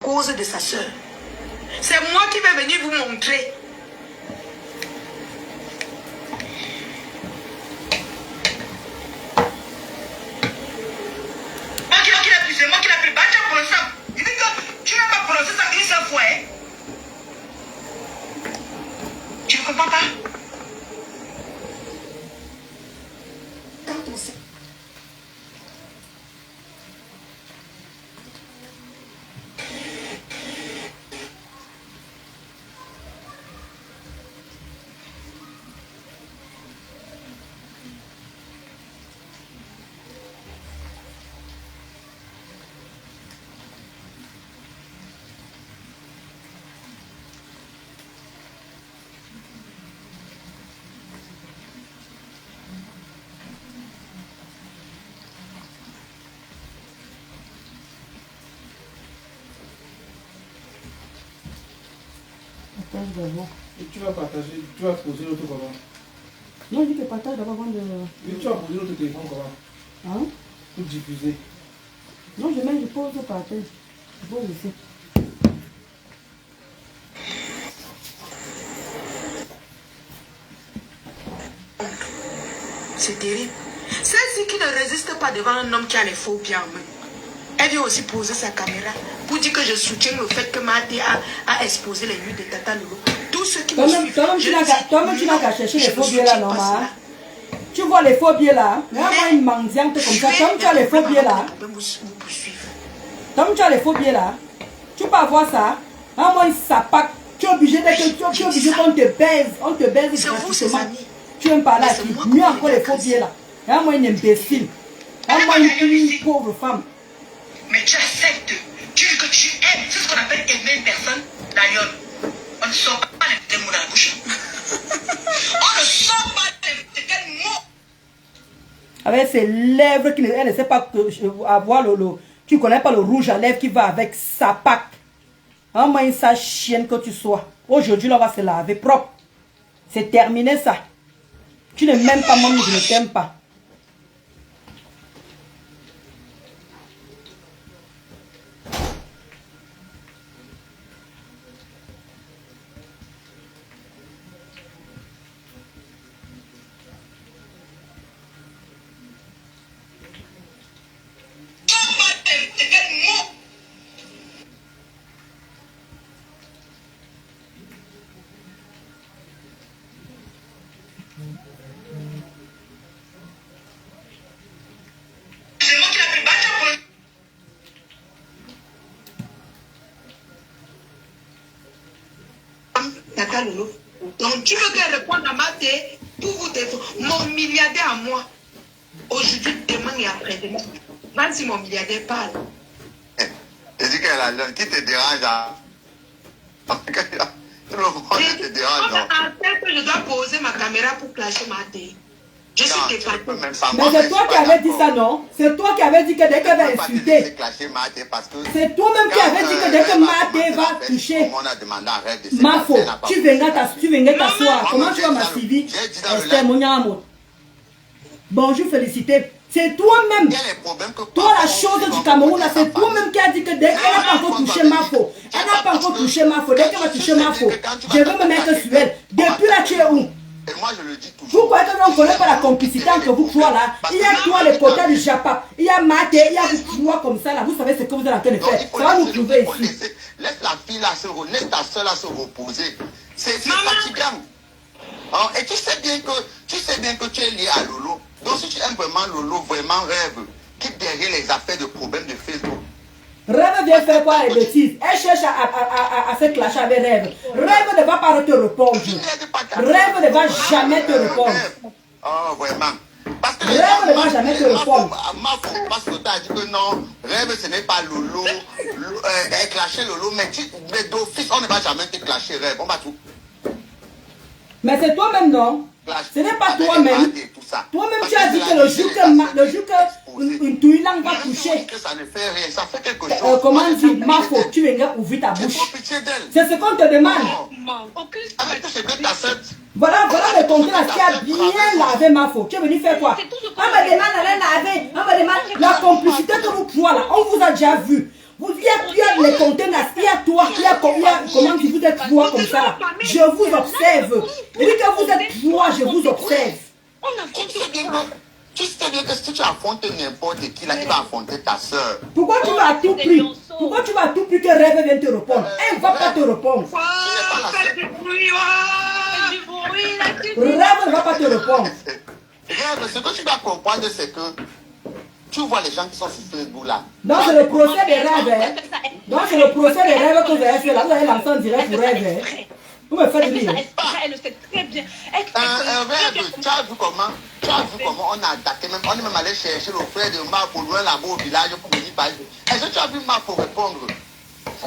cause de sa soeur. C'est moi qui vais venir vous montrer. C'est moi qui l'ai pris. Bah, tu as prononcé ça. Il dit que tu n'as pas prononcé ça une seule fois. Hein? Tu ne comprends pas? Et tu vas partager, tu vas poser l'autre comment? Non, je dis que partage d'abord avant de... Et tu vas poser l'autre téléphone comment? Hein? Pour diffuser. Non, je pose le partage. Je pose ici. C'est terrible. Celle-ci qui ne résiste pas devant un homme qui a les faux pieds en main. Elle vient aussi poser sa caméra pour dire que je soutiens le fait que Maté a exposé les nuits de Tata Lolo. Tous ceux qui me suivent, toi-même, tu n'as qu'à chercher les faux billets là, normal. Tu vois les faux billets là? Moi, une mendiante comme ça. Comme tu as les faux billets là. Comme tu as les faux billets là. Tu peux avoir ça. Moi, une sapac. Tu es obligé qu'on te baise. On te baise gratuitement. Tu aimes parler à qui? Mieux encore les faux billets là. Moi, une imbécile. Moi, une pauvre femme. Mais tu acceptes. Tu dis que tu aimes. C'est ce qu'on appelle aimer une personne. D'ailleurs, on ne sort pas les mots dans la bouche. On ne sort pas de quel mot. Avec ses lèvres, elle ne sait pas avoir tu ne connais pas le rouge à lèvres qui va avec sa pack. Moi, une sale chienne que tu sois. Aujourd'hui, là, on va se laver propre. C'est terminé ça. Tu ne m'aimes pas, moi, je ne t'aime pas. Donc tu veux qu'elle réponde à ma tête pour vous défendre. Mon milliardaire à moi. Aujourd'hui, demain et après-demain. Vas-y, mon milliardaire parle. Elle dit qu'elle a l'heure. Qui te dérange là? Tout le monde te dérange. Que je dois poser ma caméra pour clasher ma tête. Je suis dépatée. Mais c'est toi qui avais dit ça, non? C'est toi qui avais dit que dès qu'elle va insulter. C'est toi-même qui avais dit que dès que Maté va toucher ma faute, tu viendras t'asseoir. Comment tu vas m'assuivre? Esther Monyamo. Bonjour, félicité. C'est toi-même. Toi, la chose du Cameroun, c'est toi-même qui a dit que dès qu'elle n'a pas encore touché ma faute, elle n'a pas encore touché ma faute. Dès qu'elle va toucher ma faute, je vais me mettre sur elle. Depuis là, tu es où? Et moi, je le dis toujours. Vous croyez que l'on ne connaît pas la complicité entre vous trois là? Il y a toi, les potas du Japa. Il y a Maté, il y a vous trois comme ça là. Vous savez ce que vous êtes en train de faire. Ça va nous trouver ici. Laisse la fille là laisse ta soeur là se reposer. C'est fatigant. Et tu sais bien que tu es lié à Lolo. Donc si tu aimes vraiment Lolo, vraiment rêve, quitte derrière les affaires de problèmes de Facebook. Rêve vient faire quoi les bêtises? Elle cherche à se clasher avec Rêve. Rêve ne va pas te répondre. Rêve ne va jamais te répondre. Oh, vraiment. Parce que Rêve ne va jamais te répondre. Parce que tu as dit que non, Rêve ce n'est pas Lolo. Elle clashait Lolo, mais d'office, on ne va jamais te clasher Rêve. On va tout. Mais c'est toi-même, non? Ce n'est pas toi-même. Toi-même, tu as dit que le jour que une touilang va toucher. Ça ne fait rien, ça fait quelque chose. Comment dire, ma faute, tu viendras ouvrir ta bouche. C'est ce qu'on te demande. Voilà le conteneur qui a bien lavé ma faute. Tu es venu faire quoi? On me demande d'aller laver. On me demande la complicité que vous trois là. On vous a déjà vu. Il y a les conteneurs, il y a toi, il y a comment vous êtes trois comme ça. Je vous observe. Et dès que vous êtes trois, je vous observe. Tu sais bien que si tu affrontes n'importe qui, là, tu vas affronter ta soeur. Pourquoi tu vas à tout prix? Pourquoi tu vas à tout prix que Rêve vienne te répondre? Elle ne va pas te répondre. Rêve ne va pas te répondre. Rêve, ce que tu dois comprendre, c'est que tu vois les gens qui sont sur Facebook là. Donc c'est le procès des rêves. Donc c'est le procès des rêves que vous avez fait là. Vous avez lancé en direct pour Rêve. Vous me faites rire. Elle le sait très bien. Rêve, tu as vu comment on a attaqué, même, on est même allé chercher le frère de Marc pour loin là-bas au village pour venir parler. Est-ce que tu as vu Marc pour répondre?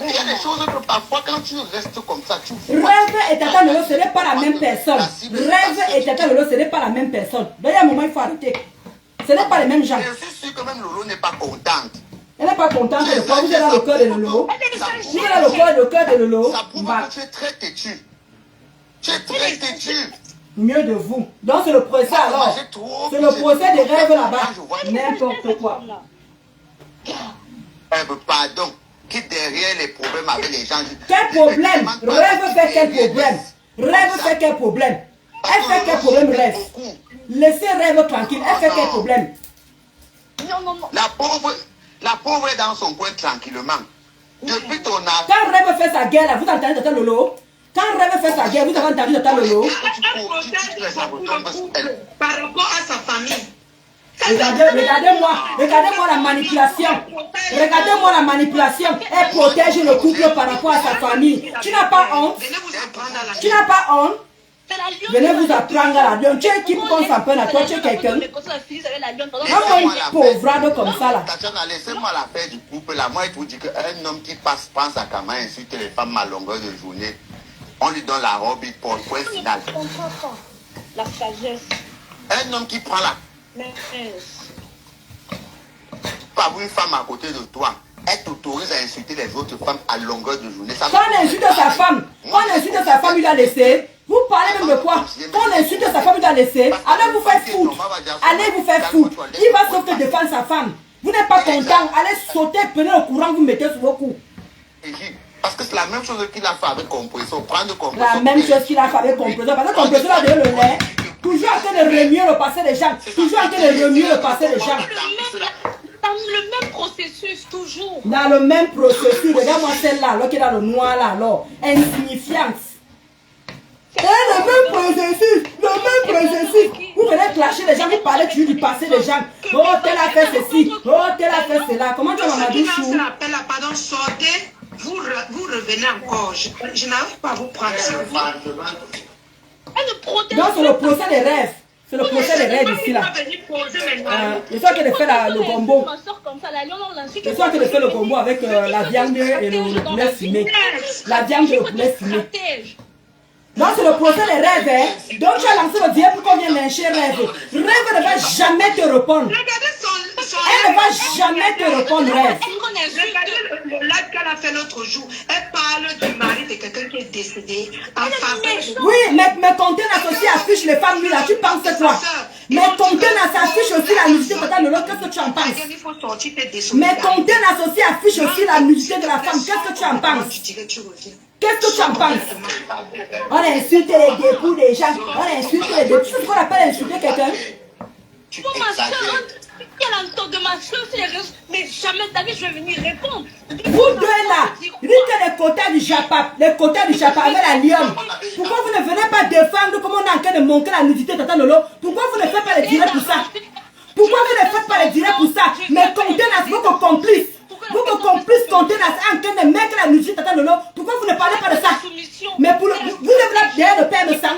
Il y a des choses que parfois quand tu restes comme ça, tu vois. Rêve et Tata Lolo, ce n'est pas la même personne. Rêve et Tata Lolo, ce n'est pas la même personne. D'ailleurs, à un moment, il faut arrêter. Ce n'est pas les mêmes gens. Je suis sûr que même Lolo n'est pas contente. Elle n'est pas contente de le voir. Vous êtes dans le cœur de Lolo. Vous êtes dans le cœur de Lolo. Ça prouve que tu es très têtu. Tu es très têtu. Mieux de vous. Donc c'est le procès alors. C'est le procès des rêves là-bas. N'importe quoi. Pardon. Qui derrière les problèmes avec les gens. Quel problème? Rêve fait quel problème? Rêve fait quel problème? Elle fait quel problème, Rêve? Laissez Rêve tranquille. Elle fait quel problème? Non. La pauvre est dans son coin tranquillement. Depuis ton âge. Quand Rêve fait sa guerre, là, vous entendez Tata Lolo? Quand Rêve fait sa guerre, vous avez entendu Tata Lolo? Par rapport à sa famille. Regardez-moi la manipulation. Regardez-moi la manipulation. Elle protège le couple par rapport à sa famille. Tu n'as pas honte? Tu n'as pas honte? Venez vous apprendre à la lionne. Tu es qui pour qu'on s'en prenne à toi? Tu es quelqu'un? Comment une pauvrade comme ça là? Tatiana, laissez-moi la paix du couple là. Moi, il vous dit qu'un homme qui prend sa caméra et insulte les femmes à longueur de journée, on lui donne la robe, il porte. Point final. La sagesse. Un homme qui prend la... Pas une femme à côté de toi, elle t'autorise à insulter les autres femmes à longueur de journée. Quand on insulte sa femme, il a laissé. Vous parlez même de quoi? Quand on insulte sa femme, il a laissé. Allez vous faire foutre. Allez vous faire foutre. Il va sauf que défendre sa femme. Vous n'êtes pas content. Allez sauter, prenez le courant, vous mettez sur vos coups. Parce que c'est la même chose qu'il a fait avec Compresso. Prendre Compresso. La même chose qu'il a fait avec Compresso. Parce que Compresso a donné le lait. Toujours en train de remuer le passé des gens. Toujours en train de remuer le passé des gens. Dans le même processus, toujours. Dans le même processus. Regarde-moi celle-là, alors qui est dans le noir là, alors. Insignifiante. C'est le même processus. Le même processus. Vous venez clasher les gens, vous parlez toujours du passé des gens. Oh, tel a fait ceci. Oh, tel a fait cela. Comment tu m'as dit chou? Pardon, sortez. Vous revenez encore. Je n'arrive pas à vous prendre. Donc c'est le procès des rêves. C'est le procès des rêves ici là. Je sois que de faire le gombo. Je sois que de faire le gombo avec la viande et le poulet fumé. La viande et le poulet fumé. Donc c'est le procès des rêves. Hein? Donc tu as lancé le diable pour qu'on vienne lyncher Rêve. Rêve ne va jamais te répondre. Elle ne va jamais te répondre, Rêve. Regardez le live qu'elle a fait l'autre jour. Elle parle du mari de quelqu'un qui est décédé en faveur. Oui, mais conteneurs aussi affichent les femmes, là. Tu penses quoi? Mais conteneurs affichent aussi la nudité de l'autre. Qu'est-ce que tu en penses? Mais conteneurs aussi affichent aussi la nudité de la femme. Qu'est-ce que tu en penses? Qu'est-ce que tu en penses? On insulte les dégoûts des gens. On insulte les dégoûts. Tu sais ce qu'on appelle insulter quelqu'un? Pour ma soeur, quel entend de ma soeur sur les réseaux, mais jamais d'avis je vais venir répondre. Vous deux là, dites que les quotas du Japa avec la lionne. Pourquoi vous ne venez pas défendre comme on est en train de montrer la nudité de Tata Lolo? Pourquoi vous ne faites pas les directs pour ça? Pourquoi vous ne faites pas les directs pour ça? Mais contenez votre complice. Votre complice contenez en train de mettre la nudité de Tata Lolo. Pourquoi vous ne parlez pas de ça? Mais vous êtes là derrière le père de sang.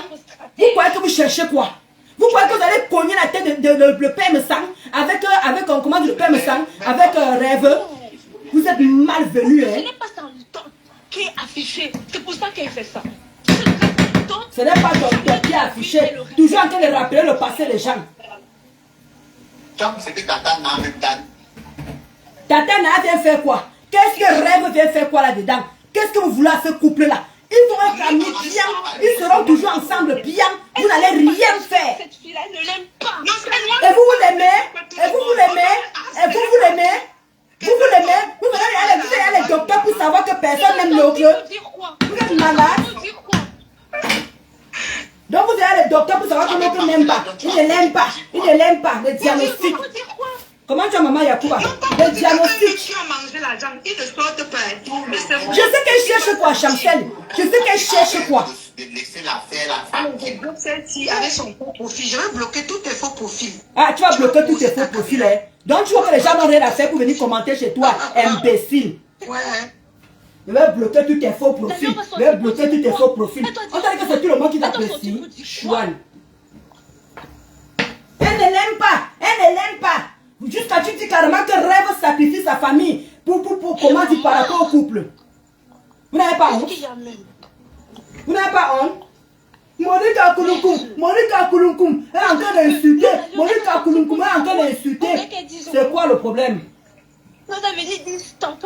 Vous croyez que vous cherchez quoi? Vous croyez que vous allez cogner la tête de le père me sang avec comment dire le père me sang avec Rêve? Vous êtes malvenu, hein? Ce n'est pas son temps qui est affiché. C'est pour ça qu'elle fait ça. Ce n'est pas ton temps qui est affiché. Toujours en train de rappeler le passé des gens. C'était Tata Nametan. Tata Na vient faire quoi? Qu'est-ce que Rêve vient faire quoi là-dedans? Qu'est-ce que vous voulez à ce couple-là? Ils vont être amis bien, ils seront toujours ensemble bien, vous n'allez rien faire. Cette fille-là ne l'aime pas. Et vous l'aimez? Et vous l'aimez? Et vous l'aimez? Vous l'aimez? Vous allez les docteurs pour savoir que personne n'aime l'autre. Vous êtes malade? Donc vous allez les docteurs pour savoir que l'autre n'aime pas. Il ne l'aime pas. Il ne l'aime pas. Le diagnostic. Comment tu as maman Yacouba? Le diagnostic. Je sais qu'elle cherche quoi, Chancel? Je sais qu'elle cherche quoi? De laisser la faire la femme. Avec son faux profil, je vais bloquer tous tes faux profils. Ah, tu vas bloquer tous tes faux profils, hein? Donc tu vois que les gens n'ont rien à faire pour venir commenter chez toi, imbécile. Ouais. Je vais bloquer tous tes faux profils. Je vais bloquer tous tes faux profils. On t'a dit que c'est tout le monde qui t'apprécie. Chouane. Elle ne l'aime pas. Elle ne l'aime pas. Jusqu'à tu dis carrément que Rêve sacrifie sa famille pour comment dire par rapport au couple. Vous n'avez pas honte? Vous n'avez pas honte? Monica Kouloukoum, elle est en train d'insulter. Monica Kouloukoum, elle est en train d'insulter. C'est quoi le problème? Non, mais dit stop.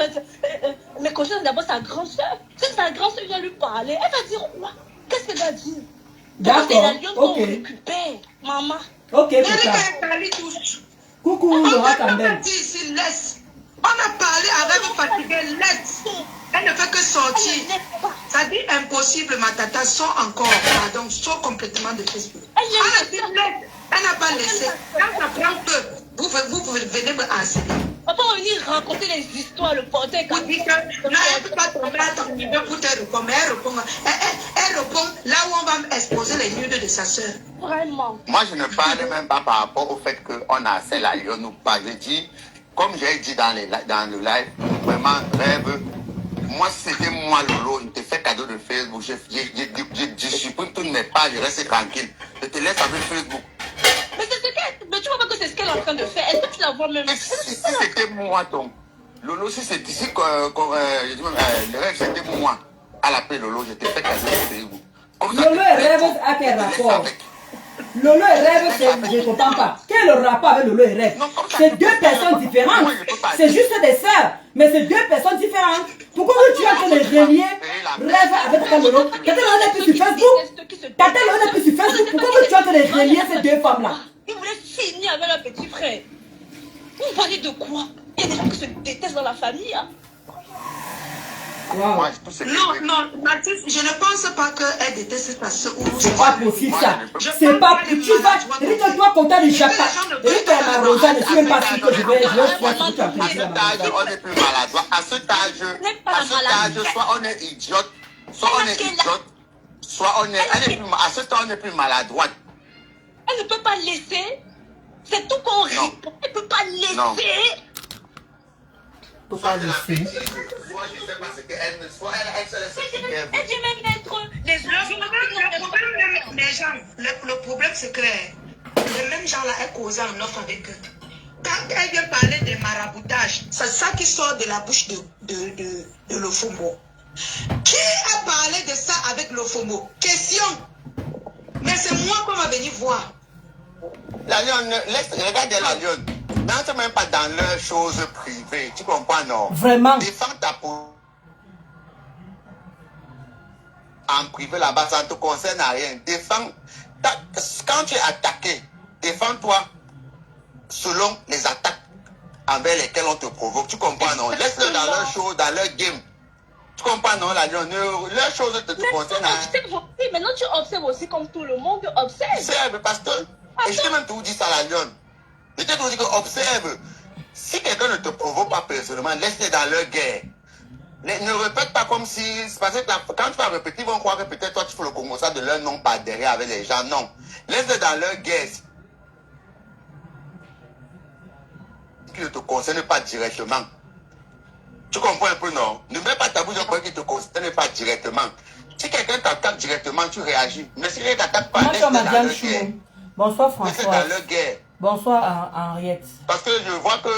Mais quand d'abord sa grande soeur. C'est sa grande soeur vient lui parler. Elle va dire quoi? Qu'est-ce qu'elle va dire? D'accord, ok. Maman. Ok, Pika. Coucou, Laura Campbell. On a parlé avec fatigué, laisse. Elle ne fait que sortir. Ça dit impossible, ma tata, sort encore. Pardon, sort complètement de Facebook. Elle n'a pas laissé. Elle n'apprend que vous venez me harceler. On peut venir raconter les histoires, le portrait. Vous dites que non, elle ne peut pas tomber à ton niveau pour te répondre. Elle répond là où on va exposer les nudes de sa soeur. Vraiment. Moi, je ne parle même pas par rapport au fait qu'on a assez la lionne ou pas. Je dis, comme j'ai dit dans le live, vraiment, Rêve, moi, si c'était moi, Lolo, il te fait cadeau de Facebook, je supprime toutes mes pages, je reste tranquille. Je te laisse avec Facebook. Mais c'est ce qu'elle... Mais tu vois pas que c'est ce qu'elle est en train de faire. Est-ce que tu la vois même? Si c'était moi, donc, Lolo, si c'était ici, le Rêve, c'était moi, à l'appeler Lolo, je te fais cadeau de Facebook. Lolo et Rêve a quel rapport? Lolo et Rêve, je ne comprends pas. Quel est le rapport avec Lolo et Rêve? C'est deux personnes différentes. C'est juste des sœurs, mais c'est deux personnes différentes. Pourquoi tu as que les relier Rêve avec ta Lolo? Tata Lolo n'est plus sur Facebook. Tata Lolo n'est plus sur Facebook. Pourquoi tu as que les relier ces deux femmes-là? Ils voulaient signer avec leur petit frère. Vous parlez de quoi? Il y a des gens qui se détestent dans la famille. Hein? Wow. Non, Mathis, je ne pense pas qu'elle déteste sa soeur. C'est pas possible ça. C'est pas possible. Tu vas. Rita doit compter les Japas. Rita et ma Rosa ne suis même pas sûre que je vais voir ce que tu as fait. À cet âge, on est plus maladroit. À cet âge, soit on est idiote, soit on est, à cet âge, on est plus maladroite. Elle ne peut pas laisser. C'est tout qu'on répond. Elle ne peut pas laisser. Non. Faut pas laisser. Soit je sais pas ce qu'elle ne soit, elle se laisse. Elle dit même mettre les Le problème, c'est que les mêmes gens-là, elle causait en offre avec eux. Quand elle vient parler des maraboutages, c'est ça qui sort de la bouche de l'Ofombo. Qui a parlé de ça avec l'Ofombo? Question. Mais c'est moi qu'on va venir voir. La lionne, regarde la lionne. N'entre même pas dans leurs choses privées. Tu comprends, non? Vraiment. Défends ta peau. En privé, là-bas, ça ne te concerne à rien. Défends. Quand tu es attaqué, défends-toi selon les attaques envers lesquelles on te provoque. Tu comprends, non? Laisse-le dans leurs choses, dans leur game. Tu comprends, non, la lionne? Leurs choses te concernent à rien. Maintenant, tu observes aussi comme tout le monde observe. Observe, parce que. Et je t'ai même tout dit ça à la lionne. Je t'ai tout dit que observe. Si quelqu'un ne te provoque pas personnellement, laisse-les dans leur guerre. Ne répète pas comme si. Parce que quand tu vas répéter, ils vont croire que peut-être toi tu fais le Congo ça de leur nom par derrière avec les gens. Non. Laisse-les dans leur guerre. Qui ne te concerne pas directement. Tu comprends un peu, non? Ne mets pas ta bouche en point qui ne te concerne pas directement. Si quelqu'un t'attaque directement, tu réagis. Mais si quelqu'un ne t'attaque pas, laisse-les dans leur guerre. Bonsoir François. Dans leur guerre. Bonsoir Henriette. Parce que je vois que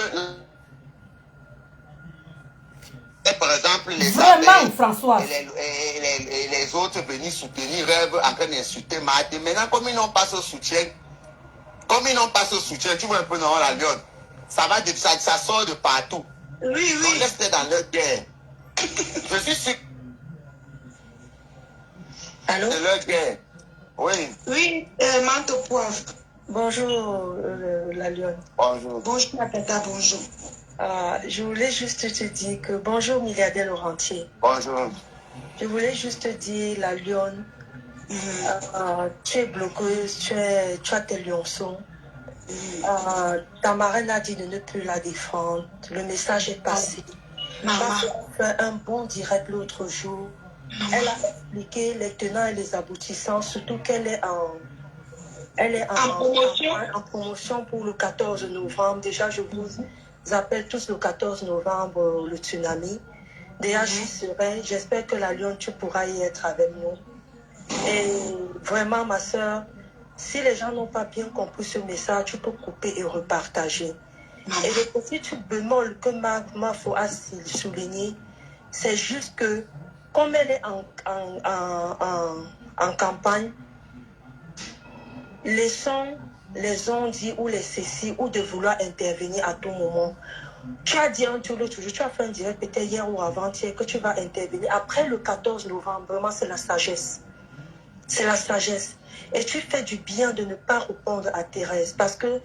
et par exemple les vraiment François et les autres venir soutenir Rêve en train d'insulter Mahaté. Maintenant comme ils n'ont pas ce soutien, tu vois un peu non la lionne, ça sort de partout. Oui. Donc laisse-les dans leur guerre. Je suis sûr. Allô? C'est leur guerre. Oui. Oui, Manteau Poivre. Bonjour, la lionne. Bonjour. Bonjour, ma tata, bonjour. Je voulais juste te dire que bonjour milliardaire Laurentier. Bonjour. Je voulais juste te dire, la lionne, tu es bloqueuse, tu as tes lionceaux. Ta marraine a dit de ne plus la défendre. Le message est passé. Maman a fait un bon direct l'autre jour. Elle a expliqué les tenants et les aboutissants, surtout qu'elle est en promotion pour le 14 novembre. Déjà, je vous appelle tous le 14 novembre, le tsunami. Déjà, j'y serai. J'espère que la Lyon, tu pourras y être avec nous. Et vraiment, ma soeur, si les gens n'ont pas bien compris ce message, tu peux couper et repartager. Et le petit bémol que Mafo a souligné, c'est juste que, comme elle est en campagne, les sons, les on-dit ou les ceci, ou de vouloir intervenir à tout moment. Tu as dit un jour, l'autre jour, tu as fait un direct peut-être hier ou avant-hier que tu vas intervenir. Après le 14 novembre, vraiment, c'est la sagesse. C'est la sagesse. Et tu fais du bien de ne pas répondre à Thérèse parce que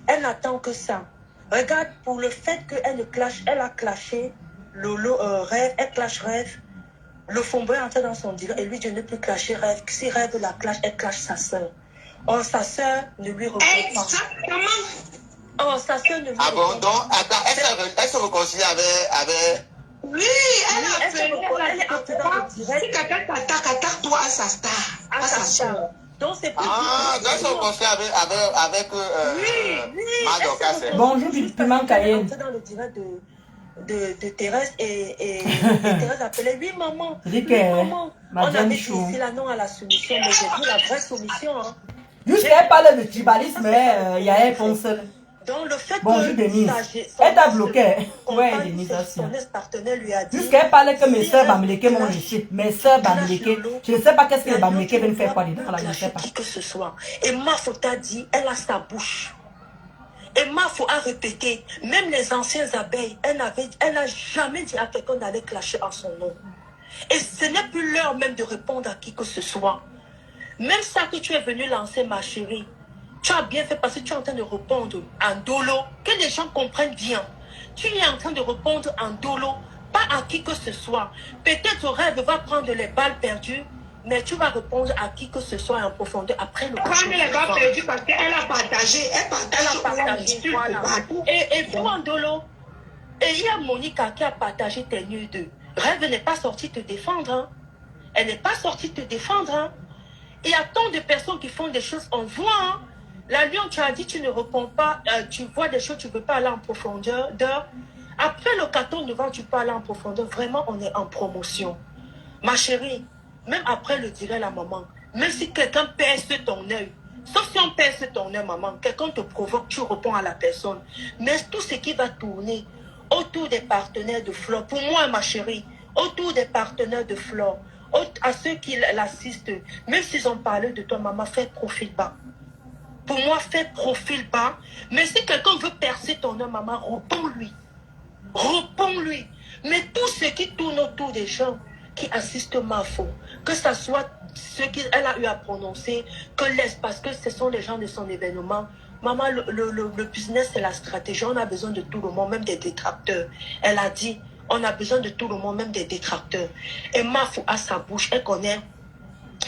elle n'attend que ça. Regarde, pour le fait qu'elle ne clash, elle a clashé Lolo Rêve, elle clash Rêve. Le Fomboy entre dans son direct et lui dit ne plus clasher Rêve. Si Rêve la clash, elle clash sa soeur. Or, sa soeur ne lui répond pas. Exactement. Oh, ça se ne. Ah bon, donc, attends, elle se réconcilie avec... Oui, elle a fait. Elle est entrée dans le direct. Si quelqu'un t'attaque, attaque-toi à sa star. À sa soeur. Donc, c'est plus. Ah, donc, elle se réconcilie avec oui. Bonjour, Piment Cayenne. Elle est dans le direct de Thérèse et Thérèse appelait oui, maman. Oui, maman. On avait dit ici la non à la soumission, mais j'ai dit la vraie soumission. Hein. Jusqu'elle parle de tribalisme, il y a un conseil. Donc le fait bonjour, que Denise. Elle t'a bloqué. Ouais, Denise. Son ex-partenaire lui a dit. Jusqu'elle parlait que mes soeurs Bamileke m'ont laissé. Mes soeurs Bamileke. Je ne sais pas qu'est-ce que les Bamileke viennent faire quoi dedans là, je ne sais pas. Qui que ce soit. Et Mafo t'a dit, elle a sa bouche. Et Mafo a répété, même les anciennes abeilles, elle n'a jamais dit à quelqu'un d'aller clasher en son nom. Et ce n'est plus l'heure même de répondre à qui que ce soit. Même ça que tu es venu lancer, ma chérie, tu as bien fait parce que tu es en train de répondre en dolo, que les gens comprennent bien. Tu es en train de répondre en dolo, pas à qui que ce soit. Peut-être Rêve va prendre les balles perdues, mais tu vas répondre à qui que ce soit en profondeur après le prendre les balles perdues parce qu'elle a partagé. Elle a partagé. Voilà. Et vous en dolo. Et il y a Monica qui a partagé tes nudes. Rêve n'est pas sortie te défendre. Hein. Elle n'est pas sortie te défendre. Hein. Il y a tant de personnes qui font des choses, on voit. Hein. La Lyon, tu as dit, tu ne réponds pas, tu vois des choses, tu ne veux pas aller en profondeur. Après le 14 novembre, tu peux aller en profondeur. Vraiment, on est en promotion. Ma chérie, même après le direct, la maman, même si quelqu'un perce ton œil, sauf si on perce ton œil, maman, quelqu'un te provoque, tu réponds à la personne. Mais tout ce qui va tourner autour des partenaires de Flore, pour moi, ma chérie, autour des partenaires de Flore, à ceux qui l'assistent, même s'ils ont parlé de toi, maman, fais profil bas. Pour moi, fais profil bas. Mais si quelqu'un veut percer ton œil, maman, réponds-lui. Réponds-lui. Mais tout ce qui tourne autour des gens qui assistent Mafo, que ce soit ce qu'elle a eu à prononcer, que laisse, parce que ce sont les gens de son événement. Maman, le business, c'est la stratégie. On a besoin de tout le monde, même des détracteurs. Elle a dit, on a besoin de tout le monde, même des détracteurs. Et Mafo a sa bouche, elle connaît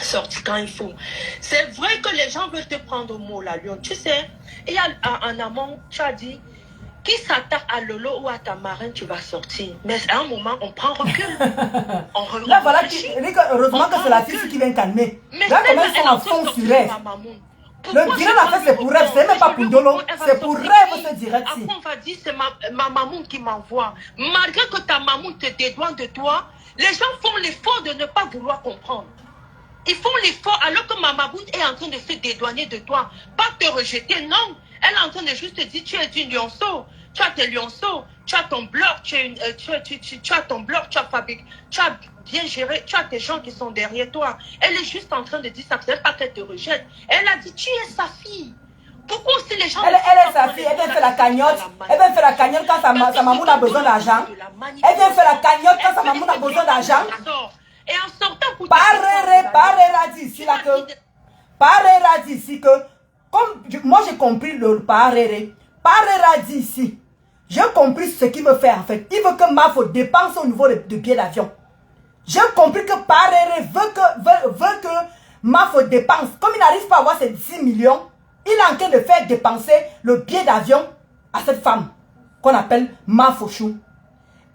sorti quand il faut. C'est vrai que les gens veulent te prendre au mot, la Lyon. Tu sais, il y a en amont, tu as dit, qui s'attaque à Lolo ou à ta marraine, tu vas sortir. Mais à un moment, on prend recul. Là, voilà, heureusement que c'est la fille qui vient calmer. Là, comment ils sont en fond sur elle. Le direct, en fait, c'est pour Rêve, c'est même pas pour Dolo, c'est pour Rêve ce direct-ci. Après, on va dire, c'est ma maman qui m'envoie. Malgré que ta maman te dédouane de toi, les gens font l'effort de ne pas vouloir comprendre. Ils font l'effort alors que Mamaboun est en train de se dédouaner de toi. Pas te rejeter, non. Elle est en train de juste te dire, tu es une lionceau. Tu as tes lionceaux. Tu as ton blog. Tu as ton blog. Tu as fabriqué. Tu as bien géré. Tu as des gens qui sont derrière toi. Elle est juste en train de dire ça. Ce n'est pas qu'elle te rejette. Elle a dit, tu es sa fille. Pourquoi aussi les gens... Elle est sa fille. Elle vient faire la cagnotte. Elle vient faire la cagnotte quand sa maman a besoon d'argent. Elle vient faire la cagnotte quand sa maman a besoin d'argent. Et en sortant pour... Parera dit ici là que... Parera dit ici que... Comme moi j'ai compris le Parera dit ici. J'ai compris ce qu'il veut faire en fait. Il veut que Mafo dépense au niveau de billets d'avion. J'ai compris que Parere veut que Mafo dépense. Comme il n'arrive pas à avoir ses 10 millions, il est en train de faire dépenser le billet d'avion à cette femme qu'on appelle Mafo Chou.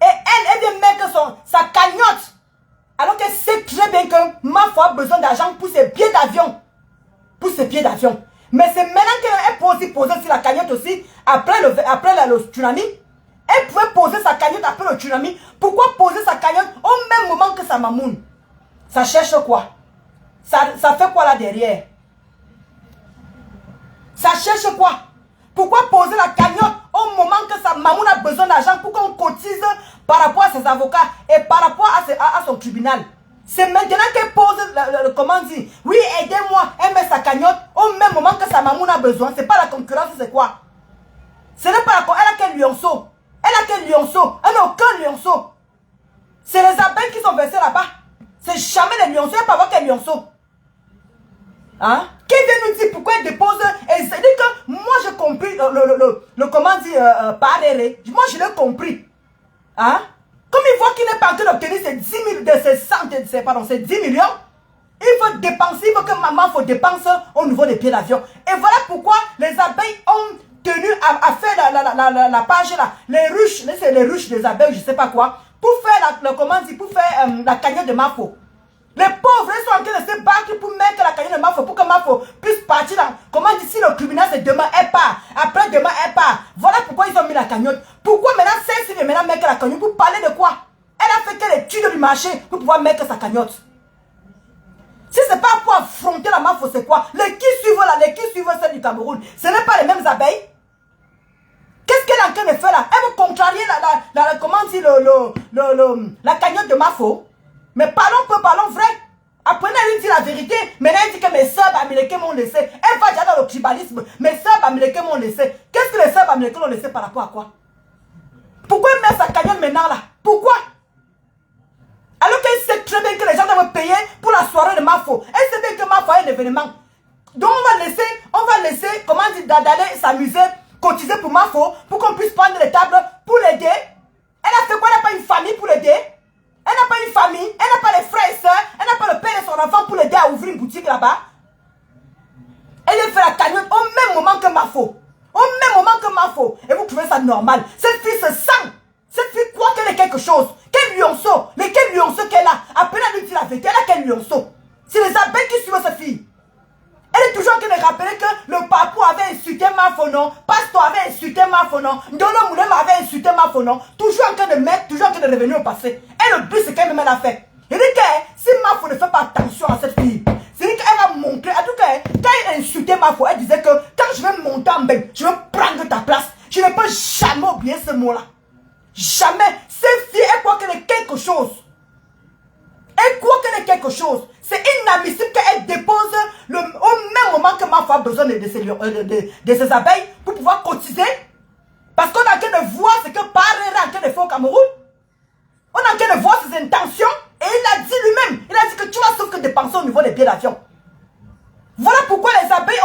Et elle vient mettre sa cagnotte. Alors qu'elle sait très bien que Mafo a besoin d'argent pour ses billets d'avion. Pour ses billets d'avion. Mais c'est maintenant qu'elle peut poser sur la cagnotte aussi, après le tsunami. Elle pouvait poser sa cagnotte après le tsunami. Pourquoi poser sa cagnotte au même moment que sa mamoune? Ça cherche quoi? Ça fait quoi là derrière? Ça cherche quoi? Pourquoi poser la cagnotte au moment que sa mamoune a besoin d'argent pour qu'on cotise par rapport à ses avocats et par rapport à son tribunal? C'est maintenant qu'elle pose comment dire, oui, aidez-moi, elle met sa cagnotte au même moment que sa mamoune a besoin. C'est pas la concurrence, c'est quoi? Ce n'est pas la concurrence. Elle a quel lionceau? Elle a quel lionceau? Elle n'a aucun lionceau. C'est les abeilles qui sont versées là-bas. C'est jamais les lionceaux. Elle ne peut avoir quel lionceau? Hein? Qui vient nous dire pourquoi elle dépose? Et c'est dit que moi j'ai compris le comment dire Parere. Moi je l'ai compris. Hein? Comme il voit qu'il n'est pas en train d'obtenir ses 10 000, ses 10 millions, il veut dépenser, il veut que maman faut dépenser au niveau des pieds d'avion. Et voilà pourquoi les abeilles ont tenu à faire la page là, les ruches des abeilles, je sais pas quoi, pour faire la cagnotte de Mafo. Les pauvres ils sont en train de se battre pour mettre la cagnotte de Mafo, pour que Mafo puisse partir dans, comment dire, si le tribunal c'est demain, elle part, après demain elle part. Voilà pourquoi ils ont mis la cagnotte. Pourquoi maintenant celle-ci vient maintenant mettre la cagnotte, pour parler de quoi? Elle a fait quelle étude du marché pour pouvoir mettre sa cagnotte? Si c'est pas pour affronter la Mafo, c'est quoi? Les qui suivent celle du Cameroun, ce n'est pas les mêmes abeilles. Qu'est-ce qu'elle est en train de faire là? Elle veut contrarier comment dire, la cagnotte de Mafo. Mais parlons vrai. Apprenez à lui dire la vérité. Maintenant elle dit que mes sœurs américaines m'ont laissé. Elle va déjà dans le tribalisme. Mes sœurs américaines m'ont laissé. Qu'est-ce que les sœurs américaines ont laissé par rapport à quoi? Pourquoi elle met sa cagnotte maintenant là? Pourquoi? Alors qu'elle sait très bien que les gens doivent payer pour la soirée de Mafo. Elle sait bien que Mafo a un événement. Donc on va laisser, comment dire, d'aller s'amuser, cotiser pour Mafo, pour qu'on puisse prendre les tables pour l'aider. Elle a fait quoi? Elle n'a pas une famille pour l'aider? Elle n'a pas une famille, elle n'a pas les frères et soeurs, elle n'a pas le père de son enfant pour l'aider à ouvrir une boutique là-bas. Elle a fait la cagnotte au même moment que Mafo. Au même moment que Mafo. Et vous trouvez ça normal? Cette fille se sent. Cette fille croit qu'elle est quelque chose. Quel lionceau? Mais quel lionceau qu'elle a? Après elle lui dit la vérité, elle a quel lionceau? C'est les abeilles qui suivent cette fille. Elle est toujours en train de rappeler que le papou avait insulté Mafo, non? Pastor avait insulté Mafo, non? Ndolo Moulem avait insulté Mafo, non? Toujours en train de mettre, toujours en train de revenir au passé. Et le but, c'est qu'elle-même elle a fait. Il dit que si Mafo ne fait pas attention à cette fille, c'est dit qu'elle va montrer. En tout cas, quand elle insultait Mafo, elle disait que quand je vais monter en bain, je vais prendre ta place. Je ne peux jamais oublier ce mot-là. Jamais. Cette fille, elle croit qu'elle est quelque chose. Elle croit qu'elle est quelque chose. C'est inadmissible qu'elle dépose au même moment que Mafo a besoin de ses abeilles pour pouvoir cotiser. Parce qu'on est en train de voir ce que Parere est en train de faire au Cameroun. On est en train de voir ses intentions. Et il a dit lui-même. Il a dit que tu vas sauf que dépenser au niveau des billets d'avion. Voilà pourquoi les abeilles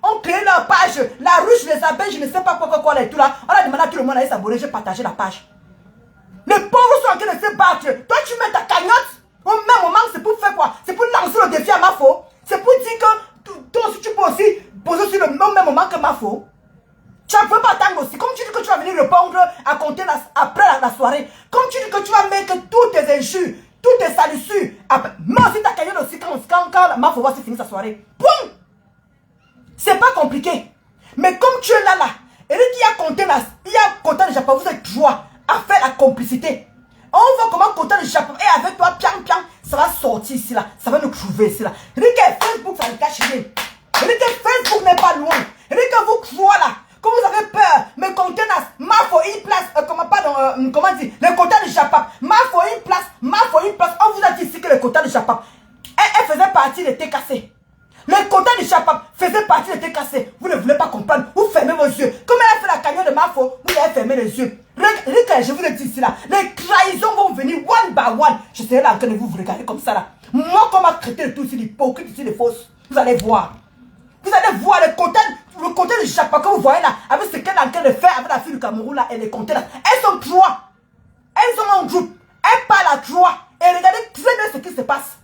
ont créé leur page. La ruche des abeilles, je ne sais pas quoi et tout là. On a demandé à tout le monde d'aller s'abonner. J'ai partagé la page. Les pauvres sont en train de se battre. Toi, tu mets ta cagnotte. Au même moment, c'est pour faire quoi? C'est pour lancer le défi à Mafo. C'est pour dire que toi aussi, tu peux aussi poser sur le même moment que Mafo. Tu ne peux pas attendre aussi. Comme tu dis que tu vas venir répondre à compter après la soirée. Comme tu dis que tu vas mettre toutes tes injures, toutes tes salissures. Mais aussi ta cagnotte aussi quand Mafo va se finir sa soirée. Boum! C'est pas compliqué. Mais comme tu es là, et il y a compté de Japon, vous êtes trois à faire la complicité. On voit comment compter le Japon. Et avec toi, pian, ça va sortir ici là. Ça va nous trouver ici là. Il dit que Facebook, ça ne cache rien. Il dit que Facebook n'est pas loin. Il dit que vous croyez là. Quand vous avez peur, mais comptez Mafo une place. Comment dire? Le quota de Japon. Mafo une place. On vous a dit ici que le quota de Japon. Elle faisait partie de TKC. Le quota de Japon faisait partie de TKC. Vous ne voulez pas comprendre. Vous fermez vos yeux. Comme elle a fait la cagnotte de Mafo, vous avez fermé les yeux. Je vous ai dit ici là, les trahisons vont venir one by one. Je serai là en train de vous regarder comme ça là. Moi, comme m'a traité de tout ici, l'hypocrite ici, les fausses. Vous allez voir. Vous allez voir les quotas. le compteur de Jacques que vous voyez là, avec ce qu'elle est en train de faire avec la fille du Cameroun là, et les compteurs là, elles sont 3. Elles sont en groupe. Elles parlent à 3. Et regardez très bien ce qui se passe.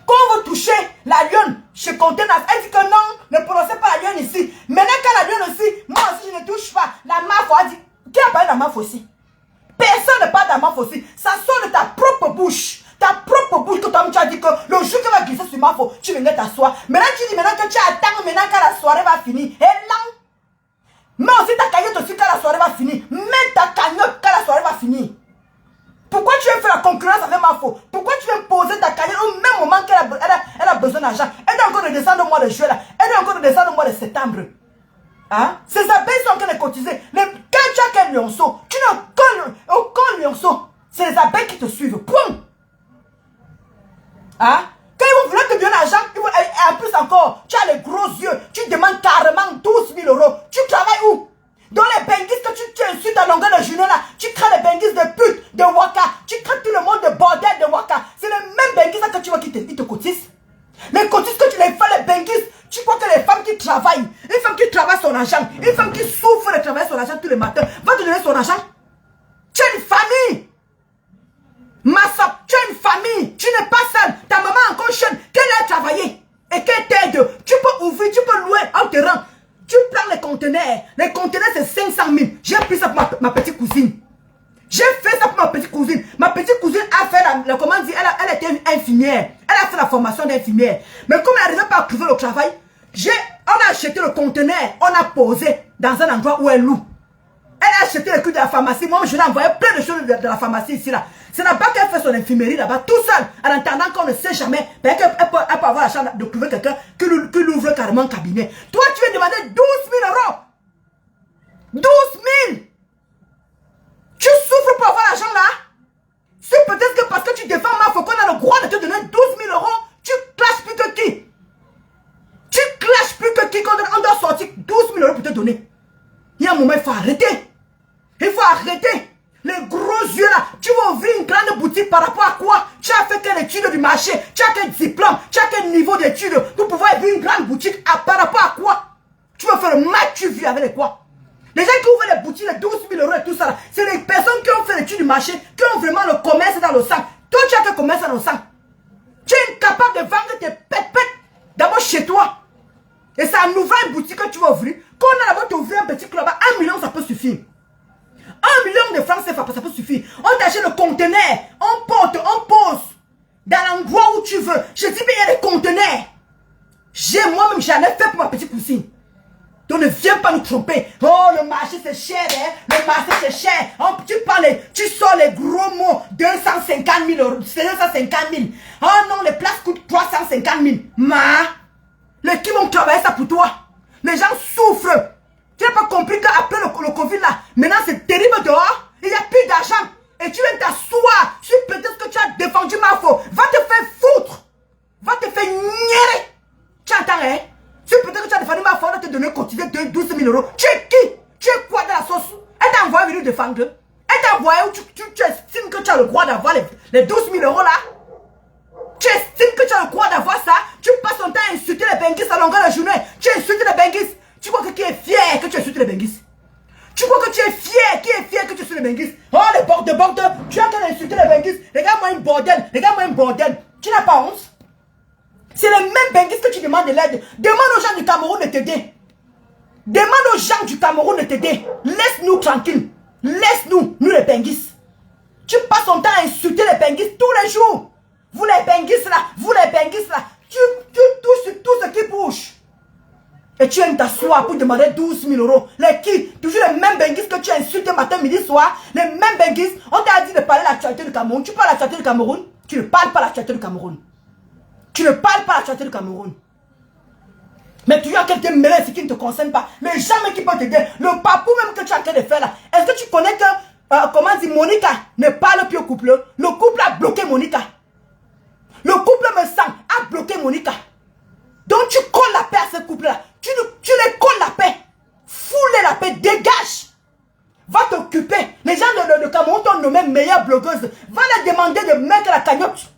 Quand vous touchez la lionne chez Contenance, elle dit que non, ne prononcez pas la lionne ici. Maintenant quand la lionne aussi, moi aussi je ne touche pas. La MAF a dit, qui a parlé de la MAF aussi? Personne ne parle de la MAF aussi. Ça sort de ta propre bouche. Ta propre bouche que toi tu as dit que le jour que va glisser sur MAF, tu viens t'asseoir. Maintenant tu dis maintenant que tu attends maintenant quand la soirée va finir. Et là, mais aussi ta cagnotte aussi quand la soirée va finir. Mets ta cagnotte quand la soirée va finir. Pourquoi tu veux faire la concurrence avec MAFO? Pourquoi tu veux poser ta cagnotte au même moment qu'elle a besoin d'argent? Elle doit encore redescendre au mois de juillet là. Elle doit encore redescendre au mois de septembre. Hein? Ces abeilles sont en train de cotiser. Quand tu as quel lionceau, tu n'as aucun lionceau. C'est les abeilles qui te suivent. Point. Hein? Quand ils vont vouloir te donner l'argent, et en plus encore, tu as les gros yeux, tu demandes carrément 12 000 €. Tu travailles où? Dans les benguistes que tu insultes à longueur de journée là, tu crées les benguistes de pute, de waka, tu crées tout le monde de bordel de waka. C'est les mêmes benguistes que tu vois qui te cotisent. Les cotisent que tu les fais, les benguistes, tu crois que les femmes qui travaillent, une femme qui travaille son argent, une femme qui souffre de travailler son argent tous les matins, va te donner son argent? Tu as une famille. Massa, tu as une famille, tu n'es pas seule, ta maman est encore jeune, qu'elle a travaillé et qu'elle t'aide. Tu peux ouvrir, tu peux louer un terrain. Tu prends les conteneurs c'est 500 000. J'ai pris ça pour ma petite cousine. J'ai fait ça pour ma petite cousine. Ma petite cousine a fait comment dire, elle était une infirmière. Elle a fait la formation d'infirmière. Mais comme elle n'arrivait pas à trouver le travail, on a acheté le conteneur, on a posé dans un endroit où elle loue. Elle a acheté le cul de la pharmacie. Moi, je l'ai envoyé plein de choses de la pharmacie ici là. C'est là-bas qu'elle fait son infirmerie là-bas, tout seul, en attendant qu'on ne sait jamais. Elle peut avoir la chance de trouver quelqu'un qui l'ouvre carrément un cabinet. Toi, tu viens demander 12 000 €. 12 000. Tu souffres pour avoir l'argent là? C'est peut-être que parce que tu défends ma faut qu'on a le droit de te donner 12 000 €. Tu clashes plus que qui? Tu clashes plus que qui quand on doit sortir 12 000 € pour te donner? Il y a un moment, il faut arrêter. Il faut arrêter. Les gros yeux là, tu vas ouvrir une grande boutique par rapport à quoi? Tu as fait quelle étude du marché? Tu as quel diplôme? Tu as quel niveau d'études pour pouvoir ouvrir une grande boutique par rapport à quoi? Tu vas faire le match, tu vis avec les quoi? Les gens qui ouvrent les boutiques, les 12 000 € et tout ça, c'est les personnes qui ont fait l'étude du marché, qui ont vraiment le commerce dans le sang. Toi, tu as quel commerce dans le sang? Tu es incapable de vendre tes pètes d'abord chez toi. Et c'est en ouvrant une boutique que tu vas ouvrir. Quand on a d'abord ouvrir un petit club, 1 million, ça peut suffire. 1 million de francs CFA, ça peut suffire. On t'achète le conteneur, on porte, on pose dans l'endroit où tu veux. Je dis, mais il y a des conteneurs. Moi-même, j'en ai fait pour ma petite cousine. Donc ne viens pas nous tromper. Oh, le marché c'est cher, hein? Le marché c'est cher. Tu sors les gros mots. 250 000 €. C'est 250 000. Oh non, les places coûtent 350 000. Les qui vont travailler ça pour toi? Les gens souffrent. Tu n'as pas compris qu'après le Covid là, maintenant c'est terrible dehors. Il n'y a plus d'argent. Et tu viens t'asseoir sur peut-être que tu as défendu ma faute. Va te faire foutre. Va te faire nier. Tu entends, hein? Si peut-être que tu as défendu ma faute, elle te donner cotiser 12 000 €. Tu es qui? Tu es quoi dans la sauce? Elle t'a envoyé venir défendre. Elle t'a envoyé où tu estimes que tu as le droit d'avoir les 12 000 € là? Tu estimes que tu as le droit d'avoir ça? Tu passes ton temps à insulter les benguistes à longueur de journée. Tu insultes les benguistes. Tu crois que tu es fier que tu insultes les benguistes? Tu crois que tu es fier? Qui est fier que tu insultes les benguistes? Oh, les bordes, tu as qu'à insulter les benguistes. Regarde-moi une bordel. Regarde-moi une bordel. Tu n'as pas honte? C'est les mêmes benguistes que tu demandes de l'aide. Demande aux gens du Cameroun de t'aider. Demande aux gens du Cameroun de t'aider. Laisse-nous tranquilles. Laisse-nous, nous les benguistes. Tu passes ton temps à insulter les benguistes tous les jours. Vous les benguistes là, tu touches sur tout ce qui bouge. Et tu viens t'asseoir pour demander 12 000 €. Les qui? Toujours les mêmes benguistes que tu insultes matin, midi, soir. Les mêmes benguistes. On t'a dit de parler de l'actualité du Cameroun. Tu parles de l'actualité du Cameroun? Tu ne parles pas de l'actualité du Cameroun. Tu ne parles pas de l'actualité du Cameroun. Mais tu as quelqu'un mêlé, ce qui ne te concerne pas. Mais jamais qui peut t'aider. Le papou même que tu as en train de faire là. Est-ce que tu connais que, comment dire, Monica ne parle plus au couple? Le couple a bloqué Monica. Le couple me sent a bloqué Monica. Donc tu colles la paix à ce couple-là. Tu les colles la paix. Foule la paix, dégage. Va t'occuper. Les gens de Cameroun t'ont nommé meilleure blogueuse. Va leur demander de mettre la cagnotte.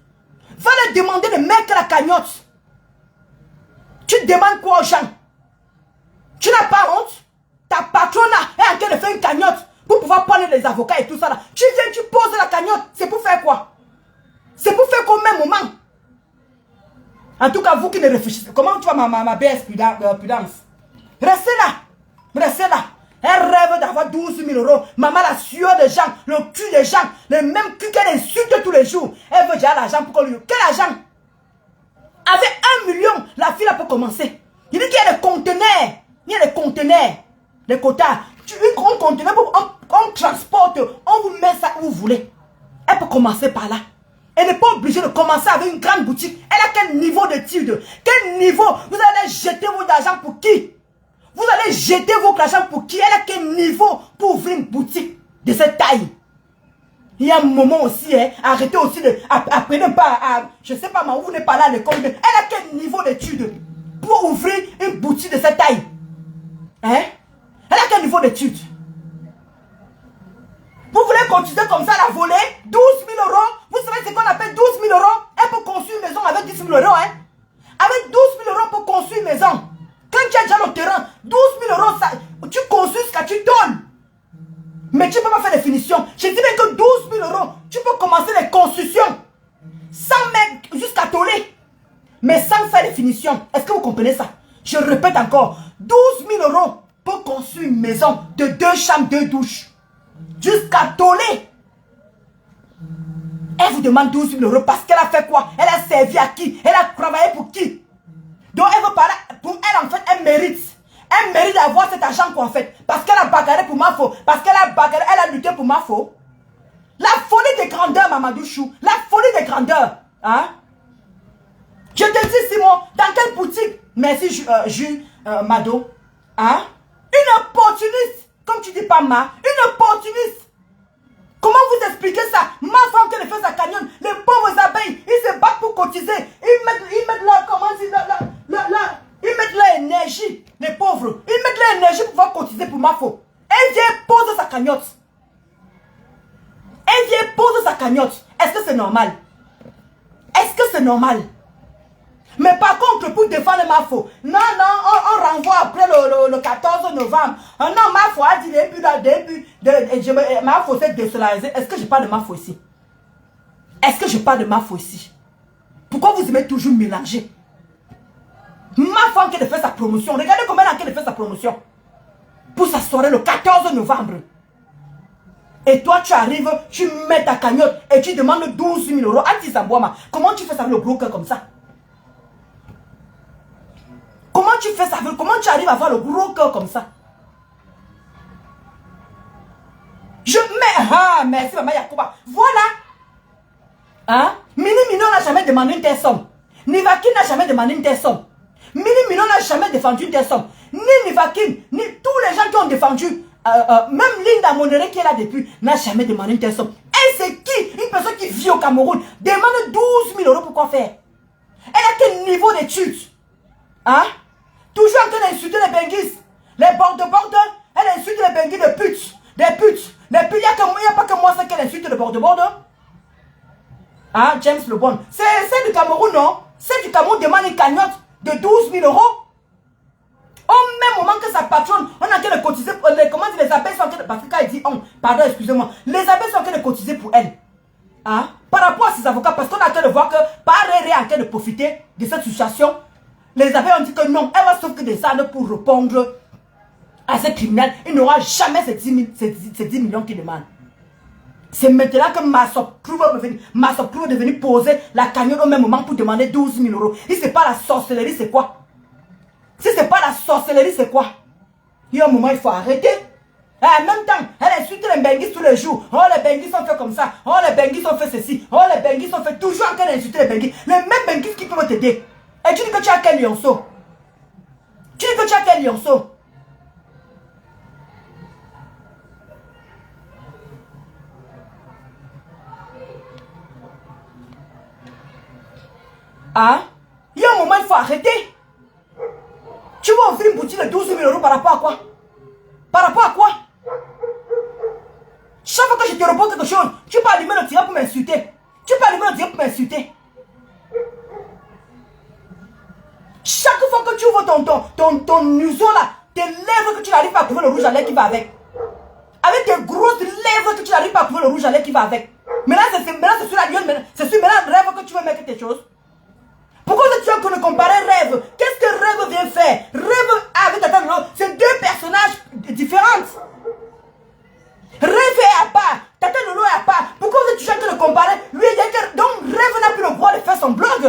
Va leur demander de mettre la cagnotte. Tu demandes quoi aux gens? Tu n'as pas honte? Ta patronne est en train de faire une cagnotte pour pouvoir prendre les avocats et tout ça là. Tu viens, tu poses la cagnotte. C'est pour faire quoi? C'est pour faire qu'au même moment. En tout cas, vous qui ne réfléchissez, comment tu vois ma belle prudence? Restez là. Restez là. Elle rêve d'avoir 12 000 €. Maman, la sueur des gens, le cul des gens, le même cul qu'elle insulte tous les jours. Elle veut déjà l'argent pour qu'on lui... Quel argent? Avec 1 million, la fille peut commencer. Il dit qu'il y a des conteneurs. Il y a des conteneurs. Des quotas. Un conteneur, on transporte, on vous met ça où vous voulez. Elle peut commencer par là. Elle n'est pas obligée de commencer avec une grande boutique. Elle a quel niveau d'études? Quel niveau? Vous allez jeter votre argent pour qui? Vous allez jeter votre argent pour qui? Elle a quel niveau pour ouvrir une boutique de cette taille? Il y a un moment aussi, hein, arrêtez aussi de... Apprenez pas à... Je ne sais pas, mais vous n'êtes pas là à l'école. Elle a quel niveau d'études pour ouvrir une boutique de cette taille? Hein? Elle a quel niveau d'études? Vous voulez continuer comme ça à la voler? 12 000 €? Vous savez ce qu'on appelle 12 000 €? Elle peut construire une maison avec 10 000 €, hein? Avec 12 000 € pour construire une maison. Quand tu as déjà le terrain, 12 000 €, ça, tu construis ce que tu donnes. Mais tu ne peux pas faire des finitions. Je dis bien que 12 000 €, tu peux commencer les constructions. Sans mettre jusqu'à toller. Mais sans faire les finitions. Est-ce que vous comprenez ça? Je répète encore. 12 000 € pour construire une maison de 2 chambres, 2 douches. Jusqu'à toller. Elle vous demande 12 000 € parce qu'elle a fait quoi? Elle a servi à qui? Elle a travaillé pour qui? Donc elle veut parler, pour elle en fait, elle mérite. Elle mérite d'avoir cet argent quoi en fait. Parce qu'elle a bagarré pour ma faute. Parce qu'elle a bagarré, elle a lutté pour ma faute. La folie des grandeurs, Mamadou Chou. La folie des grandeurs. Hein? Je te dis Simon, dans quelle boutique? Merci Jules Mado. Hein? Une opportuniste. Comme tu dis pas ma. Une opportuniste. Comment vous expliquez ça? Ma femme qui fait sa cagnotte, les pauvres abeilles, ils se battent pour cotiser. Ils mettent leur, comment dire, ils mettent leur énergie, les pauvres. Ils mettent leur énergie pour pouvoir cotiser pour ma faute. Elle vient poser sa cagnotte. Elle vient poser sa cagnotte. Est-ce que c'est normal? Est-ce que c'est normal? Mais par contre, pour défendre ma faute, non, on renvoie après le 14 novembre. Non, ma faute a dit ma faute c'est désolarisée. Est-ce que je parle de ma faute ici? Est-ce que je parle de ma faute ici? Pourquoi vous aimez toujours mélanger? Ma femme qui a fait sa promotion, regardez comment elle a fait sa promotion. Pour sa soirée le 14 novembre. Et toi, tu arrives, tu mets ta cagnotte et tu demandes 12 000 €. Ati Zambouama, comment tu fais ça avec le gros cœur comme ça? Comment tu fais ça? Comment tu arrives à avoir le gros cœur comme ça? Je mets... Ah, merci Maman Yacouba. Voilà. Hein? Mini Minon n'a jamais demandé une telle somme. Nivakin n'a jamais demandé une telle somme. Mini Minon n'a jamais défendu une telle somme. Ni Nivakin, ni tous les gens qui ont défendu, même Linda Monere qui est là depuis, n'a jamais demandé une telle somme. Et c'est qui? Une personne qui vit au Cameroun demande 12 000 € pour quoi faire? Elle a quel niveau d'études? Hein? Toujours en train d'insulter les benguis. Les bordes-bordes, elle insulte les benguis de putes. Des putes. Des putes. Il n'y a pas que moi ça qu'elle insulte les bordes-bordes. Hein, James Le Bon. C'est du Cameroun, non? C'est du Cameroun demande une cagnotte de 12 000 €. Au même moment que sa patronne, on a qu'à cotiser pour les, comment dire, les abeilles sont en train de, parce que quand il dit on, pardon, excusez-moi, les abeilles sont en train de cotiser pour elle. Hein? Par rapport à ses avocats, parce qu'on a qu'à de voir que Paré est en train de profiter de cette situation. Les abeilles ont dit que non, elle va sauver des armes pour répondre à ces criminels. Il n'aura jamais ces 10 millions qu'il demande. C'est maintenant que Massop Crew est venu poser la cagnotte au même moment pour demander 12 000 €. Si c'est pas la sorcellerie, c'est quoi? Si c'est pas la sorcellerie, c'est quoi? Il y a un moment, il faut arrêter. Et en même temps, elle insulte les benguis tous les jours. Oh, les benguis sont faits comme ça. Oh, les benguis sont faits ceci. Oh, les benguis sont faits toujours en train d'insulter les benguis. Les mêmes benguis qui peuvent t'aider. Et tu dis que tu as quel lionceau? Tu dis que tu as quel lionceau? Hein? Il y a un moment, il faut arrêter. Tu vas ouvrir une boutique de 12 000 € par rapport à quoi? Par rapport à quoi? Chaque fois que je te réponds quelque chose, tu peux allumer le tirant pour m'insulter. Tu peux allumer le tirant pour m'insulter. Chaque fois que tu ouvres ton museau là, tes lèvres que tu n'arrives pas à trouver le rouge à lèvres qui va avec. Avec tes grosses lèvres que tu n'arrives pas à trouver le rouge à lèvres qui va avec. Maintenant, c'est sur la gueule, c'est sur maintenant rêve que tu veux mettre tes choses. Pourquoi tu as qu'on comparer rêve? Qu'est-ce que rêve vient faire? Rêve avec Tata Lolo, c'est deux personnages différents. Rêve est à part, Tata Lolo est à part. Pourquoi tu as que le comparer? Lui, donc rêve n'a plus le droit de faire son blog.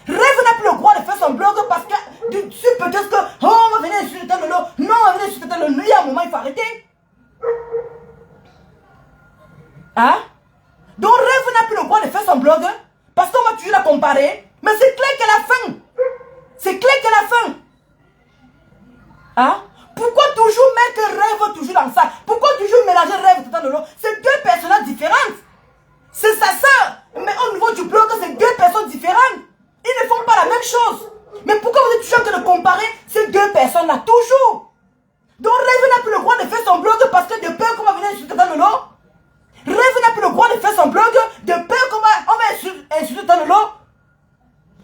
Rêve n'a plus le droit de faire son blog parce que tu peut-être que oh, on va venir sur Tata Lolo. Non, on va venir sur Tata Lolo. Il y a un moment, il faut arrêter. Hein? Donc rêve n'a plus le droit de faire son blog parce qu'on va toujours la comparer. Mais c'est clair qu'à la fin. C'est clair qu'à la fin. Hein? Pourquoi toujours mettre rêve toujours dans ça? Pourquoi toujours mélanger rêve et Tata Lolo? C'est deux personnages différentes. C'est ça. Mais au niveau du blog, c'est deux personnes différentes. Ils ne font pas la même chose. Mais pourquoi vous êtes toujours en train de comparer ces deux personnes-là? Toujours. Donc rêve n'a plus le droit de faire son blog parce que de peur qu'on va venir sur Tata Lolo. Rêve n'a plus le droit de faire son blog de peur qu'on va insulter Tata Lolo.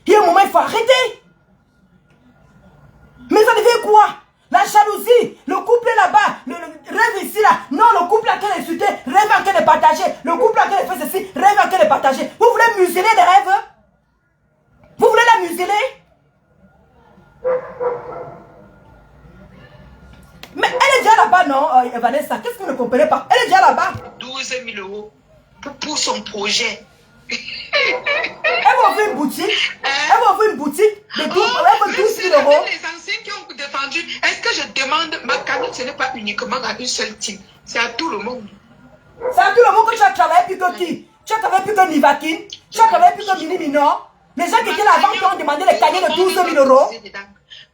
Il y a un moment, il faut arrêter. Mais ça devient quoi? La jalousie, le couple là-bas, le rêve ici là. Non, le couple à quel insulter, rêve à quel partager. Le couple à quel fait ceci, rêve à quel partager. Vous voulez museler des rêves? Vous voulez la museler? Mais elle est déjà là-bas, non, Vanessa? Qu'est-ce que vous ne comprenez pas? Elle est déjà là-bas. 12 000 € pour son projet. Elle va ouvrir une boutique. Elle va ouvrir une boutique de 12 000 €. Les anciens qui ont défendu, est-ce que je demande, ma cagnotte, ce n'est pas uniquement à une seule team, c'est à tout le monde. C'est à tout le monde que tu as travaillé plus que qui? Tu as travaillé plus que Nivakin, tu as travaillé plus que Mini Minor. Les gens qui étaient là-bas qui ont demandé les cagnottes de 12 000 €.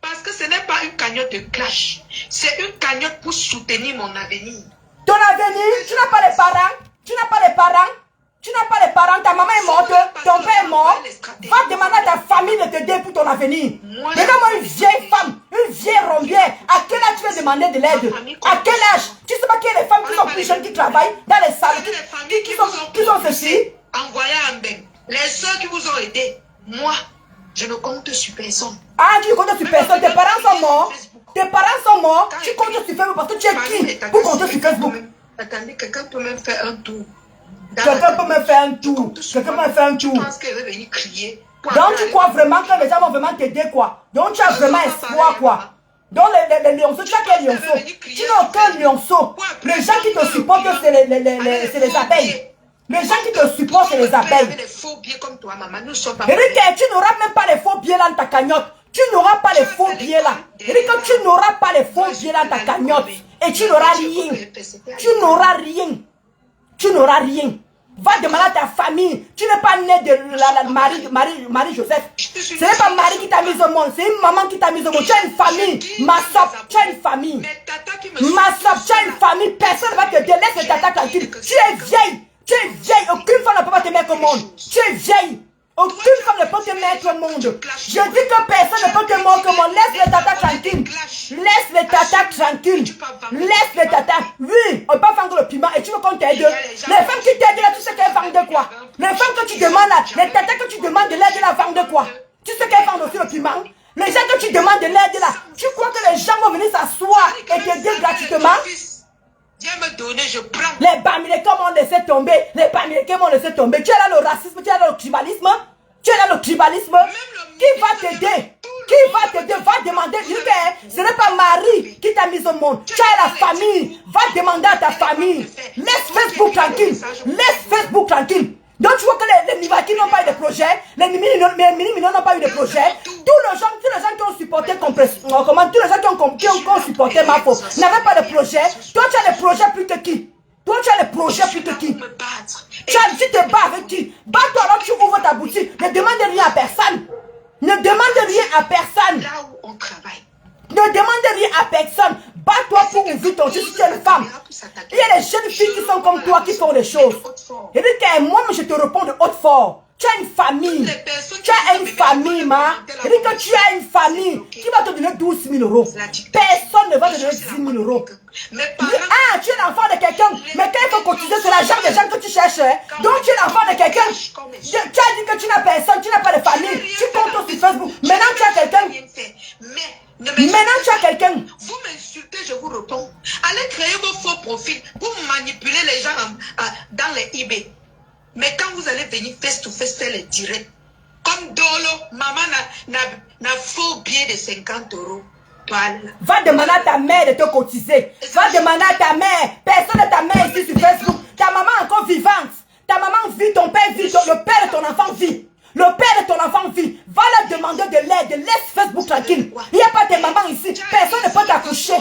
Parce que ce n'est pas une cagnotte de clash, c'est une cagnotte pour soutenir mon avenir. Ton avenir, tu n'as pas les parents, tu n'as pas les parents. Tu n'as pas les parents, ta maman est morte, ton père est mort. Va demander à ta famille de t'aider pour ton avenir. Regarde-moi une vieille femme, une vieille rombière. À quel âge tu vas demander de l'aide? À quel âge? Tu sais pas qu'il y a des femmes qui sont plus jeunes qui travaillent dans les salles, qui sont ceci? Envoyez un bain. Les soeurs qui vous ont aidé, moi, je ne compte sur personne. Ah, tu comptes sur personne, tes parents sont morts. Tes parents sont morts, tu comptes sur Facebook parce que tu es qui pour compter sur Facebook? Attendez, quelqu'un peut même faire un tour. Quelqu'un peut me faire un tour. Quelqu'un peut me faire un tour. Tu penses qu'elle va venir crier? Donc tu crois vraiment que les gens vont vraiment t'aider quoi? Donc tu as vraiment espoir quoi? Donc les lionceaux, tu as quel lionceau? Tu n'as aucun lionceau. Les gens qui te supportent, c'est les abeilles. Les gens qui te supportent, c'est les abeilles. Eric, tu n'auras même pas les faux billets dans ta cagnotte. Tu n'auras pas les faux billets là. Eric, tu n'auras pas les faux billets dans ta cagnotte. Et tu n'auras rien. Tu n'auras rien. Tu n'auras rien. Va demander à ta famille. Tu n'es pas né de Marie-Joseph. Ce n'est pas Marie qui t'a mis au monde. C'est une maman qui t'a mis au monde. Tu as une famille. Ma soeur, tu as une famille. Ma soeur, tu as une famille. Personne ne va te dire. Laisse tata tranquille. Tu es vieille. Tu es vieille. Aucune femme ne peut pas te mettre au monde. Tu es vieille. Aucune femme ne peut te mettre au monde. Je dis que personne ne peut te mettre au monde. Laisse les tatas tranquilles. Laisse les tatas tranquilles. Laisse les tatas. Oui, on peut pas vendre le piment et tu veux qu'on t'aide. Les femmes qui t'aident là, tu sais qu'elles vendent quoi? Les femmes que tu demandes là, les tatas que tu demandes de l'aide là, vendent quoi? Tu sais qu'elles vendent aussi le piment? Les gens que tu demandes de l'aide là, tu crois que les gens vont venir s'asseoir et t'aider gratuitement? Dieu me donne, je prends. Les Bamilekens m'ont laissé tomber. Les Bamilekens m'ont laissé tomber. Tu es là le racisme, tu es là le tribalisme. Tu es là le tribalisme. Qui va t'aider? Qui va t'aider? Va demander. Ce n'est pas Marie qui t'a mis au monde. Tu as la famille. Va demander à ta famille. Laisse Facebook tranquille. Laisse Facebook tranquille. Donc tu vois que les Nivaki n'ont pas eu de projet. Les Mini-Minons n'ont pas eu de projet. Tous les gens qui ont supporté tous les gens qui ont supporté ma faute n'avaient pas de projet. Toi tu as des projets plus que qui? Toi tu as des projets plus que qui? Tu te bats avec qui? Bats-toi alors tu ouvres ta boutique. Ne demande rien à personne. Ne demande rien à personne. Là où on travaille. Ne demande rien à personne. Bats-toi pour ouvrir ton jeu si tu es une femme. Il y a des jeunes filles qui sont comme toi qui font des choses. Et puis moi je te réponds de haute fort. Tu as une famille. Tu as une famille, ma. Et puis que tu as une famille qui va te donner 12 000 €. Personne ne va te donner 10 000 €. Ah, tu es l'enfant de quelqu'un. Mais quand il faut cotiser, c'est l'argent des gens que tu cherches. Hein. Donc tu es l'enfant de quelqu'un. Tu as dit que tu n'as personne, tu n'as pas de famille. Tu comptes sur Facebook. Maintenant tu as quelqu'un. Maintenant tu as quelqu'un. Vous Allez créer vos faux profils pour manipuler les gens dans les eBay. Mais quand vous allez venir face to face faire les directs, comme Dolo, maman n'a faux billet de 50 €. Va demander à ta mère de te cotiser. Va demander à ta mère. Personne de ta mère ici sur Facebook. Ta maman est encore vivante. Ta maman vit, ton père vit, le père de ton enfant vit. Le père de ton enfant vit. Va leur demander de l'aide. Laisse Facebook tranquille. Il n'y a pas de maman ici. Personne ne peut t'accoucher.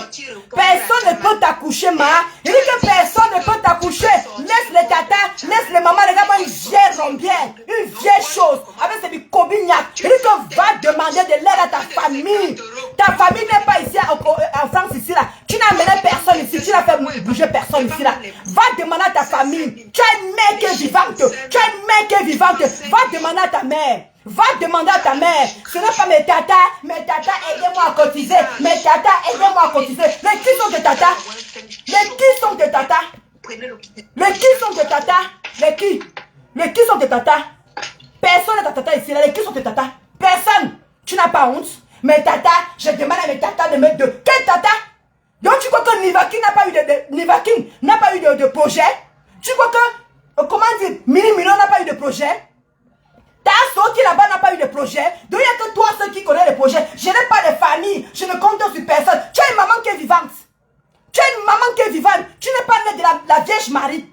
Personne ne peut t'accoucher, ma. Il dit que personne ne peut t'accoucher. Laisse les tatas, laisse les mamans. Les gamins, ils gèrent bien. Une vieille chose. Avec ces bicobignacs. Il dit que va demander de l'aide à ta famille. Ta famille n'est pas ici en France ici là. Tu n'as amené personne ici. Tu n'as fait bouger personne ici là. Va demander à ta famille. Tu as une mère qui est vivante. Tu as une mère qui est vivante. Va demander à ta mère. Va demander à ta mère. Ce n'est pas mes tatas. Mes tatas, aidez-moi à cotiser. Mes tatas, aidez-moi à cotiser. Mais qui sont tes tatas? Mais qui sont tes tatas? Mais qui sont tes tatas? Mais qui sont tes tatas? Personne n'est ta tata ici. Là. Les qui sont tes tatas? Personne. Tu n'as pas honte? Mes tatas, je demande à mes tatas de mettre de... Quel tata? Donc tu crois que Nivakin n'a pas eu de projet? Tu crois que, comment dire, Mini Mino n'a pas eu de projet? Ta soeur qui là-bas n'a pas eu de projet. Donc il n'y a que toi ceux qui connaissent les projets. Je n'ai pas de famille. Je ne compte sur personne. Tu as une maman qui est vivante. Tu as une maman qui est vivante. Tu n'es pas né de la Vierge Marie.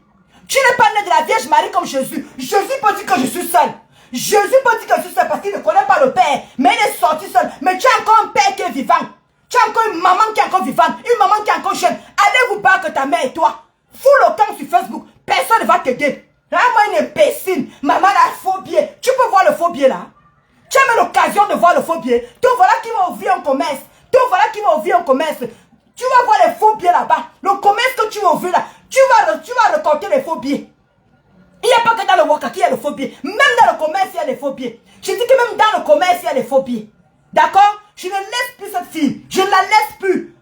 Tu n'es pas né de la Vierge Marie comme Jésus. Jésus peut dire que je suis seul. Jésus peut dire que je suis seul parce qu'il ne connaît pas le Père. Mais il est sorti seul. Mais tu as encore un Père qui est vivant. Tu as encore une maman qui est encore vivante. Une maman qui est encore jeune. Allez vous battre ta mère et toi. Fous le camp sur Facebook. Personne ne va t'aider. Là, moi, une imbécile. Maman a un faux billet. Tu peux voir le faux billet là. Tu as même l'occasion de voir le faux billet. Donc voilà qui va ouvrir un commerce. Donc voilà qui va ouvrir un commerce. Tu vas voir les faux billets là-bas. Le commerce que tu vas ouvrir là. Tu vas récolter les faux billets. Il n'y a pas que dans le Waka qu'il y a le faux billet. Même dans le commerce, il y a les faux billets. Je dis que même dans le commerce, il y a les faux billets. D'accord? Je ne laisse plus cette fille. Je ne la laisse plus.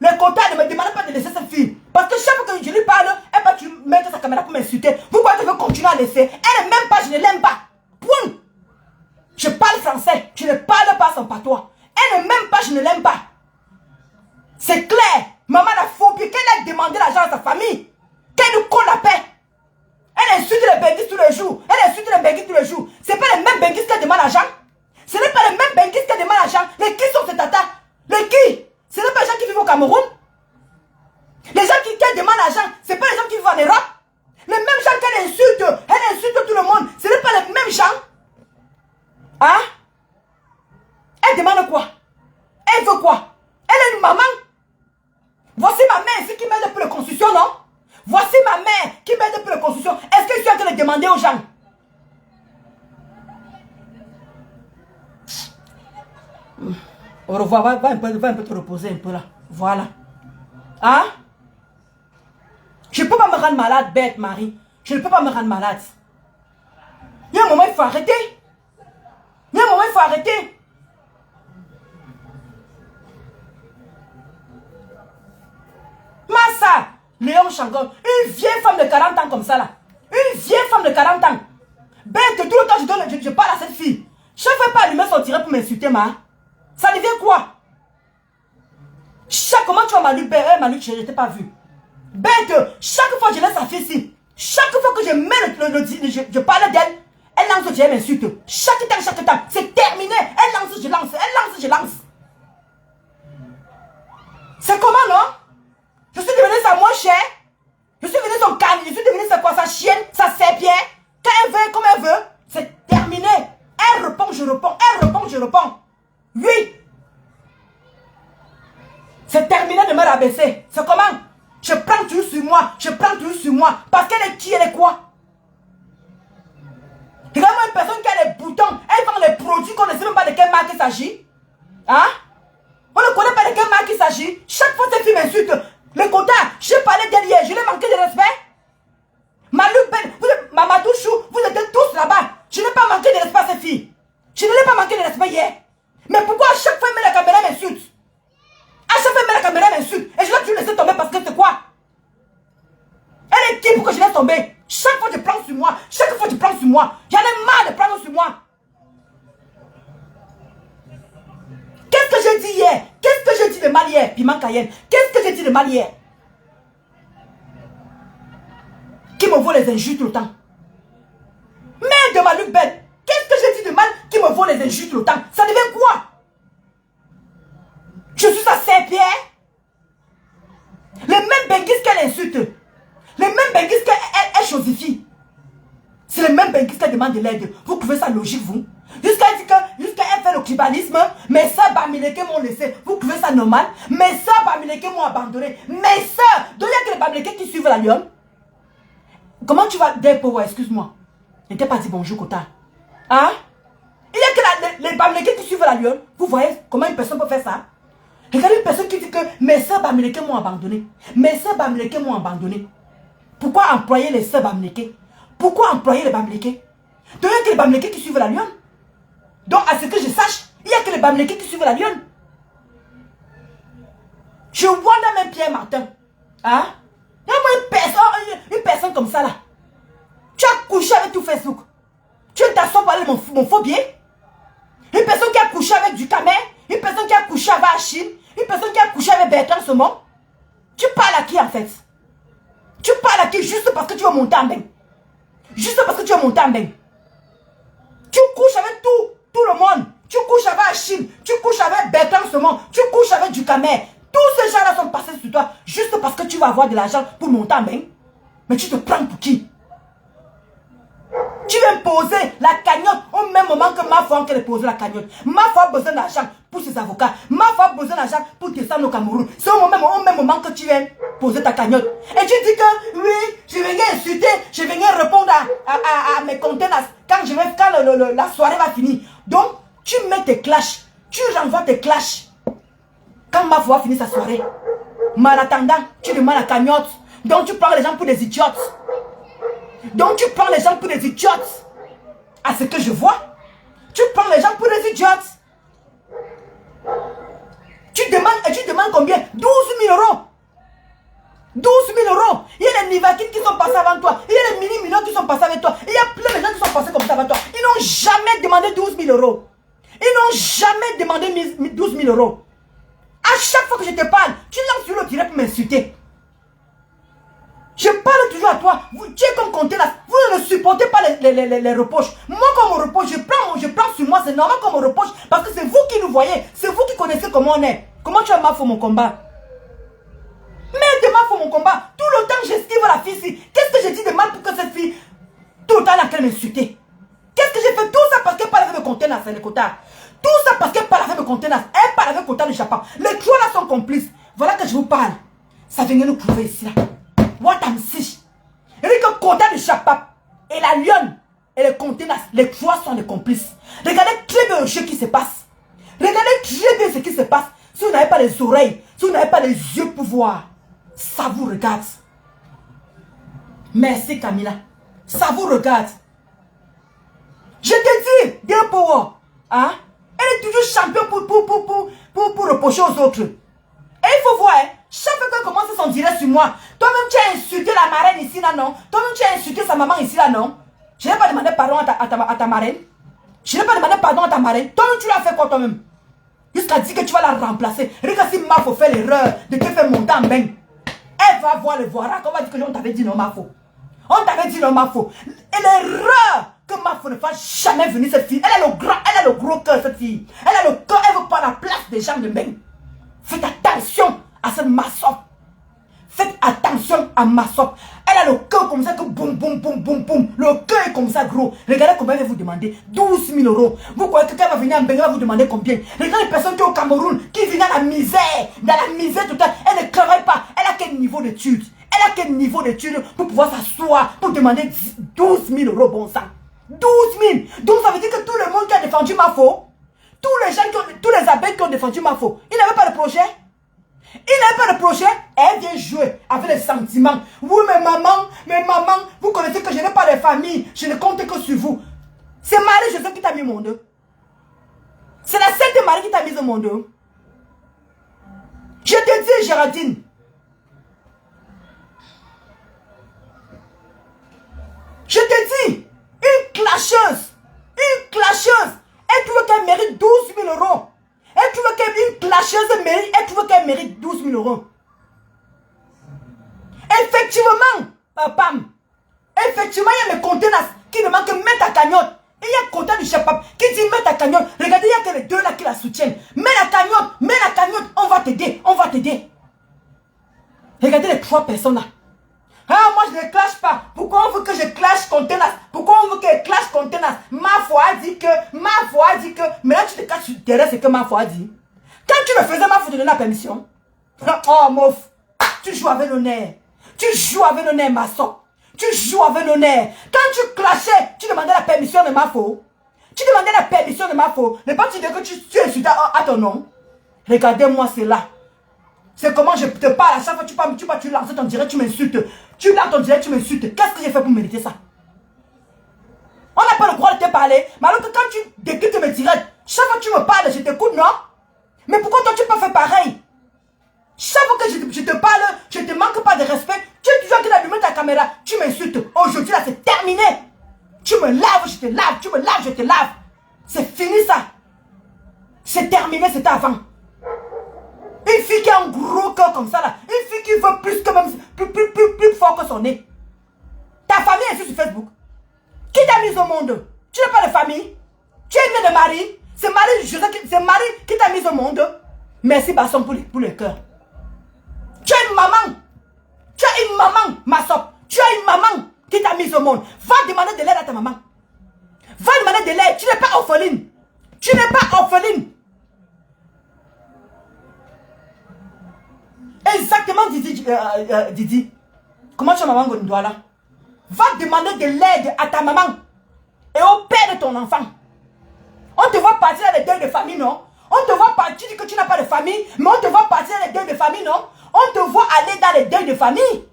Le comptable ne me demande pas de laisser cette fille. Parce que chaque fois que je lui parle, elle va mettre sa caméra pour m'insulter. Pourquoi tu veux continuer à laisser? Elle ne m'aime pas, je ne l'aime pas. Point. Je parle français. Je ne parle pas son patois. Elle ne m'aime pas, je ne l'aime pas. C'est clair. Maman a faux billets. Qu'elle a demandé l'argent à sa famille. Qu'elle nous colle la paix. Elle insulte les benguistes tous les jours. Elle insulte les benguistes tous les jours. C'est pas les mêmes benguistes qui demandent l'argent. Ce n'est pas les mêmes benguistes qui demandent l'argent. Les qui sont ces tatas? Les qui? Ce n'est pas les gens qui vivent au Cameroun. Les gens qui demandent l'argent, ce n'est pas les gens qui vivent en Europe. Les mêmes gens qu'elle insulte tout le monde. Ce n'est pas les mêmes gens. Hein? Elle demande quoi? Elle veut quoi? Elle est une maman. Voici ma mère ici qui m'aide pour la construction, non? Voici ma mère qui m'aide pour la construction. Est-ce que je suis en train de demander aux gens? Au revoir, va un peu te reposer un peu là. Voilà. Hein? Je ne peux pas me rendre malade, bête Marie. Je ne peux pas me rendre malade. Il y a un moment, il faut arrêter. Il y a un moment, il faut arrêter. Massa, Léon Changon, une vieille femme de 40 ans comme ça là. Une vieille femme de 40 ans. Bête, tout le temps je parle à cette fille. Je ne fais pas allumer son tiré pour m'insulter, ma. Ça devient quoi? Comment tu vas m'allumer? Manu, je ne t'ai pas vu. Bête, chaque fois que je laisse sa fille ici, chaque fois que je mets je parle d'elle, elle lance, je m'insulte. Chaque temps, c'est terminé. Elle lance, je lance. Elle lance, je lance. C'est comment, non? Je suis devenue sa moins chère. Je suis devenue son canne. Je suis devenue sa chienne, sa serpillère. Quand elle veut, comme elle veut, c'est terminé. Elle répond, je réponds. Elle répond, je réponds. Oui. C'est terminé de me rabaisser. C'est comment? Je prends tout sur moi. Je prends tout sur moi. Parce qu'elle est qui? Elle est quoi? Regarde-moi une personne qui a des boutons. Elle vend les produits qu'on ne sait même pas de quelle marque il s'agit. Hein? On ne connaît pas de quelle marque il s'agit. Chaque fois, cette fille m'insulte. Le comptable, j'ai parlé d'elle hier. Je l'ai manqué de respect. Malou Ben, Mamadou Chou, vous êtes tous là-bas. Je n'ai pas manqué de respect à cette fille. Je ne l'ai pas manqué de respect hier. Mais pourquoi à chaque fois, elle met la caméra, elle m'insulte? À chaque fois, elle met la caméra, elle m'insulte. Et je vais toujours laisser tomber parce que c'est quoi? Elle est qui pour que je laisse tomber? Chaque fois, je prends sur moi. Chaque fois, je prends sur moi. J'en ai marre de prendre sur moi. Qu'est-ce que j'ai dit hier? Qu'est-ce que j'ai dit de mal hier? Piment Cayenne. Qu'est-ce que j'ai dit de mal hier? qui me vaut les injures tout le temps. Mère de ma Luc Ben, qu'est-ce que j'ai dit de mal qui me vaut les injures tout le temps? Ça devient quoi? Je suis sa Saint-Pierre. Les mêmes benguistes qu'elle insulte, les mêmes benguistes qu'elle chosifie, c'est les mêmes benguistes qu'elle demande de l'aide. Vous trouvez ça logique, vous? Jusqu'à elle fait le tribalisme, mes soeurs Bamileke m'ont laissé. Vous trouvez ça normal? Mes soeurs Bamileke m'ont abandonné. Mes soeurs, donc il n'y a que les Bamileke qui suivent la lionne. Comment tu vas dire pour excuse-moi? Ne t'ai pas dit bonjour, Kota. Hein? Il n'y a que les Bamileke qui suivent la lionne. Vous voyez comment une personne peut faire ça? Regardez une personne qui dit que mes soeurs Bamileke m'ont abandonné. Mes soeurs Bamileke m'ont abandonné. Pourquoi employer les soeurs Bamileke? Pourquoi employer les Bamileke? Donc il n'y a que les Bamileke qui suivent la lionne. Donc à ce que je sache, il n'y a que les Bamileke qui suivent la lionne. Je vois dans même Pierre Martin. Hein? Il y a une personne comme ça là. Tu as couché avec tout Facebook. Tu t'assois pour aller mon faux billet. Une personne qui a couché avec du Camer. Une personne qui a couché avec Achille. Une personne qui a couché avec Bertrand Semon. Tu parles à qui en fait? Tu parles à qui juste parce que tu veux monter en bain? Juste parce que tu veux monter en bain. Tu couches avec tout le monde. Tu couches avec Achille. Tu couches avec Bertrand Semon. Tu couches avec du Camer. Tous ces gens-là sont passés sur toi juste parce que tu vas avoir de l'argent pour monter en bain. Mais tu te prends pour qui? Tu viens poser la cagnotte au même moment que ma foi qu'elle pose la cagnotte. Ma foi a besoin d'argent pour ses avocats. Ma foi a besoin d'argent pour descendre au Cameroun. C'est au même moment que tu viens poser ta cagnotte. Et tu dis que oui, je viens insulter, je viens répondre à mes conteneurs quand la soirée va finir. Donc, tu mets tes clashs, tu renvoies tes clashs. Quand ma foi finit sa soirée, mal attendant, tu demandes la cagnotte. Donc, tu prends les gens pour des idiotes. Donc tu prends les gens pour des idiotes. À ce que je vois, tu prends les gens pour des idiotes. Tu demandes combien? 12 000 euros. 12 000 euros. Il y a les Nivakines qui sont passés avant toi. Il y a les mini-millions qui sont passés avec toi. Il y a plein de gens qui sont passés comme ça avant toi. Ils n'ont jamais demandé 12 000 euros. Ils n'ont jamais demandé 12 000 euros. À chaque fois que je te parle, tu lances sur le direct pour m'insulter. Je parle toujours à toi. Tu es comme compté là. Vous ne supportez pas les reproches. Moi, quand on me reproche, je prends sur moi. C'est normal qu'on me reproche. Parce que c'est vous qui nous voyez. C'est vous qui connaissez comment on est. Comment tu as mal fait mon combat? Mais de mal fait mon combat. Tout le temps, j'esquive la fille ici. Qu'est-ce que j'ai dit de mal pour que cette fille, tout le temps, elle m'insulter? Qu'est-ce que j'ai fait? Tout ça parce qu'elle parle avec me compter là, c'est les quotas. Tout ça parce qu'elle parle avec me compter là. Elle parle avec quota de Japon. Les trois là sont complices. Voilà que je vous parle. Ça vient nous prouver ici là. What I'm saying. Il dit que Kota de Chapap et la lionne et les conteneurs, les trois sont des complices. Regardez très bien ce qui se passe. Regardez très bien ce qui se passe. Si vous n'avez pas les oreilles, si vous n'avez pas les yeux pour voir, ça vous regarde. Merci Camilla. Ça vous regarde. Je te dis, Girl Power, hein? Elle est toujours champion pour reprocher aux autres. Et il faut voir, hein? Chaque fois qu'elle commence son direct sur moi, toi-même tu as insulté la marraine ici là, non? Toi-même tu as insulté sa maman ici là, non? Je n'ai pas demandé pardon à ta marraine. Je n'ai pas demandé pardon à ta marraine. Toi-même tu l'as fait quoi toi-même? Jusqu'à dire que tu vas la remplacer. Regarde si Mafo fait l'erreur de te faire monter en bain. Elle va voir le voir. On va dire que on t'avait dit non Mafo. On t'avait dit non Mafo. Et l'erreur que Mafo ne fasse jamais venir cette fille. Elle a le gros cœur cette fille. Elle a le cœur, elle veut prendre la place des gens de bain. Faites attention à cette massop. Faites attention à massop. Elle a le cœur comme ça que boum boum boum boum boum. Le cœur est comme ça gros. Regardez combien elle va vous demander. 12 000 euros. Vous croyez que quand elle va venir en Bénin, elle va vous demander combien? Regardez les personnes qui sont au Cameroun, qui vivent dans la misère. Dans la misère tout le temps. Elle ne travaille pas. Elle a quel niveau d'études? Elle a quel niveau d'études pour pouvoir s'asseoir pour demander 12 000 euros bon sang? 12 000. Donc ça veut dire que tout le monde qui a défendu Mafo, tous les abeilles qui ont défendu Mafo, ils n'avaient pas de projet. Il n'a pas de projet, elle vient jouer avec les sentiments. Oui, mais maman, vous connaissez que je n'ai pas de famille, je ne compte que sur vous. C'est Marie-Josée qui t'a mis au monde. C'est la Sainte Marie qui t'a mis au monde. Je te dis, Géraldine. Je te dis, une clasheuse, elle trouve qu'elle mérite 12 000 euros. Elle trouve qu'une clasheuse mérite, elle trouve qu'elle mérite 12 000 euros. Effectivement, pam, Effectivement, il y a mes conteneurs qui demandent que mets ta cagnotte. Et il y a le compteur du chef qui dit mets ta cagnotte. Regardez, il n'y a que les deux là qui la soutiennent. Mets la cagnotte, on va t'aider, on va t'aider. Regardez les 3 personnes là. Ah, moi je ne clash pas. Pourquoi on veut que je clash conteneurs? Pourquoi on veut que je clash conteneurs? Ma foi dit que. Mais là tu te caches derrière ce que ma foi dit. Quand tu le faisais, ma foi te donnait la permission. Oh, mof. Tu joues avec l'honneur. Tu joues avec l'honneur, ma soeur. Tu joues avec l'honneur. Quand tu clashais, tu demandais la permission de ma foi. Tu demandais la permission de ma foi. Ne pas te dire que tu insultais à ton nom. Regardez-moi cela. C'est comment je te parle. À chaque fois tu lances ton direct, tu m'insultes. Tu lances ton direct, tu m'insultes. Qu'est-ce que j'ai fait pour mériter ça? On n'a pas le droit de te parler. Mais alors que quand tu décryptes mes directs, chaque fois que tu me parles, je t'écoute, non? Mais pourquoi toi tu peux faire pareil? Chaque fois que je te parle, je ne te manque pas de respect. Tu es toujours en train d'allumer ta caméra. Tu m'insultes. Aujourd'hui là, c'est terminé. Tu me laves, je te lave. Tu me laves, je te lave. C'est fini ça. C'est terminé, c'était avant. Une fille qui a un gros cœur comme ça là. Une fille qui veut plus que même plus fort que son nez. Ta famille est sur Facebook. Qui t'a mise au monde? Tu n'as pas de famille. Tu es né de mari. C'est Marie qui t'a mise au monde. Merci Basson pour le cœur. Tu as une maman. Tu as une maman, ma soeur. Tu as une maman qui t'a mise au monde. Va demander de l'aide à ta maman. Va demander de l'aide. Tu n'es pas orpheline. Tu n'es pas orpheline. Exactement, Didi. Comment tu as maman Gondouala? Va demander de l'aide à ta maman et au père de ton enfant. On te voit partir dans les deuils de famille, non? On te voit partir, tu dis que tu n'as pas de famille, mais on te voit partir dans les deuils de famille, non? On te voit aller dans les deuils de famille.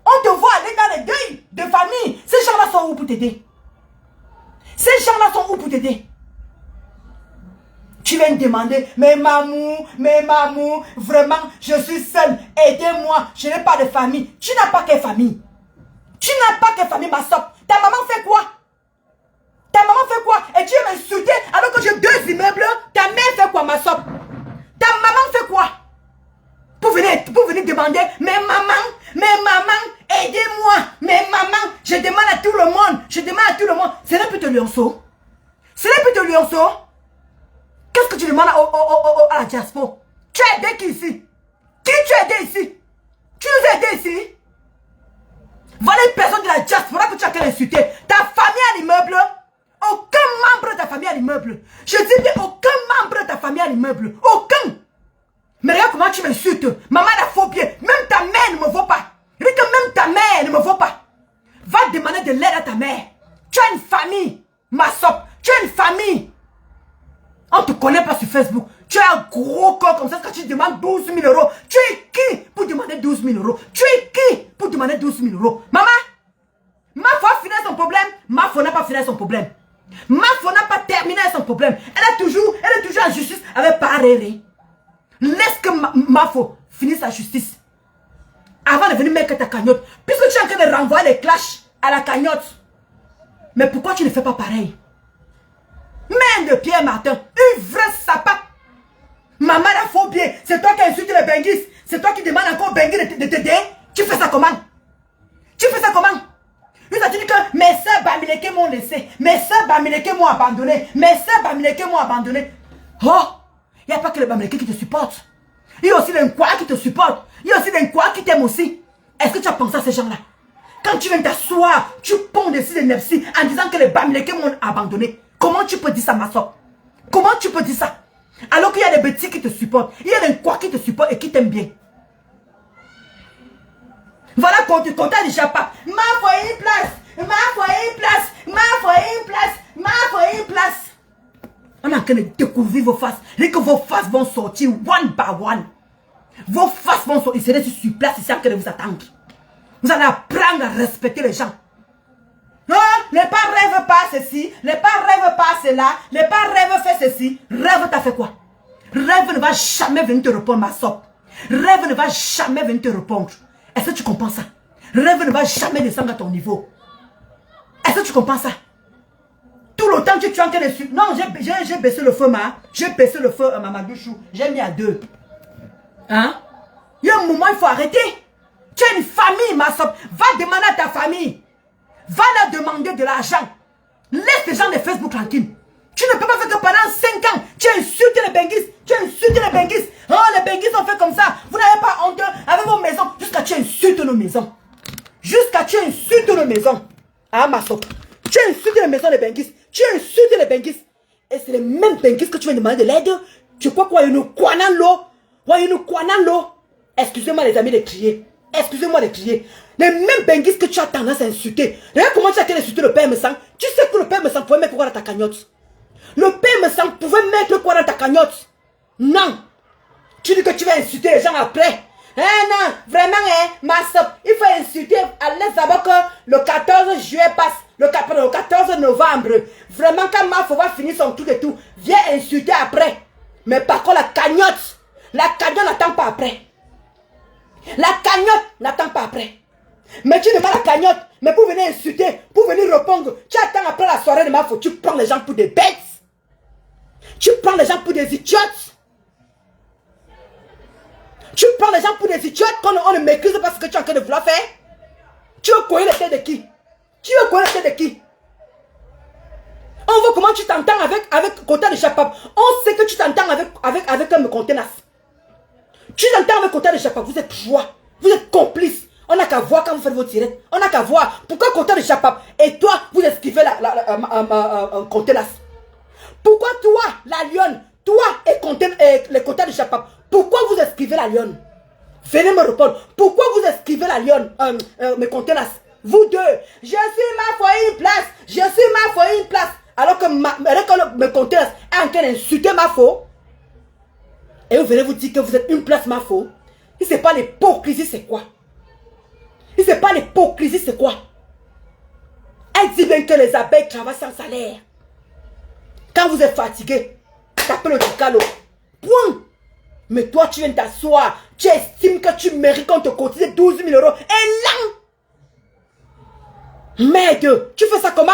On te voit aller dans les deuils de famille. Ces gens-là sont où pour t'aider? Ces gens-là sont où pour t'aider? Tu viens me demander, mais mamou, vraiment, je suis seule, aidez-moi, je n'ai pas de famille. Tu n'as pas quelle famille? Tu n'as pas quelle famille, ma soeur? Ta maman fait quoi? Ta maman fait quoi? Et tu veux m'insulter alors que j'ai 2 immeubles? Ta mère fait quoi, ma soeur? Ta maman fait quoi? Pour venir demander, mais maman, aidez-moi, mais maman, je demande à tout le monde, C'est là plus de lionceau. Qu'est-ce que tu demandes à la diaspora? Tu as aidé qui ici? Qui tu as aidé ici? Tu nous as aidé ici? Voilà une personne de la diaspora que tu as qu'à insulter. Ta famille à l'immeuble. Aucun membre de ta famille à l'immeuble. Je dis bien aucun membre de ta famille à l'immeuble. Aucun. Mais regarde comment tu m'insultes. Maman a faux pied. Même ta mère ne me vaut pas. Regarde que même ta mère ne me vaut pas. Va demander de l'aide à ta mère. Tu as une famille. Ma soeur. Tu as une famille. On ne te connaît pas sur Facebook. Tu as un gros corps comme ça quand tu demandes 12 000 euros. Tu es qui pour demander 12 000 euros? Tu es qui pour demander 12 000 euros? Maman, ma foi a fini son problème. Ma foi n'a pas fini son problème. Ma foi n'a pas terminé son problème. Elle est toujours en justice avec Paréré. Laisse que ma foi finisse sa justice. Avant de venir mettre ta cagnotte. Puisque tu es en train de renvoyer les clashs à la cagnotte. Mais pourquoi tu ne fais pas pareil? Main de Pierre Martin, une vraie sapin. Maman a faux pied. C'est toi qui insulte les benguistes. C'est toi qui demande encore aux benguistes de t'aider. Tu fais ça comment? Tu fais ça comment? Ils ont dit que mes soeurs Bamileke m'ont laissé. Mes soeurs Bamileke m'ont abandonné. Mes soeurs Bamileke m'ont abandonné. Oh! Il n'y a pas que les Bamileke qui te supportent. Il y a aussi les Nkwa qui te supportent. Il y a aussi les Nkwa qui t'aiment aussi. Est-ce que tu as pensé à ces gens-là? Quand tu viens t'asseoir, tu ponds dessus les Nepsi en disant que les Bamileke m'ont abandonné. Comment tu peux dire ça, ma soeur? Comment tu peux dire ça? Alors qu'il y a des petits qui te supportent. Il y a des quoi qui te supportent et qui t'aiment bien. Voilà quand tu comptes déjà pas. Ma foi une place. Ma foi une place. Ma foi une place. Ma foi une place. On est en train de découvrir vos faces. Et que vos faces vont sortir one by one. Vos faces vont sortir. Ils seraient sur place ici en train de vous attendre. Vous allez apprendre à respecter les gens. Non, les pas rêve pas ceci, les pas rêve pas cela, les pas rêve fait ceci. Rêve t'as fait quoi? Rêve ne va jamais venir te répondre, ma soeur. Rêve ne va jamais venir te répondre. Est-ce que tu comprends ça? Rêve ne va jamais descendre à ton niveau. Est-ce que tu comprends ça? Tout le temps que tu es en train de suivre. Non, j'ai baissé le feu, j'ai baissé le feu, Mamadou Chou. J'ai mis à 2. Hein? Il y a un moment, il faut arrêter. Tu as une famille, ma soeur. Va demander à ta famille. Va leur demander de l'argent. Laisse les gens de Facebook tranquilles. Tu ne peux pas faire que pendant 5 ans, tu insultes les Benguis. Tu insultes les Benguis. Oh, les Benguis ont fait comme ça. Vous n'avez pas honte avec vos maisons. Jusqu'à tu insultes nos maisons. Jusqu'à tu insultes nos maisons. Ah, ma soeur. Tu insultes les maisons des Benguis. Tu insultes les Benguis. Et c'est les mêmes Benguis que tu viens demander de l'aide. Tu crois quoi? Nous croinons l'eau. Excusez-moi les amis de crier. Excusez-moi de crier. Les mêmes Benguis que tu as tendance à insulter. Regarde comment tu as insulté le père me sang. Tu sais que le père me sang pouvait mettre quoi dans ta cagnotte? Le père me sang pouvait mettre quoi dans ta cagnotte? Non. Tu dis que tu vas insulter les gens après. Non, vraiment, ma soeur, il faut insulter à l'aise d'abord que le 14 juillet passe. Le 14 novembre. Vraiment, quand Mafo va finir son truc et tout, viens insulter après. Mais par contre, la cagnotte n'attend pas après. La cagnotte n'attend pas après. Mais tu demandes la cagnotte, mais pour venir insulter, pour venir répondre, tu attends après la soirée de Mafo, tu prends les gens pour des bêtes. Tu prends les gens pour des idiotes. Tu prends les gens pour des idiotes quand on ne maîtrise pas ce que tu es en train de vouloir faire. Tu veux courir les têtes de qui? Tu veux courir les têtes de qui? On voit comment tu t'entends avec Kota de Chapap. On sait que tu t'entends avec un contenance. Tu t'entends avec Kota de Chapap. Vous êtes trois. Vous êtes complices. On n'a qu'à voir quand vous faites vos tirettes. On n'a qu'à voir. Pourquoi Kota de Chapap et toi, vous esquivez la contenance? Pourquoi toi, la lionne, toi et les Kota de Chapap, pourquoi vous esquivez la lionne? Venez me répondre. Pourquoi vous esquivez la lionne, mes contenance? Vous deux, je suis ma foi une place. Je suis ma foi une place. Alors que mes contenance est en train d'insulter ma foi. Et vous venez vous dire que vous êtes une place ma foi. Il ne sait pas l'hypocrisie, c'est quoi? Il ne sait pas l'hypocrisie, c'est quoi? Elle dit bien que les abeilles travaillent sans salaire. Quand vous êtes fatigué, tapez le ticalo. Point. Mais toi, tu viens t'asseoir. Tu estimes que tu mérites qu'on te cotise 12 000 euros. Et là, merde, tu fais ça comment?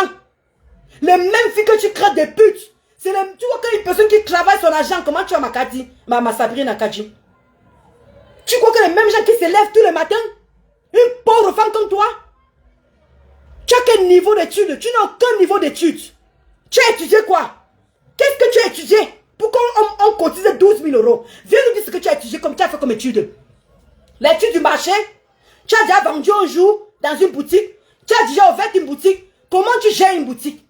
Les mêmes filles que tu crées des putes. Tu vois qu'une personne qui travaille son argent, comment tu as ma Kadi, ma Sabrina Kadji? Tu crois que les mêmes gens qui se lèvent tous les matins? Une pauvre femme comme toi? Tu as quel niveau d'études? Tu n'as aucun niveau d'études. Tu as étudié quoi? Qu'est-ce que tu as étudié? Pourquoi on cotise 12 000 euros? Viens nous dire ce que tu as étudié, comme tu as fait comme étude. L'étude du marché, tu as déjà vendu un jour dans une boutique. Tu as déjà ouvert une boutique. Comment tu gères une boutique?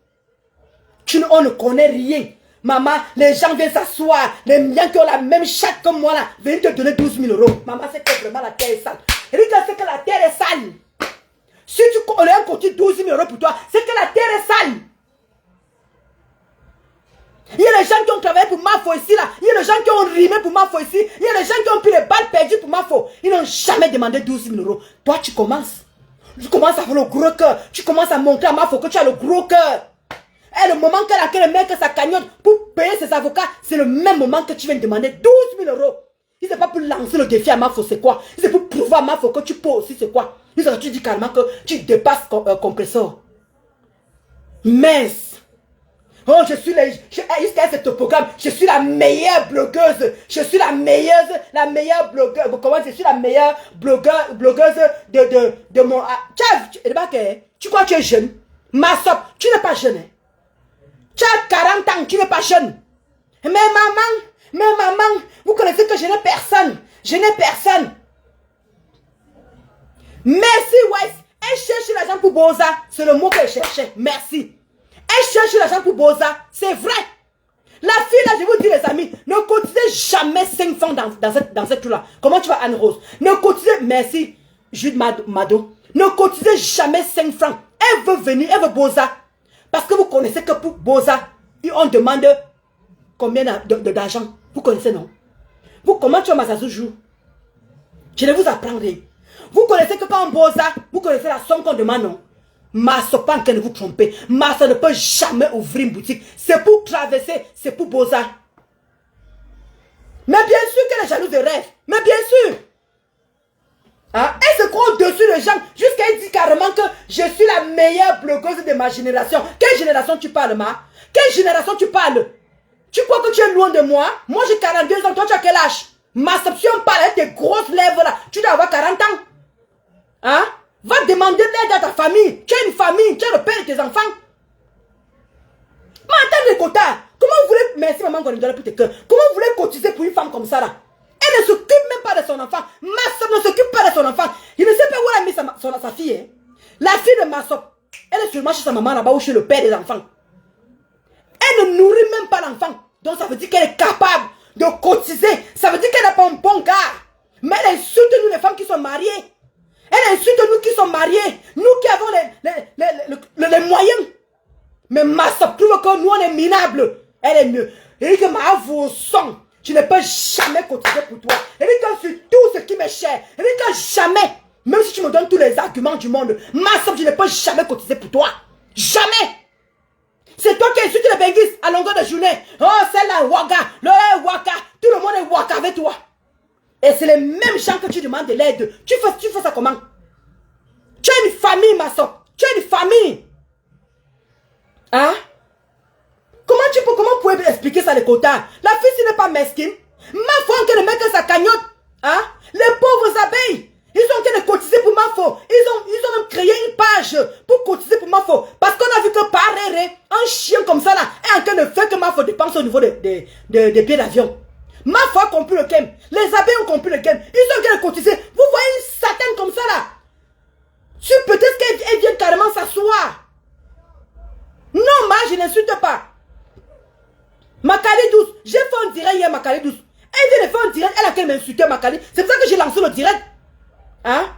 On ne connaît rien. Maman, les gens viennent s'asseoir. Les miens qui ont la même chatte que moi là, viennent te donner 12 000 euros. Maman, c'est que vraiment la terre est sale. Regarde, c'est que la terre est sale. Si tu connais un côté 12 000 euros pour toi, c'est que la terre est sale. Il y a les gens qui ont travaillé pour Mafo ici là. Il y a les gens qui ont rimé pour Mafo ici. Il y a les gens qui ont pris les balles perdues pour Mafo. Ils n'ont jamais demandé 12 000 euros. Toi, tu commences. Tu commences à faire le gros cœur. Tu commences à montrer à Mafo que tu as le gros cœur. Et le moment que le mec a sa cagnotte pour payer ses avocats, c'est le même moment que tu viens de demander 12 000 euros. Si c'est pas pour lancer le défi à Mafo, c'est quoi? Si c'est pour prouver à Mafo que tu peux aussi, c'est quoi? Tu dis carrément que tu dépasses compresseur. Mince. Oh, jusqu'à ce programme, je suis la meilleure blogueuse. Je suis la meilleure blogueuse. Comment je suis la meilleure blogueuse de mon... Tu crois que tu es jeune? Ma soeur, tu n'es pas jeune. Hein? Tu as 40 ans, tu n'es pas jeune. Mais maman, vous connaissez que je n'ai personne. Je n'ai personne. Merci, West. Elle cherche l'argent pour Boza. C'est le mot qu'elle cherchait. Merci. Elle cherche l'argent pour Boza. C'est vrai. La fille là, je vous dis les amis, ne cotisez jamais 5 francs dans cette truc là. Comment tu vas, Anne-Rose? Ne cotisez, merci, Jude Mado. Ne cotisez jamais 5 francs. Elle veut venir, elle veut Boza. Parce que vous connaissez que pour Boza, on demande combien d'argent. Vous connaissez, non? Vous, comment tu vas Mazazou joue? Je ne vous apprendrai. Vous connaissez que quand on Boza, vous connaissez la somme qu'on demande, non? Massa, pas en train de vous tromper. Massa ne peut jamais ouvrir une boutique. C'est pour traverser, c'est pour Boza. Mais bien sûr qu'elle est jalouse de rêve. Mais bien sûr. Hein? Elle se croit au-dessus des gens. Jusqu'à elle dit carrément que je suis la meilleure blogueuse de ma génération. Quelle génération tu parles, ma? Quelle génération tu parles? Tu crois que tu es loin de moi? Moi j'ai 42 ans. Toi tu as quel âge? Ma si on parle avec tes grosses lèvres là. Tu dois avoir 40 ans. Hein? Va demander l'aide à ta famille. Tu as une famille, tu as le père de tes enfants. Mais attends les quotas. Comment vous voulez... Merci maman Gondola pour tes cœurs. Comment vous voulez cotiser pour une femme comme ça là? Elle ne s'occupe même pas de son enfant. Massop ne s'occupe pas de son enfant. Il ne sait pas où elle a mis sa fille. Hein. La fille de Massop. Elle est sûrement chez sa maman là-bas ou chez le père des enfants. Elle ne nourrit même pas l'enfant. Donc ça veut dire qu'elle est capable de cotiser. Ça veut dire qu'elle n'a pas un bon gars. Mais elle insulte nous les femmes qui sont mariées. Elle insulte nous qui sommes mariés. Nous qui avons les moyens. Mais Massop trouve que nous on est minables. Elle est mieux. Elle dit que ma vos sang. Tu ne peux jamais cotiser pour toi. Elle dit que sur tout ce qui m'est cher. Elle dit que jamais. Même si tu me donnes tous les arguments du monde. Massop, je ne peux jamais cotiser pour toi. Jamais. C'est toi qui insultes les benguis à longueur de journée. Oh, c'est la Waka. Le Waka. Tout le monde est Waka avec toi. Et c'est les mêmes gens que tu demandes de l'aide. Tu fais ça comment? Tu as une famille, Massop. Tu as une famille. Hein? Comment vous pouvez expliquer ça, les quotas? La fille, ce n'est pas mesquine. Ma foi, on ne met que sa cagnotte. Hein? Les pauvres abeilles. Ils ont qu'à cotiser pour Mafo. Ils ont même créé une page pour cotiser pour Mafo. Parce qu'on a vu que Paréré, un chien comme ça là, est en train de faire que Mafo dépense au niveau des billets d'avion. Mafo a compris le game. Les abeilles ont compris le game. Ils ont qu'à cotiser. Vous voyez une satane comme ça là. Peut-être qu'elle vient carrément s'asseoir. Non, je n'insulte pas. Makali douce. J'ai fait un direct hier, Makali douce. Elle vient de faire un direct. Elle a qu'à m'insulter, Makali. C'est pour ça que j'ai lancé le direct. Hein?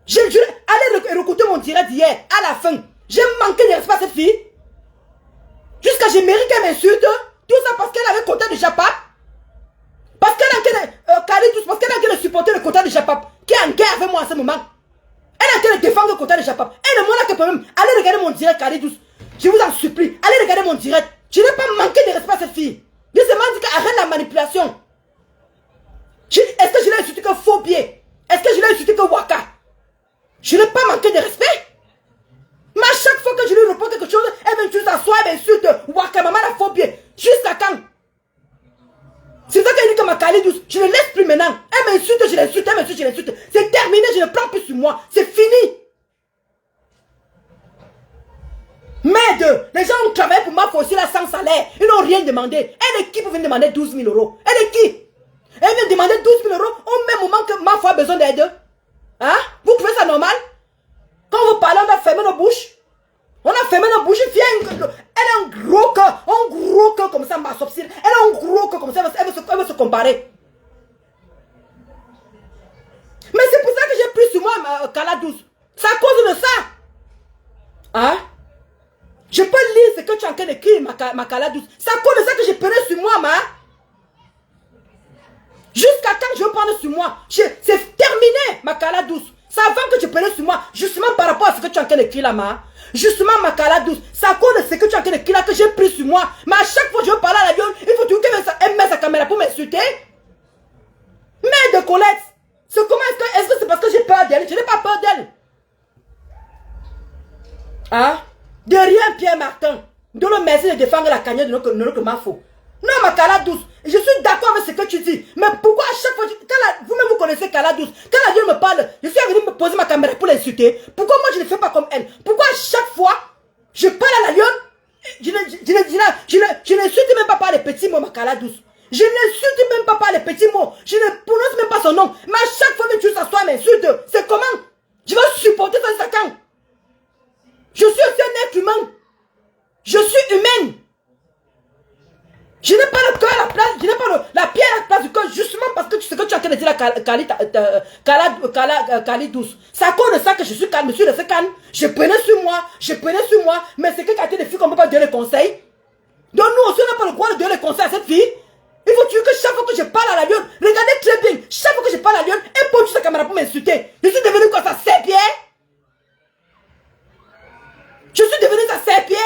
Allez recouter mon direct d'hier. À la fin, j'ai manqué de respect à cette fille. Jusqu'à j'ai mérité qu'elle m'insulte. Tout ça parce qu'elle avait le quota de Japap. Parce qu'elle a supporté le quota de Japap. Qui est en guerre avec moi en ce moment. Elle a qu'à défendre le quota de Japap. Et le monde a que problème. Allez regarder mon direct, Kali douce. Je vous en supplie. Allez regarder mon direct. Je n'ai pas manqué de respect à cette fille. Je me demande qu'arrête la manipulation. Est-ce que je l'ai insulté que faux pied? Est-ce que je l'ai insulté que Waka? Je n'ai pas manqué de respect. Mais à chaque fois que je lui réponds quelque chose, elle vient juste s'asseoir, elle m'insulte. Waka, maman la faux pied. Jusqu'à quand? C'est ça qu'elle dit que ma Kali douce. Je ne laisse plus maintenant. Elle m'insulte, je l'insulte, elle m'insulte, je l'insulte. C'est terminé, je ne prends plus sur moi. C'est fini. Merde, les gens ont travaillé pour moi aussi là sans salaire. Ils n'ont rien demandé. Elle est qui pour venir demander 12 000 euros? Elle est qui? Elle vient demander 12 000 euros au même moment que ma foi a besoin d'aide. Hein? Vous trouvez ça normal? Quand vous parlez, on a fermé nos bouches. On a fermé nos bouches. Elle a un gros cœur comme ça, ma sorcière. Elle a un gros cœur comme ça, elle veut se comparer. Mais c'est pour ça que j'ai pris sur moi Kala douce. C'est à cause de ça. Hein? Je peux lire ce que tu es en train d'écrire, ma Kala douce. C'est à cause de ça que j'ai pris sur moi, ma. Jusqu'à quand je vais prendre sur moi? C'est terminé, ma Kala douce. C'est avant que tu prennes sur moi, justement par rapport à ce que tu es en train d'écrire là, ma. Justement, ma Kala douce. C'est à cause de ce que tu es en train d'écrire là que j'ai pris sur moi. Mais à chaque fois que je veux parler à la gueule, il faut toujours qu'elle mette sa caméra pour m'insulter. Merde, Colette. Est-ce que c'est parce que j'ai peur d'elle? Je n'ai pas peur d'elle. Hein? De rien, Pierre Martin. De le merci de défendre la cagnotte de notre Mafo. Non, ma Kala douce, je suis d'accord avec ce que tu dis. Mais pourquoi à chaque fois, vous-même vous connaissez Kala douce, quand la gueule me parle, je suis venu me poser ma caméra pour l'insulter. Pourquoi moi je ne fais pas comme elle? Pourquoi à chaque fois, je parle à la lionne, je n'insulte même pas par les petits mots, ma Kala douce. Je n'insulte même pas par les petits mots. Je ne prononce même pas son nom. Mais à chaque fois que tu s'assois, m'insulte. C'est comment? Je vais supporter ça jusqu'à quand? Je suis aussi un être humain. Je suis humaine. Je n'ai pas le cœur à la place, je n'ai pas la pierre à la place du cœur, justement parce que tu sais que tu es en train de dire la Kali douce. C'est à cause de ça que je suis calme, monsieur de ce calme. Je prenais sur moi, mais c'est que quand tu es des filles qu'on ne peut pas donner les conseils. Donc nous aussi, on n'a pas le droit de donner les conseils à cette fille. Il faut tuer que chaque fois que je parle à la lionne, regardez très bien, chaque fois que je parle à la lionne, elle pose sa caméra pour m'insulter. Je suis devenu quoi, ça serpillère? Je suis devenu sa serpillère?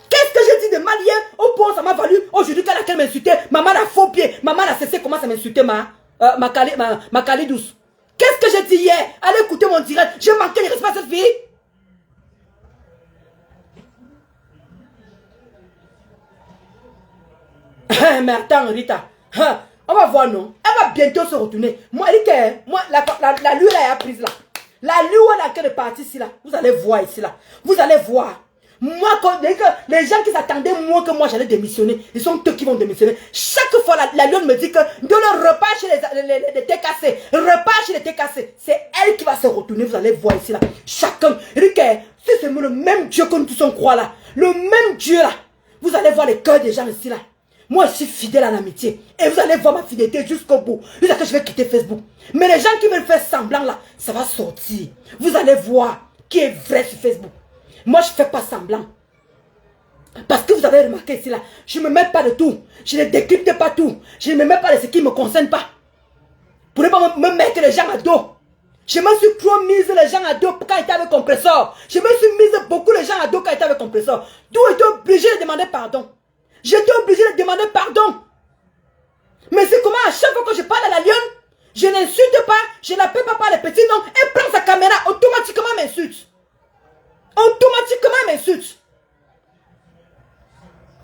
Qu'est-ce que j'ai dit de mal hier? Au point, ça m'a valu. Aujourd'hui, quand elle m'insultait, maman a faux pied. Maman a cessé comment ça m'insulter, ma Kali douce. Qu'est-ce que j'ai dit hier? Allez écouter mon direct. J'ai manqué de respect à cette fille. Mais attends, Rita. On va voir, non? Elle va bientôt se retourner. Moi, elle dit que moi, la lune là, elle a prise là. La lune où elle est partie ici là. Vous allez voir ici là. Vous allez voir. Moi, quand les gens qui s'attendaient moins que moi, j'allais démissionner. Ils sont eux qui vont démissionner. Chaque fois, la lune me dit que de le repas chez les TKC, repas chez les TKC, c'est elle qui va se retourner. Vous allez voir ici là. Chacun. Elle dit que si c'est le même Dieu que nous tous on croit là, le même Dieu là, vous allez voir les cœurs des gens ici là. Moi, je suis fidèle à l'amitié. Et vous allez voir ma fidélité jusqu'au bout. Jusqu'à que je vais quitter Facebook. Mais les gens qui veulent faire semblant là, ça va sortir. Vous allez voir qui est vrai sur Facebook. Moi, je ne fais pas semblant. Parce que vous avez remarqué ici là, je ne me mets pas de tout. Je ne décrypte pas tout. Je ne me mets pas de ce qui ne me concerne pas. Pour ne pas me mettre les gens à dos. Je me suis trop mise les gens à dos quand ils étaient avec compresseur. Je me suis mise beaucoup les gens à dos quand ils étaient avec compresseur. D'où j'étais obligé de demander pardon. J'étais obligé de demander pardon. Mais c'est comment à chaque fois que je parle à la lionne, je n'insulte pas, je n'appelle pas par les petits noms. Elle prend sa caméra, automatiquement m'insulte. Automatiquement m'insulte.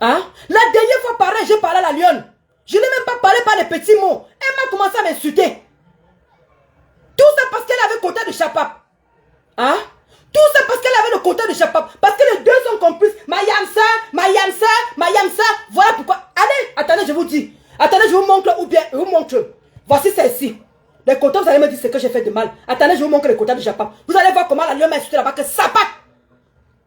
Hein? La dernière fois pareil, j'ai parlé à la lionne. Je n'ai même pas parlé par les petits mots. Elle m'a commencé à m'insulter. Tout ça parce qu'elle avait le quota de Chapap. Hein? Tout ça parce qu'elle avait le quota de Chapap. Parce que les deux sont complices. Mayamsa. Voilà pourquoi. Allez, attendez, je vous dis. Attendez, je vous montre ou bien je vous montre. Voici celle-ci. Les quotas, vous allez me dire ce que j'ai fait de mal. Attendez, je vous montre les quotas de Chapap. Vous allez voir comment la lionne m'a insulté là-bas que Chapap.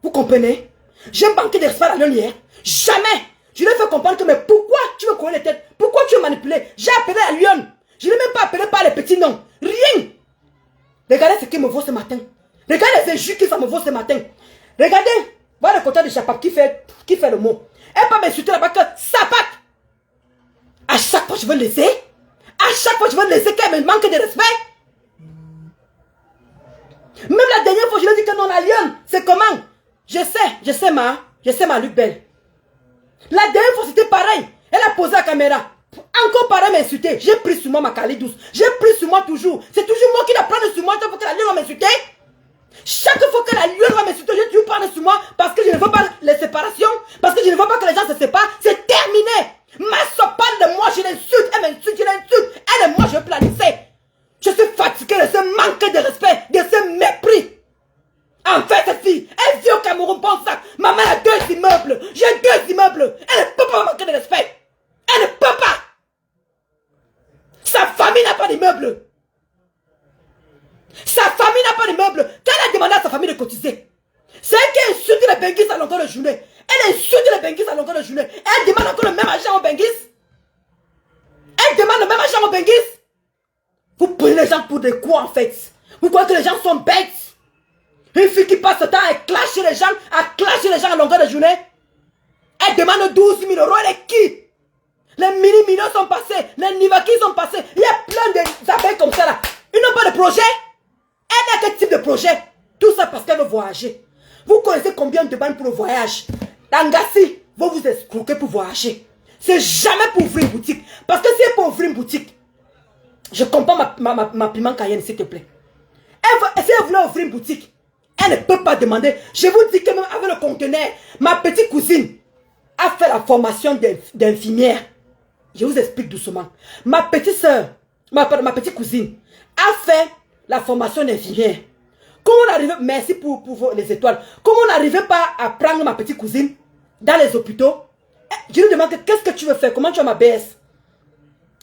Vous comprenez? J'ai manqué de respect à la lionne hier. Jamais. Je lui ai fait comprendre que, mais pourquoi tu veux courir les têtes? Pourquoi tu veux manipuler? J'ai appelé la lionne. Je ne l'ai même pas appelé par les petits noms. Rien. Regardez ce qu'il me vaut ce matin. Regardez les injures que ça me vaut ce matin. Regardez. Voilà le côté de Chapap qui fait le mot. Elle va m'insulter là-bas que Sapak. À chaque fois je veux le laisser. À chaque fois je veux le laisser qu'elle me manque de respect. Même la dernière fois je lui ai dit que non, la lionne, c'est comment? Je sais ma Luc Belle. La dernière fois c'était pareil. Elle a posé la caméra. Encore pareil m'insulter. J'ai pris sur moi ma Cali douce. J'ai pris sur moi toujours. C'est toujours moi qui la prends sur moi. Chaque fois que la lionne va m'insulter. Chaque fois que la lionne va m'insulter, je toujours parle sur moi. Parce que je ne veux pas les séparations. Parce que je ne veux pas que les gens se séparent. C'est terminé. Ma soeur parle de moi. Je l'insulte. Elle m'insulte. Je l'insulte. Elle et moi je veux planifier. Je suis fatigué de ce manque de respect. De ce mépris. En fait, cette fille, elle vit au Cameroun, bon sac. Maman a 2 immeubles. J'ai 2 immeubles. Elle ne peut pas manquer de respect. Elle ne peut pas. Sa famille n'a pas d'immeuble. Sa famille n'a pas d'immeuble. Quand elle a demandé à sa famille de cotiser, c'est elle qui insulte les benguis à longueur de journée. Elle insulte les benguis à longueur de journée. Elle demande encore le même argent aux benguis. Elle demande le même argent aux benguis. Vous prenez les gens pour des quoi en fait? Vous croyez que les gens sont bêtes? Une fille qui passe le temps à clasher les gens à longueur de journée. Elle demande 12 000 €. Elle est qui? Les mini-millions sont passés. Les nivakis sont passés. Il y a plein d'abeilles comme ça là. Ils n'ont pas de projet. Elle a quel type de projet? Tout ça parce qu'elle veut voyager. Vous connaissez combien de bandes pour le voyage? Langassi va vous escroquer pour voyager. C'est jamais pour ouvrir une boutique. Parce que si elle peut ouvrir une boutique, je comprends ma piment cayenne s'il te plaît. Si elle voulait ouvrir une boutique, elle ne peut pas demander. Je vous dis que même avec le conteneur, ma petite cousine a fait la formation d'infirmière. Je vous explique doucement. Ma petite soeur, ma petite cousine, a fait la formation d'infirmière. Comment on arrivait, merci pour les étoiles, comment on n'arrivait pas à prendre ma petite cousine dans les hôpitaux? Je lui demande qu'est-ce que tu veux faire, comment tu as ma BS?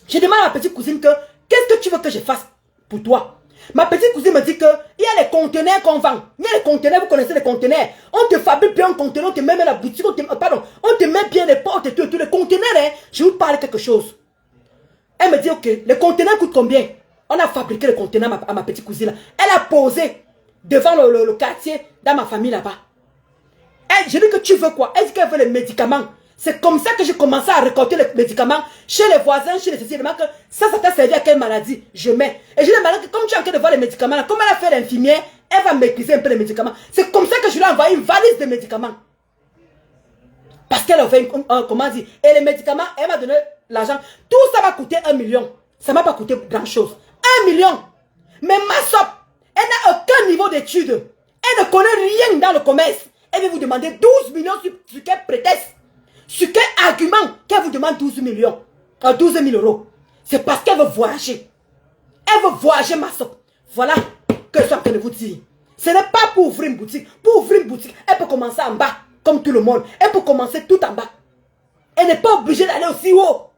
Je demande à ma petite cousine que qu'est-ce que tu veux que je fasse pour toi? Ma petite cousine me dit que il y a les conteneurs qu'on vend. Il y a les conteneurs, vous connaissez les conteneurs. On te fabrique bien un conteneur, on te met la boutique, on te met bien les portes et tout. Les conteneurs, hein, je vous parle quelque chose. Elle me dit, ok, les conteneurs coûtent combien? On a fabriqué les conteneurs à ma petite cousine. Elle a posé devant le quartier dans ma famille là-bas. Je dis que tu veux quoi? Elle dit qu'elle veut les médicaments. C'est comme ça que j'ai commencé à récolter les médicaments chez les voisins, chez les ceci. Que ça t'a servi à quelle maladie? Je mets. Et je lui ai demandé que comme tu es en train de voir les médicaments, là, comme elle a fait l'infirmière, elle va maîtriser un peu les médicaments. C'est comme ça que je lui ai envoyé une valise de médicaments. Parce qu'elle a fait comment dire? Et les médicaments, elle m'a donné l'argent. Tout ça va coûter 1 million. Ça ne m'a pas coûté grand chose. 1 million. Mais ma soeur, elle n'a aucun niveau d'études. Elle ne connaît rien dans le commerce. Elle va vous demander 12 millions sur quel prétexte? Sur quel argument qu'elle vous demande 12 000 €? C'est parce qu'elle veut voyager. Elle veut voyager, ma soeur. Voilà que je suis en train de vous dire. Ce n'est pas pour ouvrir une boutique. Pour ouvrir une boutique, elle peut commencer en bas, comme tout le monde. Elle peut commencer tout en bas. Elle n'est pas obligée d'aller aussi haut.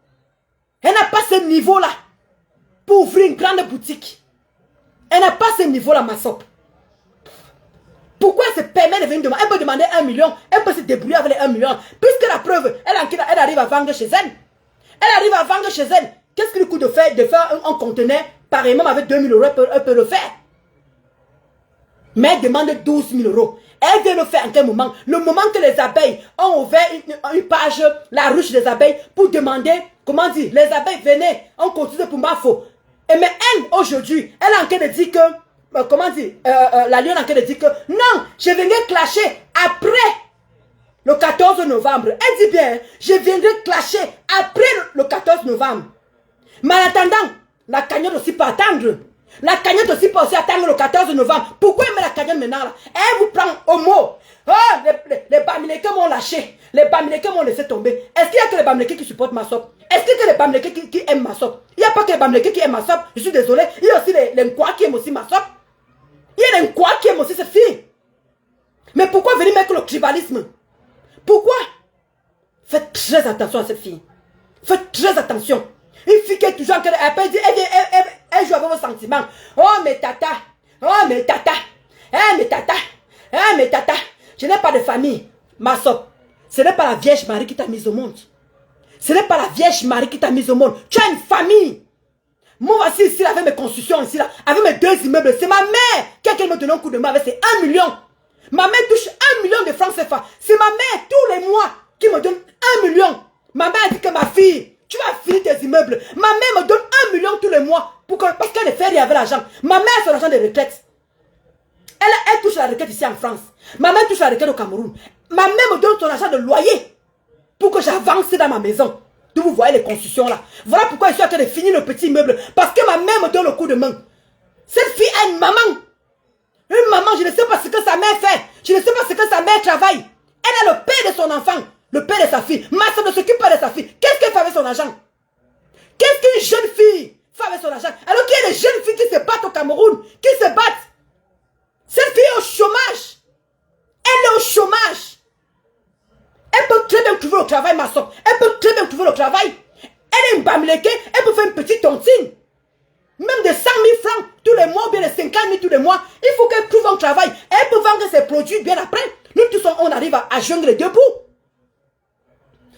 Elle n'a pas ce niveau-là pour ouvrir une grande boutique. Elle n'a pas ce niveau-là, ma soeur. Pourquoi elle se permet de venir demander? Elle peut demander 1 million. Elle peut se débrouiller avec les 1 million. Puisque la preuve, elle arrive à vendre chez elle. Elle arrive à vendre chez elle. Qu'est-ce qu'il lui coûte de faire un conteneur pareillement avec 2 000 euros, elle peut le faire. Mais elle demande 12 000 euros. Elle vient le faire en quel moment? Le moment que les abeilles ont ouvert une page, la ruche des abeilles, pour demander, comment dire, les abeilles venaient, on continue pour ma faute. Et mais elle, aujourd'hui, elle est en train de dire que, comment dire, la lionne est en train de dire que, non, je viendrai clasher après le 14 novembre. Elle dit bien, je viendrai clasher après le 14 novembre. Mais en attendant, la cagnotte aussi peut attendre. La cagnotte aussi peut aussi attendre le 14 novembre. Pourquoi elle met la cagnotte maintenant là? Elle vous prend au mot. Oh, les Bamileke m'ont lâché. Les Bamileke m'ont laissé tomber. Est-ce qu'il y a que les Bamileke qui supportent ma soeur? Est-ce qu'il y a que les Bamileke qui aiment ma soeur? Il n'y a pas que les Bamileke qui aiment ma soeur. Je suis désolé. Il y a aussi les Nkwa qui aiment aussi ma soeur. Il y a les Nkwa qui aiment aussi cette fille. Mais pourquoi venir mettre le tribalisme? Pourquoi? Faites très attention à cette fille. Faites très attention. Une fille qui est toujours en train de... Elle joue avec vos sentiments. Oh, mais tata. Oh, mais tata. Eh, mais tata. Eh, mais tata. Je n'ai pas de famille. Ma soeur, ce n'est pas la Vierge Marie qui t'a mise au monde. Ce n'est pas la Vierge Marie qui t'a mise au monde. Tu as une famille. Moi, voici ici, avec mes constructions, ici, là, avec mes 2 immeubles. C'est ma mère qui me donne un coup de main avec ses 1 million. Ma mère touche 1 million de francs CFA. C'est ma mère, tous les mois, qui me donne 1 million. Ma mère dit que ma fille, tu vas finir tes immeubles. Ma mère me donne 1 million tous les mois parce qu'elle ne fait rien avec l'argent. Ma mère a son argent de retraite. Elle touche la retraite ici en France. Ma mère touche la retraite au Cameroun. Ma mère me donne son argent de loyer pour que j'avance dans ma maison. D'où vous voyez les constructions là. Voilà pourquoi je suis en train de finir le petit immeuble. Parce que ma mère me donne le coup de main. Cette fille a une maman. Une maman, je ne sais pas ce que sa mère fait. Je ne sais pas ce que sa mère travaille. Elle a le père de son enfant. Le père de sa fille. Ma soeur ne s'occupe pas de sa fille. Qu'est-ce qu'elle fait avec son argent? Qu'est-ce qu'une jeune fille fait avec son argent? Alors qu'il y a des jeunes filles qui se battent au Cameroun. Qui se battent. Cette fille est au chômage. Elle est au chômage. Elle peut très bien trouver le travail, ma soeur. Elle peut très bien trouver le travail. Elle est une Bamileke. Elle peut faire une petite tontine. Même de 100 000 francs tous les mois, ou bien de 50 000 tous les mois. Il faut qu'elle trouve un travail. Elle peut vendre ses produits bien après. Nous tous, on arrive à joindre les deux bouts.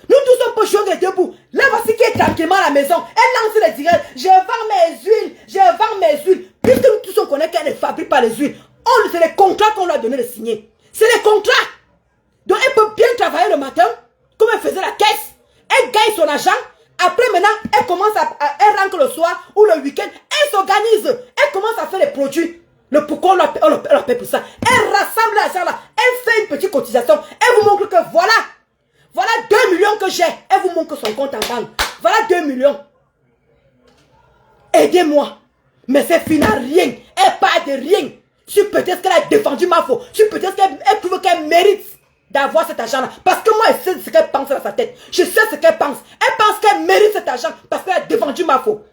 Nous tous, on peut joindre les deux bouts. Là, voici qui est tranquillement à la maison. Elle lance les directs. Je vends mes huiles. Je vends mes huiles. Puisque nous tous, on connaît qu'elle ne fabrique pas les huiles. C'est les contrats qu'on lui a donné de signer. C'est les contrats. Donc, elle peut bien travailler le matin, comme elle faisait la caisse. Elle gagne son argent. Après, maintenant, elle commence elle rentre le soir ou le week-end. Elle s'organise. Elle commence à faire les produits. Le pourquoi on la paie pour ça. Elle rassemble l'argent là. Elle fait une petite cotisation. Elle vous montre que voilà. Voilà 2 millions que j'ai. Elle vous montre son compte en banque. Voilà 2 millions. Aidez-moi. Mais cette fille n'a rien. Elle parle de rien. Si peut-être qu'elle a défendu ma faute. Si peut-être qu'elle trouve qu'elle mérite d'avoir cet argent-là. Parce que moi, je sais ce qu'elle pense dans sa tête. Je sais ce qu'elle pense. Elle pense qu'elle mérite cet argent parce qu'elle a défendu ma faute.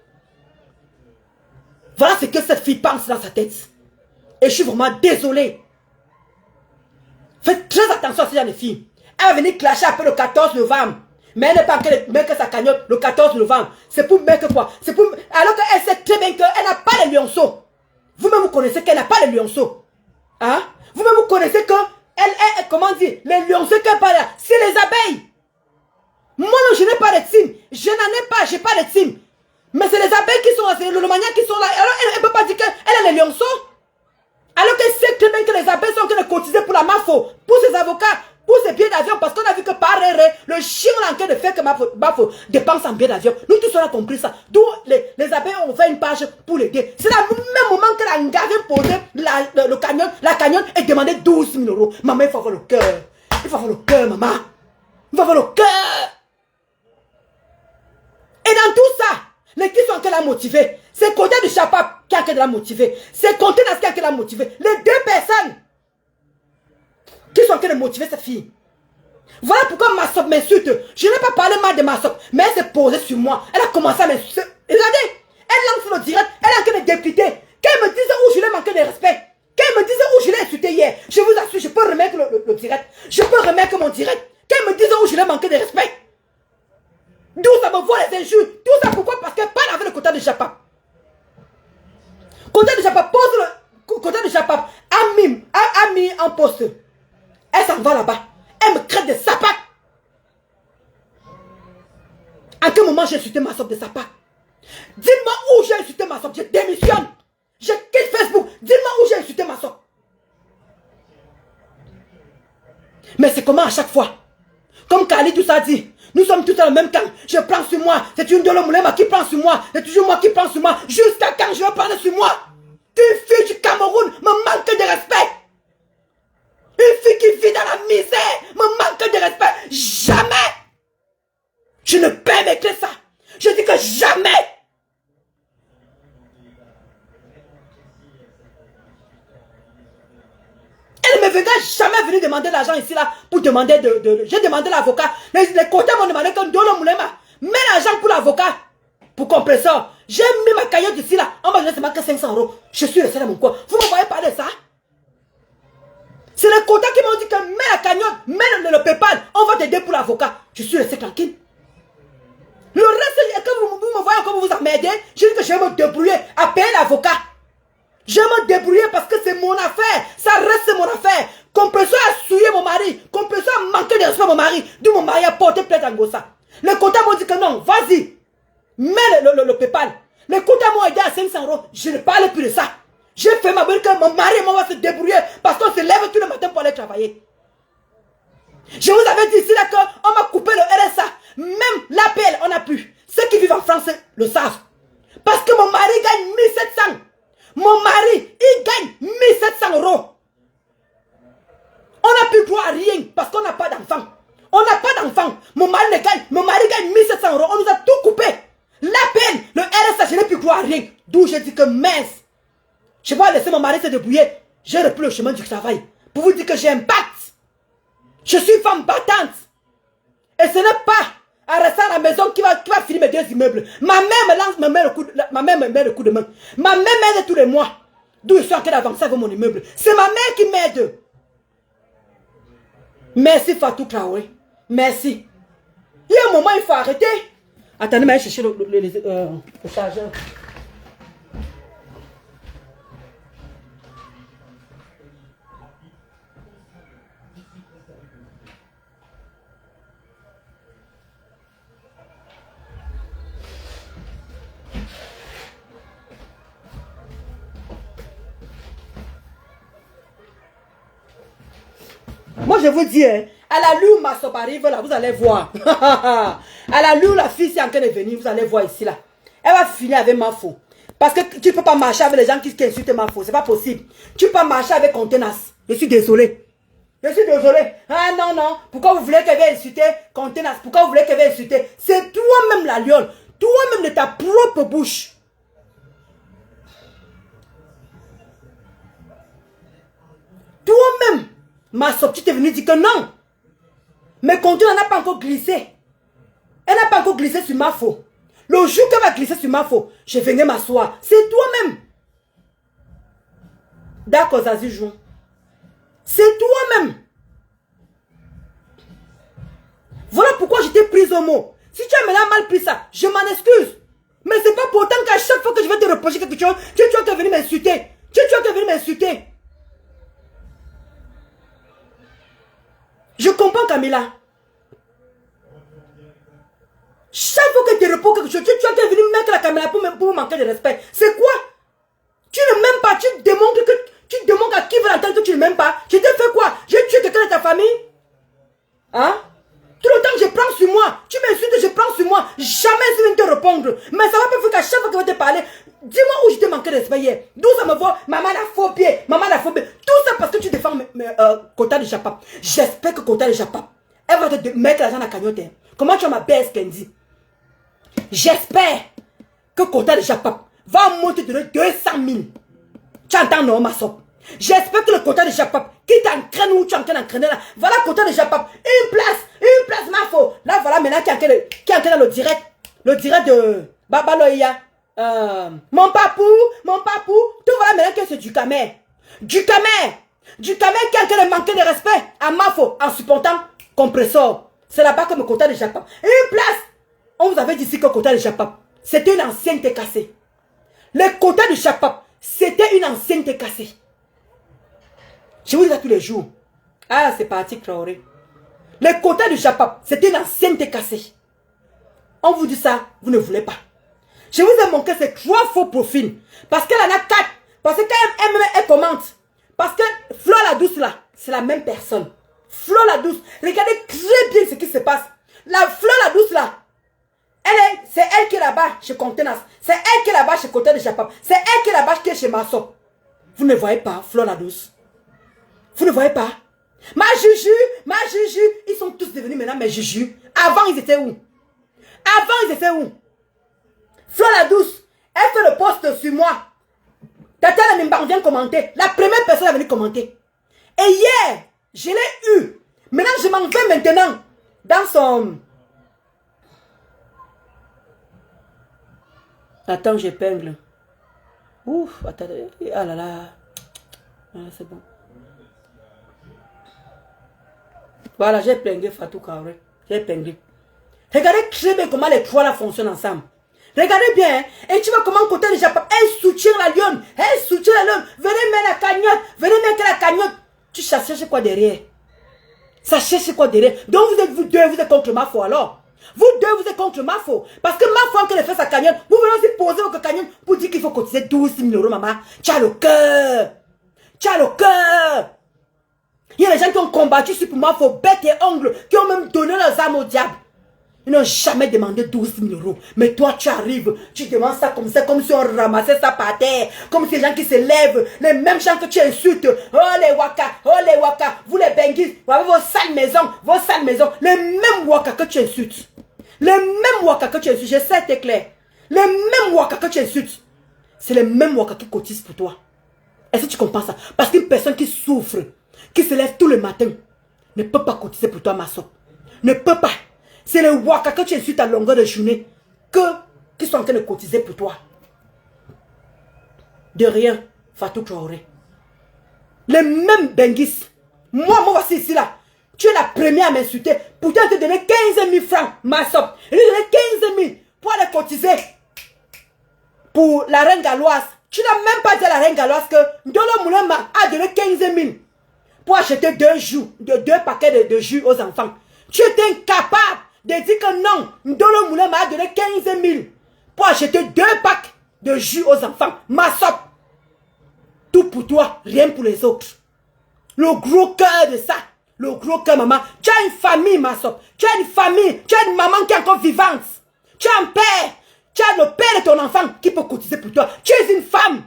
Voilà ce que cette fille pense dans sa tête. Et je suis vraiment désolé. Faites très attention à ce genre de filles. Elle va venir clasher après le 14 novembre. Mais elle n'est pas en train de mettre sa cagnotte le 14 novembre. C'est pour mettre quoi? C'est pour... Alors qu'elle sait très bien qu'elle n'a pas les lionceaux. Vous-même, vous connaissez qu'elle n'a pas les lionceaux. Hein? Vous-même, vous connaissez que comment dire, les lionceaux qu'elle parle là, c'est les abeilles. Moi, non, je n'ai pas de team. Je n'en ai pas, j'ai pas de team. Mais c'est les abeilles qui sont là, c'est le maniaque qui sont là. Alors, elle ne peut pas dire qu'elle a les lionceaux. Alors qu'elle sait très bien que les abeilles sont en train de cotiser pour la MAFO, pour ses avocats, pour ses billets d'avion, parce qu'on a vu que par le chien est en train de faire que MAFO dépense en billets d'avion. Nous tous on a compris ça. D'où les abeilles ont fait une page pour l'aider. C'est le même moment qu'elle a engagé poser la cagnotte et demandé 12 000 euros. Maman, il faut avoir le cœur. Il faut avoir le cœur, maman. Il faut avoir le cœur. Et dans tout ça, les qui sont en train de la motiver, c'est côté du Chapap qui est en train de la motiver. C'est côté de qui est en train de la motiver. Les deux personnes qui sont en train de motiver cette fille. Voilà pourquoi ma soeur m'insulte. Je n'ai pas parlé mal de ma soeur, mais elle s'est posée sur moi. Elle a commencé à m'insulter. Regardez, elle lance le direct, elle est en train de décrypter. Qu'elle me dise où je l'ai manqué de respect. Qu'elle me dise où je l'ai insulté hier. Je vous assure, je peux remettre le direct. Je peux remettre mon direct. Qu'elle me dise où je l'ai manqué de respect. D'où ça me voit les injures. Tout ça pourquoi? Parce qu'elle parle avec le Kota de Japap. Kota de Japap pose le... Kota de Japap a mis en poste. Elle s'en va là-bas. Elle me crée des sapates. À quel moment j'ai insulté ma soeur de sapat? Dites-moi où j'ai insulté ma soeur. Je démissionne. Je quitte Facebook. Dites-moi où j'ai insulté ma soeur. Mais c'est comment à chaque fois? Comme Kali tout ça dit. Nous sommes tous dans le même camp. Je prends sur moi. C'est une Dolo Moulema qui prend sur moi. C'est toujours moi qui prends sur moi. Jusqu'à quand je vais prendre sur moi? Une fille du Cameroun me manque de respect. Une fille qui vit dans la misère me manque de respect. Jamais. Je ne permettrai ça. Je dis que jamais. Elle ne me verra jamais venir demander l'argent ici là pour demander j'ai demandé l'avocat. Les côtés m'ont demandé que Dolo Moulema mets l'argent pour l'avocat. Pour compresseur. J'ai mis ma cagnotte ici là. On m'a donné seulement que 500 €. Je suis resté dans mon coin. Vous me voyez parler de ça? C'est les quotas qui m'ont dit que mets la cagnotte, mets le PayPal. On va t'aider pour l'avocat. Je suis resté tranquille. Le reste, que vous me voyez encore vous emmerdez, je dis que je vais me débrouiller à payer l'avocat. Je vais me débrouiller parce que c'est mon affaire. Ça reste mon affaire. Compresseur a souillé mon mari. Compresseur a manqué de respect à mon mari. D'où mon mari a porté plainte à Ngossa. Les quotas m'ont dit que non, vas-y. Mets le PayPal. Les quotas m'ont aidé à 500 €. Je ne parle plus de ça. J'ai fait ma belle que mon mari et moi va se débrouiller parce qu'on se lève tous les matins pour aller travailler. Je vous avais dit ici là qu'on m'a coupé le RSA. Même l'APL, on a pu. Ceux qui vivent en France le savent. Parce que mon mari gagne 1700. Mon mari, il gagne 1700 €. On n'a plus droit à rien parce qu'on n'a pas d'enfant. On n'a pas d'enfant. Mon mari gagne 1700 €. On nous a tout coupé. L'APL, le RSA, je n'ai plus droit à rien. D'où je dis que mince. Je vais laisser mon mari se débrouiller. J'ai repris le chemin du travail. Pour vous dire que j'ai un pacte. Je suis femme battante. Et ce n'est pas en restant à la maison qui va finir mes 2 immeubles. Ma mère me met le coup de main. Ma mère m'aide tous les mois. D'où je suis en train d'avancer avec mon immeuble. C'est ma mère qui m'aide. Merci Fatou Traoré. Merci. Il y a un moment, il faut arrêter. Attendez, mais chercher le chargeur. Moi, je vous dis, hein, à la lue où ma soeur arrive, là, vous allez voir. À la lue où la fille est en train de venir, vous allez voir ici, là. Elle va finir avec ma faux. Parce que tu ne peux pas marcher avec les gens qui insultent ma faux. C'est pas possible. Tu peux pas marcher avec Contenas. Je suis désolé. Je suis désolé. Ah non, non. Pourquoi vous voulez qu'elle vienne insulter Contenas? Pourquoi vous voulez qu'elle vienne insulter? C'est toi-même la lionne. Toi-même de ta propre bouche. Toi-même. Ma sortie est venue dire que non. Mais Contenas n'a pas encore glissé. Elle n'a pas encore glissé sur ma faux. Le jour qu'elle va glisser sur ma faux, je venais m'asseoir. C'est toi-même. D'accord, Zazie joue. C'est toi-même. Voilà pourquoi j'étais prise au mot. Si tu as maintenant mal pris ça, je m'en excuse. Mais c'est pas pour autant qu'à chaque fois que je vais te reprocher quelque chose, tu vas venir m'insulter. Tu vas venir m'insulter. Je comprends, Camilla. Chaque fois que tu reprends quelque chose, tu vas venir mettre la caméra pour me manquer de respect. C'est quoi? Tu ne m'aimes pas, tu demandes à qui veut l'entendre que tu ne m'aimes pas. Je t'ai fait quoi? J'ai tué quelqu'un de ta famille? Hein? Tout le temps que je prends sur moi, tu m'insultes, je prends sur moi. Jamais je viens te répondre. Mais ça va pas faire qu'à chaque fois que je vais te parler, dis-moi où je t'ai manqué de respect hier. D'où ça me voit? Maman a faux pied, maman a faux pied. Tout ça parce que tu défends Kota de Japap. J'espère que Kota de Japap, elle va te mettre l'argent dans la cagnotte. Comment tu as ma baisse, Kendi? J'espère que Kota de Japap va monter de 200 000. Tu entends, non, ma soeur? J'espère que le Kota de Japap, qui t'entraîne où tu es en train d'entraîner là, voilà Kota de Japap, une place, ma faux. Là, voilà maintenant qui est en train dans le direct Babaloya. Mon papou, tout voilà maintenant que c'est du camé. Du camé qui a en train de manquer de respect à Mafo en supportant compresseur. C'est là-bas que le quota de Japap. Une place, on vous avait dit ici que le quota de Japap, c'était une ancienneté cassée. Le quota de Japap, c'était une ancienneté cassée. Je vous dis ça tous les jours. Ah, c'est parti, Traoré. Le quota de Japap, c'était une ancienneté cassée. On vous dit ça, vous ne voulez pas. Je vous ai montré ces 3 faux profils. Parce qu'elle en a 4. Parce que quand elle commente. Parce que Flo la douce là, c'est la même personne. Flo la douce. Regardez très bien ce qui se passe. La Flo la douce là, c'est elle qui est là-bas chez Contenance. C'est elle qui est là-bas chez Côté de Japap. C'est elle qui est là-bas chez Masso. Vous ne voyez pas Flo la douce? Vous ne voyez pas? Ma Juju, ils sont tous devenus maintenant mes Juju. Avant ils étaient où? Flo la douce, elle fait le post sur moi. Tata la Nimba vient commenter. La première personne est venue commenter. Et hier, je l'ai eu. Maintenant, je m'en vais maintenant dans son... Attends, j'épingle. Ouf, attendez. Ah là là. Ah, c'est bon. Voilà, j'ai épinglé Fatou Kaoré. J'ai épinglé. Regardez très bien comment les 3 là fonctionnent ensemble. Regardez bien, hein? Et tu vois comment côté de Japon, elle soutient la lionne, venez mettre la cagnotte, venez mettre la cagnotte. Tu cherches quoi derrière? Ça cherche quoi derrière? Donc vous êtes contre Mafo alors? Vous êtes contre Mafo. Parce que Mafo, quand elle fait sa cagnotte, vous venez aussi poser votre cagnotte pour dire qu'il faut cotiser 12 000 euros, maman. Tu as le cœur. Il y a des gens qui ont combattu sur Mafo, bête et ongles, qui ont même donné leurs âmes au diable. Ils n'ont jamais demandé 12 000 euros. Mais toi, tu arrives, tu demandes ça, comme si on ramassait ça par terre. Comme ces gens qui se lèvent, les mêmes gens que tu insultes. Oh les waka, vous les benguis, vous avez vos sales maisons, les mêmes waka que tu insultes. Je sais, t'es clair. Les mêmes waka que tu insultes. C'est les mêmes waka qui cotisent pour toi. Est-ce que tu comprends ça? Parce qu'une personne qui souffre, qui se lève tous les matins, ne peut pas cotiser pour toi, ma soeur. Ne peut pas. C'est les waka que tu insultes à longueur de journée qui sont en train de cotiser pour toi. De rien, Fatou Traoré. Les mêmes benguis. Moi, voici ici là. Tu es la première à m'insulter. Pourtant, je te donné 15 000 francs, ma soeur. Je te donné 15 000 pour aller cotiser pour la reine galloise. Tu n'as même pas dit à la reine galloise que Ndolo Moulema a donné 15 000 pour acheter 2 paquets de jus aux enfants. Tu étais incapable de dire que non, Ndolo Moulema a donné 15 000 pour acheter 2 packs de jus aux enfants. Ma soeur. Tout pour toi, rien pour les autres. Le gros cœur de ça. Le gros cœur, maman. Tu as une famille, ma soeur. Tu as une famille. Tu as une maman qui est encore vivante. Tu as un père. Tu as le père de ton enfant qui peut cotiser pour toi. Tu es une femme.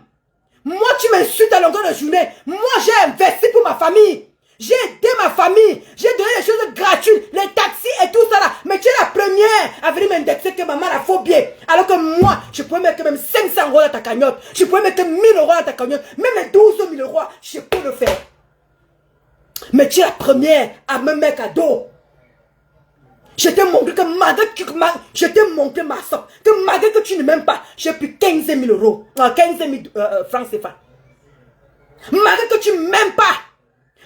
Moi, tu m'insultes à longueur de journée. Moi, j'ai investi pour ma famille. J'ai aidé ma famille. J'ai donné des choses gratuites. Les taxis et tout ça là. Mais tu es la première à venir m'indexer que maman la faut bien. Alors que moi, je pourrais mettre même 500 euros dans ta cagnotte. Je pourrais mettre 1000 euros dans ta cagnotte. Même les 12 000 euros, je peux le faire. Mais tu es la première à me mettre à dos. Je t'ai montré que malgré que tu ne m'aimes pas, j'ai pris 15 000 euros. 15 000 francs CFA. Malgré que tu ne m'aimes pas.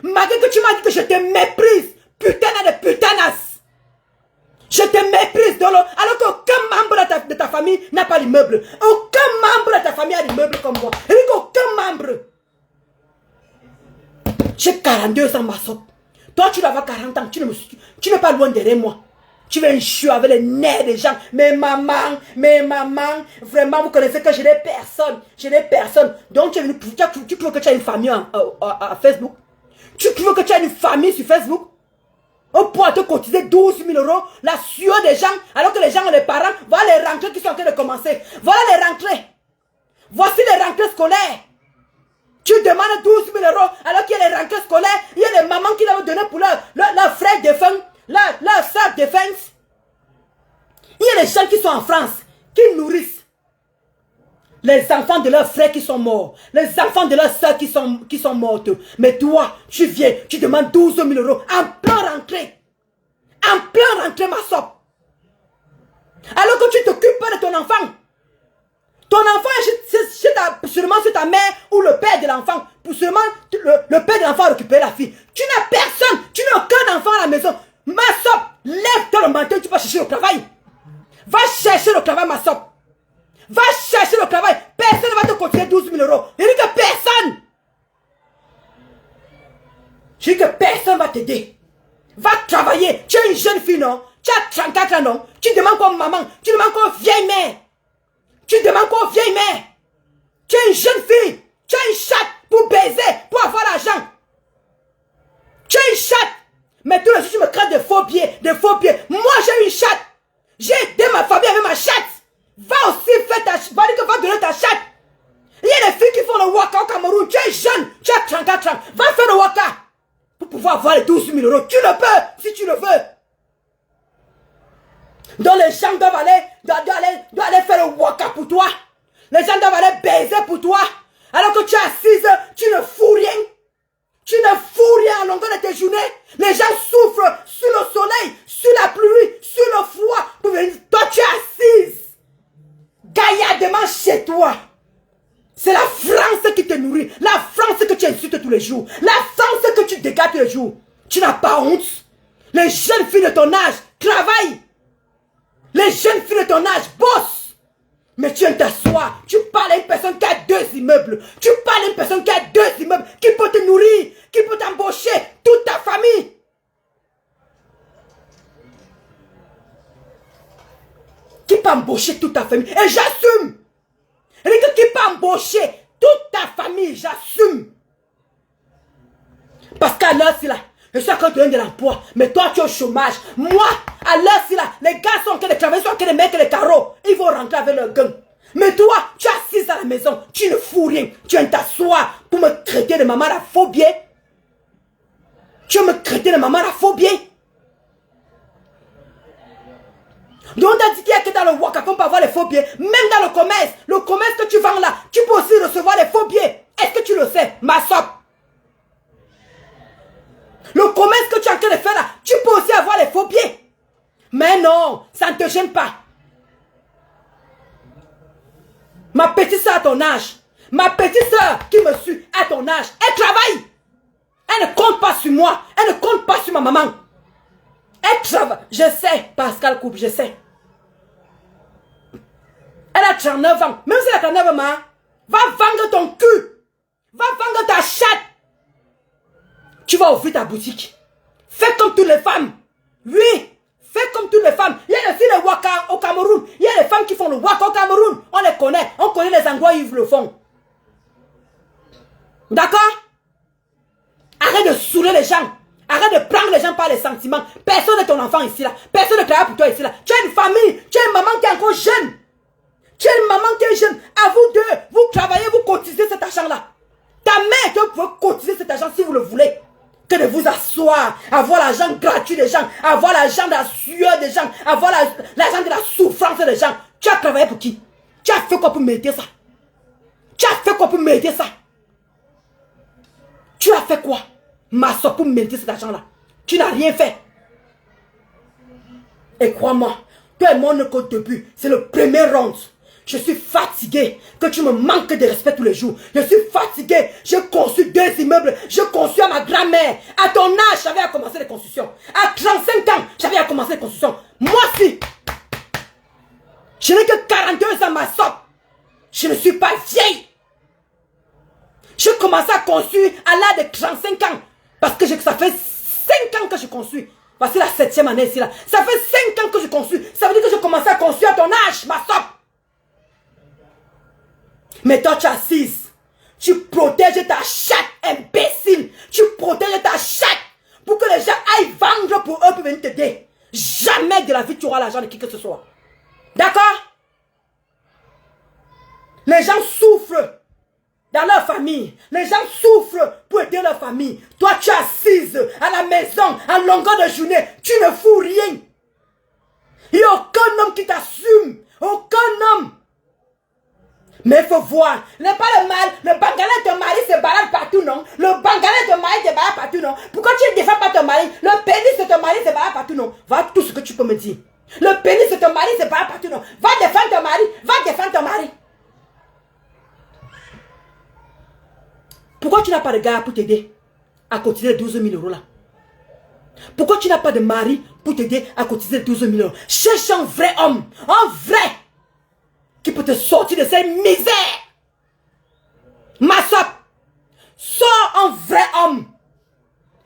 Malgré que tu m'as dit que je te méprise. Putain de putanas. Je te méprise. Alors qu'aucun membre de ta famille n'a pas d'immeuble. Aucun membre de ta famille a d'immeuble comme moi. Et aucun membre. J'ai 42 ans, ma soeur. Toi, tu dois avoir 40 ans. Tu n'es pas loin derrière moi. Tu viens chier avec les nerfs des gens. Mais maman, vraiment, vous connaissez que je n'ai personne. Donc, tu trouves que tu as une famille à Facebook? Tu trouves que tu as une famille sur Facebook? On pourra te cotiser 12 000 euros, la sueur des gens, alors que les gens ont les parents. Voilà les rentrées qui sont en train de commencer. Voilà les rentrées. Voici les rentrées scolaires. Tu demandes 12 000 euros alors qu'il y a les rentrées scolaires. Il y a les mamans qui l'ont donné pour leur frère défunt, leur soeur défunte. Il y a les gens qui sont en France, qui nourrissent les enfants de leurs frères qui sont morts, les enfants de leurs soeurs qui sont mortes. Mais toi, tu viens, tu demandes 12 000 euros en plein rentrée. En plein rentrée, ma soeur. Alors que tu t'occupes pas de ton enfant. Ton enfant est seulement sur ta mère ou le père de l'enfant. Pour seulement le père de l'enfant récupérer la fille. Tu n'as personne. Tu n'as aucun enfant à la maison. Ma sop, lève-toi le matin, tu vas chercher le travail. Va chercher le travail, ma sop. Va chercher le travail. Personne ne va te continuer 12 000 euros. Je dis que personne. Je dis que personne ne va t'aider. Va travailler. Tu es une jeune fille, non? Tu as 34 ans, non? Tu demandes quoi, maman? Tu demandes quoi, vieille mère? Tu demandes quoi, vieille mère? Tu es une jeune fille. Tu as une chatte pour baiser, pour avoir l'argent. Tu as une chatte. Mais tous les jours, tu me crées des faux pieds, des faux pieds. Moi, j'ai une chatte. J'ai aidé ma famille avec ma chatte. Va aussi faire ta chatte. Va donner ta chatte. Il y a des filles qui font le waka au Cameroun. Tu es jeune. Tu as 34 ans. Va faire le waka. Pour pouvoir avoir les 12 000 euros. Tu le peux, si tu le veux. Donc les gens doivent aller faire le waka pour toi. Les gens doivent aller baiser pour toi. Alors que tu es assise, tu ne fous rien. Tu ne fous rien à longueur de tes journées. Les gens souffrent sous le soleil, sous la pluie, sous le froid. Pour venir. Toi, tu es assise. Gaillardement chez toi. C'est la France qui te nourrit. La France que tu insultes tous les jours. La France que tu dégages tous les jours. Tu n'as pas honte. Les jeunes filles de ton âge travaillent. Les jeunes filles de ton âge bossent. Mais tu viens t'asseoir. Tu parles à une personne qui a 2 immeubles. Tu parles à une personne qui a 2 immeubles. Qui peut te nourrir. Qui peut t'embaucher. Toute ta famille. Qui peut embaucher toute ta famille. Et j'assume. Qui peut embaucher toute ta famille. J'assume. Parce qu'à l'heure, c'est là. Je suis en train de donner de l'emploi. Mais toi, tu es au chômage. Moi, à l'heure, c'est là. Les gars sont en train de travailler, sont en train de mettre les carreaux. Ils vont rentrer avec leur gang. Mais toi, tu es assise à la maison. Tu ne fous rien. Tu viens t'asseoir pour me traiter de maman la faux bien. Tu veux me traiter de maman la faux bien. Donc on t'a dit qu'il y a que dans le waka qu'on peut avoir les faux billets. Même dans le commerce que tu vends là, tu peux aussi recevoir les faux billets. Est-ce que tu le sais, ma soeur? Le commerce que tu es en train de faire là, tu peux aussi avoir les faux billets. Mais non, ça ne te gêne pas. Ma petite soeur à ton âge, ma petite soeur qui me suit à ton âge, elle travaille. Elle ne compte pas sur moi, elle ne compte pas sur ma maman. Elle travaille. Je sais, Pascal Coupe, je sais. Elle a 39 ans. Même si elle a 39 ans, va vendre ton cul. Va vendre ta chatte. Tu vas ouvrir ta boutique. Fais comme toutes les femmes. Oui, fais comme toutes les femmes. Il y a aussi les waka au Cameroun. Il y a les femmes qui font le waka au Cameroun. On les connaît. On connaît les endroits où ils le font. D'accord? Arrête de saouler les gens. Arrête de prendre les gens par les sentiments. Personne n'est ton enfant ici là. Personne ne travaille pour toi ici là. Tu as une famille. Tu as une maman qui est encore jeune. Tu as une maman qui est jeune. À vous deux, vous travaillez, vous cotisez cet argent là. Ta mère, tu peux cotiser cet argent si vous le voulez. Que de vous asseoir, avoir l'argent gratuit des gens, avoir l'argent de la sueur des gens, avoir l'argent de la souffrance des gens. Tu as travaillé pour qui? Tu as fait quoi pour mériter ça? Tu as fait quoi pour mériter ça? Tu as fait quoi, ma soeur, pour mériter cet argent-là? Tu n'as rien fait. Et crois-moi, toi et moi, on n'est qu'au début. C'est le premier round. Je suis fatigué que tu me manques de respect tous les jours. Je suis fatigué. J'ai conçu 2 immeubles. J'ai conçu à ma grand-mère. À ton âge, j'avais à commencer les constructions. À 35 ans, j'avais à commencer les constructions. Moi aussi. Je n'ai que 42 ans, ma soeur. Je ne suis pas vieille. J'ai commencé à construire à l'âge de 35 ans. Parce que ça fait 5 ans que je construis. Parce que c'est la 7e année ici là. Ça fait 5 ans que je construis. Ça veut dire que je commençais à construire à ton âge, ma soeur. Mais toi, tu es assise. Tu protèges ta chatte, imbécile. Tu protèges ta chatte pour que les gens aillent vendre pour eux pour venir t'aider. Jamais de la vie tu auras l'argent de qui que ce soit. D'accord? Les gens souffrent dans leur famille. Les gens souffrent pour aider leur famille. Toi, tu es assise à la maison, à longueur de journée. Tu ne fous rien. Il n'y a aucun homme qui t'assume. Aucun homme. Mais il faut voir. N'est pas le mal. Le Bangalais de ton mari se balade partout, non? Le Bangalais de ton mari se balade partout, non? Pourquoi tu ne défends pas ton mari? Le pénis de ton mari se balade partout, non? Va tout ce que tu peux me dire. Le pénis de ton mari se balade partout, non? Va défendre ton mari. Va défendre ton mari. Pourquoi tu n'as pas de gars pour t'aider à cotiser 12 000 € là? Pourquoi tu n'as pas de mari pour t'aider à cotiser 12 000 €? Cherche un vrai homme, un vrai, qui peut te sortir de cette misère. Ma soeur, sors un vrai homme.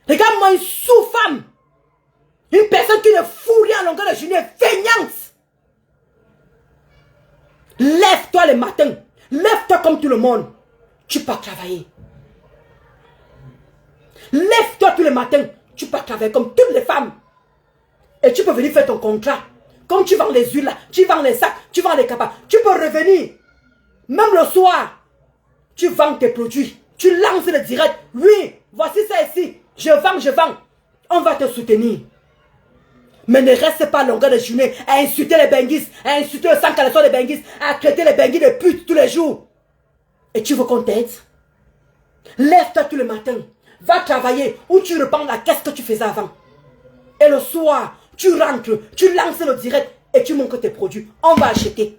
Regarde-moi une sous-femme. Une personne qui ne fout rien à longueur de journée, feignante. Lève-toi le matin. Lève-toi comme tout le monde. Tu peux travailler. Lève-toi tous les matins. Tu peux travailler comme toutes les femmes. Et tu peux venir faire ton contrat. Comme tu vends les huiles là, tu vends les sacs, tu vends les capas. Tu peux revenir. Même le soir, tu vends tes produits. Tu lances le direct. Oui, voici ça ici. Je vends, je vends. On va te soutenir. Mais ne reste pas à longueur de journée à insulter les benguis, à insulter le sang caleçon des benguis, à traiter les benguis de putes tous les jours. Et tu veux qu'on t'aide? Lève-toi tous les matins. Va travailler ou tu reprends la caisse que tu faisais avant. Et le soir, tu rentres, tu lances le direct et tu montres tes produits. On va acheter.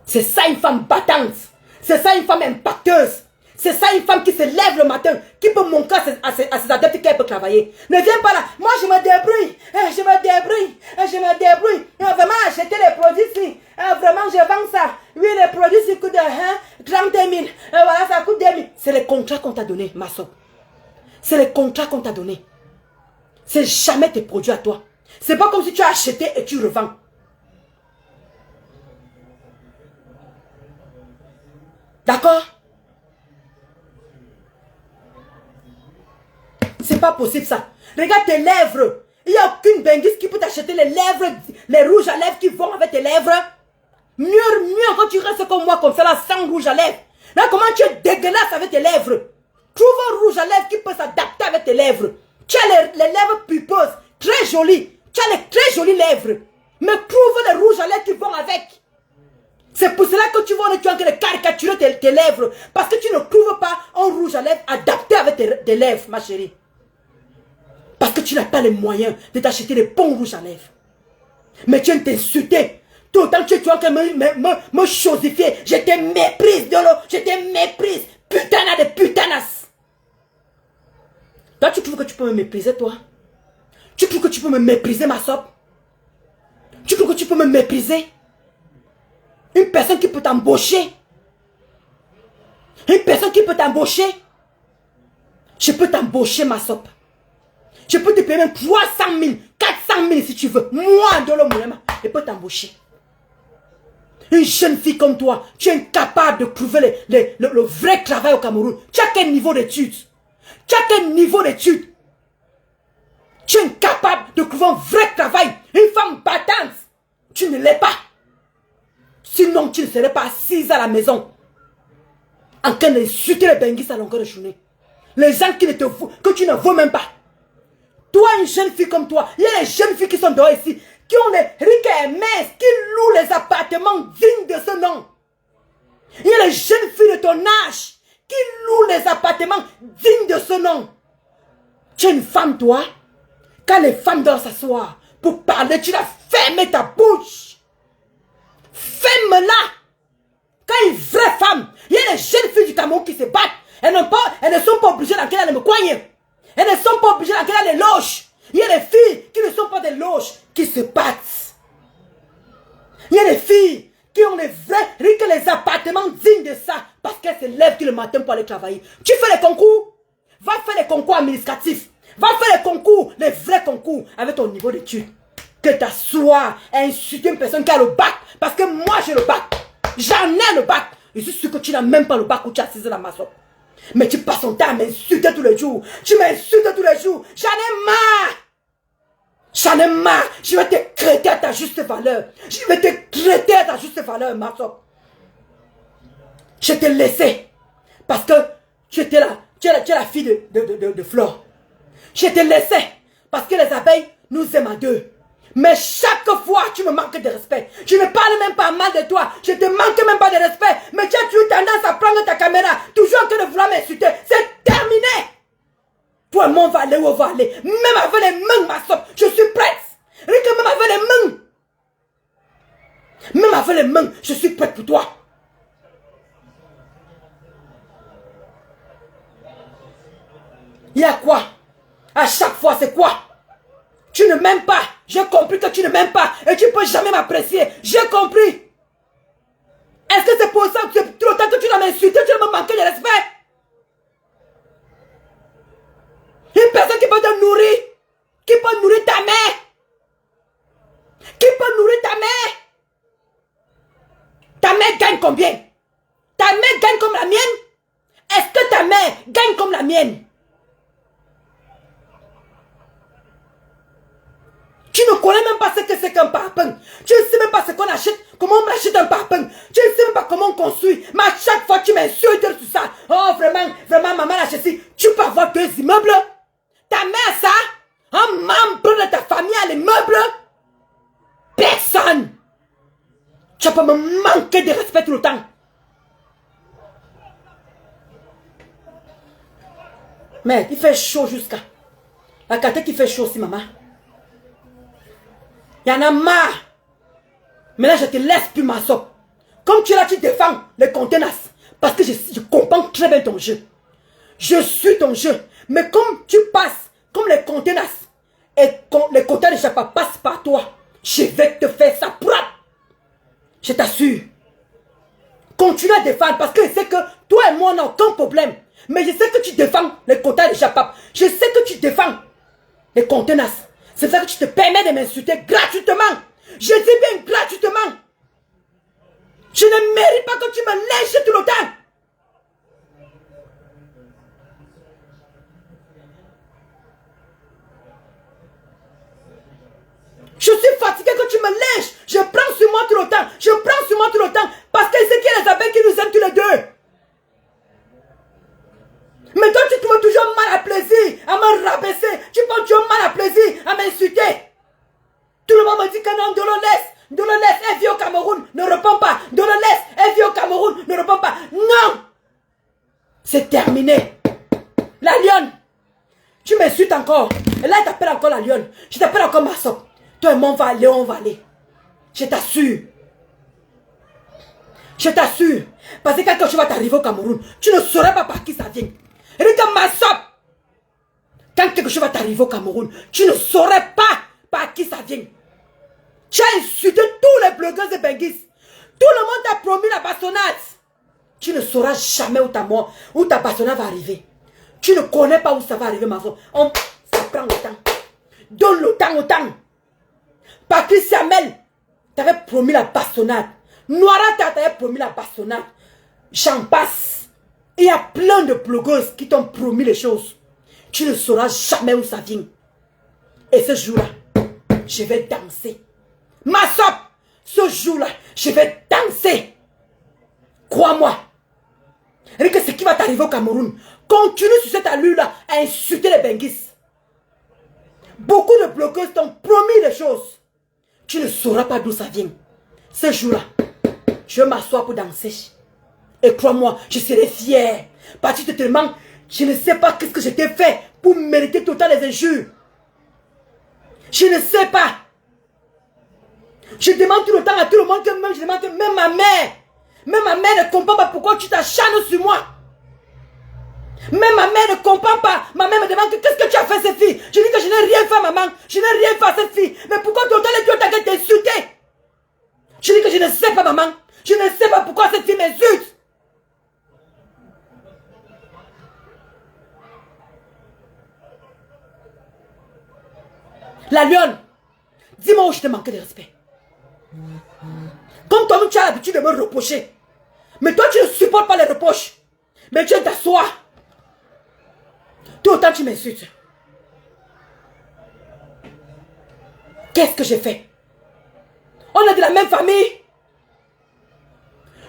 C'est ça une femme battante. C'est ça une femme impacteuse. C'est ça une femme qui se lève le matin, qui peut montrer à ses adeptes qu'elle peut travailler. Ne viens pas là. Moi je me débrouille. Je me débrouille. Je me débrouille. Vraiment acheter les produits ici. Vraiment je vends ça. Oui, les produits ici coûtent 30 000. Voilà, ça coûte 2 000. C'est les contrats qu'on t'a donné, ma soeur. C'est les contrats qu'on t'a donné. C'est jamais tes produits à toi. C'est pas comme si tu as acheté et tu revends. D'accord? C'est pas possible ça. Regarde tes lèvres. Il n'y a aucune benguise qui peut t'acheter les lèvres, les rouges à lèvres qui vont avec tes lèvres. Mieux quand tu restes comme moi, comme ça, là, sans rouge à lèvres. Là, comment tu es dégueulasse avec tes lèvres. Trouve un rouge à lèvres qui peut s'adapter avec tes lèvres. Tu as les lèvres pulpeuses, très jolies. Tu as les très jolies lèvres. Mais trouve les rouges à lèvres qui vont avec. C'est pour cela que tu vois tu es en train de caricaturer tes lèvres. Parce que tu ne trouves pas un rouge à lèvres adapté avec tes lèvres, ma chérie. Parce que tu n'as pas les moyens de t'acheter des bons rouges à lèvres. Mais tu viens de t'insulter. Tout autant que tu as me chosifier. Je te méprise, Dolo. Je te méprise. Putana de putanas. Toi, tu trouves que tu peux me mépriser, toi? Tu trouves que tu peux me mépriser, ma soeur? Tu trouves que tu peux me mépriser? Une personne qui peut t'embaucher. Une personne qui peut t'embaucher. Je peux t'embaucher, ma soeur. Je peux te payer même 300 000, 400 000 si tu veux. Moi, Dolo Moulema, je peux t'embaucher. Une jeune fille comme toi, tu es incapable de trouver le vrai travail au Cameroun. Tu as quel niveau d'études? Tu as quel niveau d'études? Tu es incapable de trouver un vrai travail. Une femme battante. Tu ne l'es pas. Sinon, tu ne serais pas assise à la maison en train d'insulter les benguis à longueur de journée. Les gens que tu ne vaux même pas. Toi, une jeune fille comme toi, il y a les jeunes filles qui sont dehors ici, qui ont les riques et minces, qui louent les appartements dignes de ce nom. Il y a les jeunes filles de ton âge, qui louent les appartements dignes de ce nom. Tu es une femme, toi. Quand les femmes doivent s'asseoir pour parler, tu dois fermer ta bouche. Ferme-la. Quand une vraie femme, il y a les jeunes filles du Cameroun qui se battent. Elles ne sont pas obligées d'entrer dans les coins. Elles ne sont pas obligées d'entrer dans les loges. Il y a des filles qui ne sont pas des loges, qui se battent. Il y a des filles qui ont les vrais, que les appartements dignes de ça, parce qu'elles se lèvent tout le matin pour aller travailler. Tu fais les concours. Va faire les concours administratifs. Va faire les concours, les vrais concours, avec ton niveau d'études. Que t'assois à insulter une personne qui a le bac, parce que moi j'ai le bac. J'en ai le bac. Je suis sûr que tu n'as même pas le bac où tu as assisé dans ma soeur. Mais tu passes ton temps à m'insulter tous les jours. Tu m'insultes tous les jours. J'en ai marre. J'en ai marre. Je vais te traiter à ta juste valeur. Je vais te traiter à ta juste valeur, ma soeur. Je t'ai laissé. Parce que tu étais là. Tu es la fille de Flore. Je t'ai laissé. Parce que les abeilles nous aiment à deux. Mais chaque fois, tu me manques de respect. Je ne parle même pas mal de toi. Je te manque même pas de respect. Mais tu as toujours tendance à prendre ta caméra. Toujours en train de vouloir m'insulter. C'est terminé. Toi, moi, on va aller où on va aller. Même avec les mains, ma soeur, je suis prête. Rien que même avec les mains. Même avec les mains, je suis prête pour toi. y a quoi? À chaque fois, c'est quoi? Tu ne m'aimes pas. J'ai compris que tu ne m'aimes pas. Et tu ne peux jamais m'apprécier. J'ai compris. Est-ce que c'est pour ça que tout le temps que tu dois m'insulter, tu dois me manquer de respect? Une personne qui peut te nourrir. Qui peut nourrir ta mère. Qui peut nourrir ta mère. Ta mère gagne combien? Ta mère gagne comme la mienne? Est-ce que ta mère gagne comme la mienne? Tu ne connais même pas ce que c'est qu'un parpaing. Tu ne sais même pas ce qu'on achète, comment on achète un parpaing. Tu ne sais même pas comment on construit. Mais à chaque fois, tu m'insultes tout ça. Oh, vraiment, maman l'a acheté. Tu peux avoir 2 immeubles. Ta mère, ça, un membre de ta famille a les meubles. Personne. Tu peux me manquer de respect tout le temps. Mais il fait chaud jusqu'à. La carte qui fait chaud aussi, maman. Il y en a marre. Mais là, je te laisse plus ma sope. Comme tu es là, tu défends les conteneurs. Parce que je comprends très bien ton jeu. Je suis ton jeu. Mais comme tu passes, comme les conteneurs, et les conteneurs de Japa passent par toi, je vais te faire ça propre. Je t'assure. Continue à défendre parce que je sais que toi et moi, on n'a aucun problème. Mais je sais que tu défends les quotas de Japap. Je sais que tu défends les conteneurs. C'est ça que tu te permets de m'insulter gratuitement. Je dis bien gratuitement. Je ne mérite pas que tu me lèches tout le temps. Je suis fatigué que tu me lèches. Je prends sur moi tout le temps. Je prends sur moi tout le temps. Parce que c'est qu'il y a les abeilles qui nous aiment tous les deux. Mais toi, tu trouves toujours mal à plaisir à me rabaisser. Tu prends toujours mal à plaisir à m'insulter. Tout le monde me dit que non, Dolores, elle vit au Cameroun, ne répond pas. Dolores, elle vit au Cameroun, ne répond pas. Non. C'est terminé. La lionne. Tu m'insultes encore. Et là, elle t'appelle encore la lionne. Je t'appelle encore ma soeur. Toi et moi, on va aller. Je t'assure. Je t'assure. Parce que quand tu vas t'arriver au Cameroun, tu ne saurais pas par qui ça vient. Regarde ma soeur. Quand quelque chose va t'arriver au Cameroun, tu ne saurais pas par qui ça vient. Tu as insulté tous les blogueurs de Benguis. Tout le monde t'a promis la bastonnade. Tu ne sauras jamais où ta bastonnade va arriver. Tu ne connais pas où ça va arriver, ma soeur. Ça prend le temps. Donne le temps au temps. Patricia Mel t'avais promis la bastonnade. Noirata t'avait promis la bastonnade. J'en passe. Il y a plein de blogueuses qui t'ont promis les choses. Tu ne sauras jamais où ça vient. Et ce jour-là, je vais danser. Ma soeur, ce jour-là, je vais danser. Crois-moi. Regarde ce qui va t'arriver au Cameroun. Continue sur cette allure-là à insulter les Benguis. Beaucoup de blogueuses t'ont promis les choses. Tu ne sauras pas d'où ça vient. Ce jour-là, je vais m'asseoir pour danser. Et crois-moi, je serai fier. Parce que tellement, je ne sais pas qu'est-ce que je t'ai fait pour mériter tout le temps les injures. Je ne sais pas. Je demande tout le temps à tout le monde que même, je demande que même ma mère ne comprend pas pourquoi tu t'acharnes sur moi. Même ma mère ne comprend pas. Ma mère me demande qu'est-ce que tu as fait à cette fille. Je dis que je n'ai rien fait, maman. Je n'ai rien fait à cette fille. Mais pourquoi tout le temps les dieux t'inquiètent t'insulter? Je dis que je ne sais pas, maman. Je ne sais pas pourquoi cette fille m'insulte. La lionne, dis-moi où je te manquais de respect. Comme toi-même tu as l'habitude de me reprocher. Mais toi tu ne supportes pas les reproches. Mais tu viens t'asseoir. Tout le temps tu m'insultes. Qu'est-ce que j'ai fait? On est de la même famille.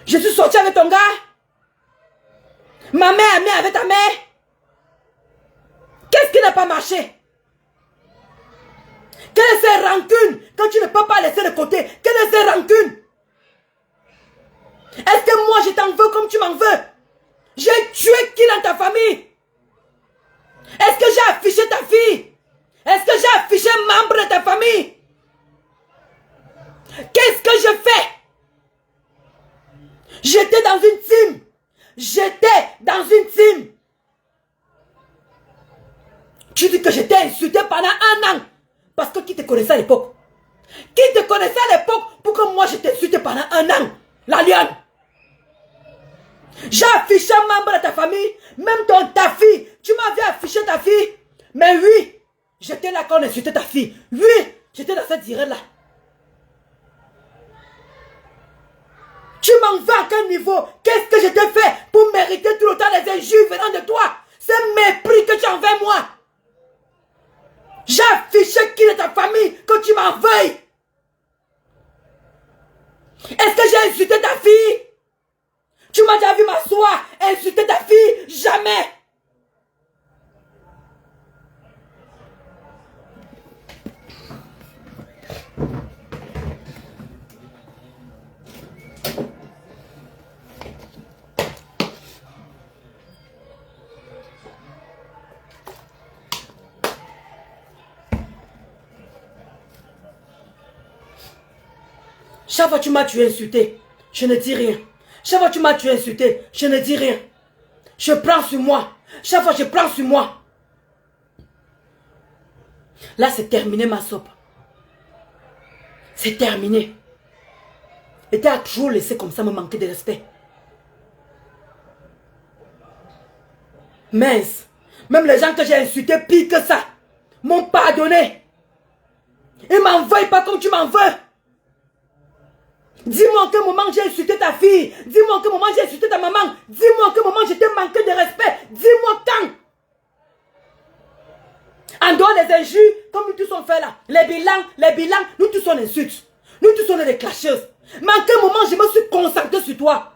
Je suis sorti avec ton gars. Ma mère a mis avec ta mère. Qu'est-ce qui n'a pas marché? Quelle est cette rancune quand tu ne peux pas laisser de côté? Quelle est cette rancune? Est-ce que moi je t'en veux comme tu m'en veux? J'ai tué qui dans ta famille? Est-ce que j'ai affiché ta fille? Est-ce que j'ai affiché un membre de ta famille? Qu'est-ce que je fais? J'étais dans une team. J'étais dans une team. Tu dis que je t'ai insulté pendant 1 an. Parce que qui te connaissait à l'époque? Qui te connaissait à l'époque pour que moi je t'insulte pendant 1 an? La lionne. J'ai affiché un membre de ta famille, même ta fille. Tu m'avais affiché ta fille. Mais oui, j'étais là quand on insultait ta fille. Oui, j'étais dans cette direct-là. Tu m'en veux à quel niveau? Qu'est-ce que je t'ai fait pour mériter tout le temps les injures venant de toi? C'est mépris que tu en veux moi. J'ai affiché qui est ta famille que tu m'en veuilles. Est-ce que j'ai insulté ta fille? Tu m'as déjà vu m'asseoir, insulter ta fille? Jamais. Chaque fois que tu m'as tué, insulté, je ne dis rien. Chaque fois que tu m'as tué, insulté, je ne dis rien. Je prends sur moi. Chaque fois, je prends sur moi. Là, c'est terminé, ma sope. C'est terminé. Et tu as toujours laissé comme ça me manquer de respect. Mince. Même les gens que j'ai insultés pire que ça m'ont pardonné. Ils m'en veulent pas comme tu m'en veux. Dis-moi en quel moment j'ai insulté ta fille. Dis-moi en quel moment j'ai insulté ta maman. Dis-moi en quel moment je t'ai manqué de respect. Dis-moi quand. En dehors des injures, comme nous tous on fait là. Les bilans, nous tous on insulte. Nous tous on est des clasheuses. Mais en quel moment je me suis concentré sur toi?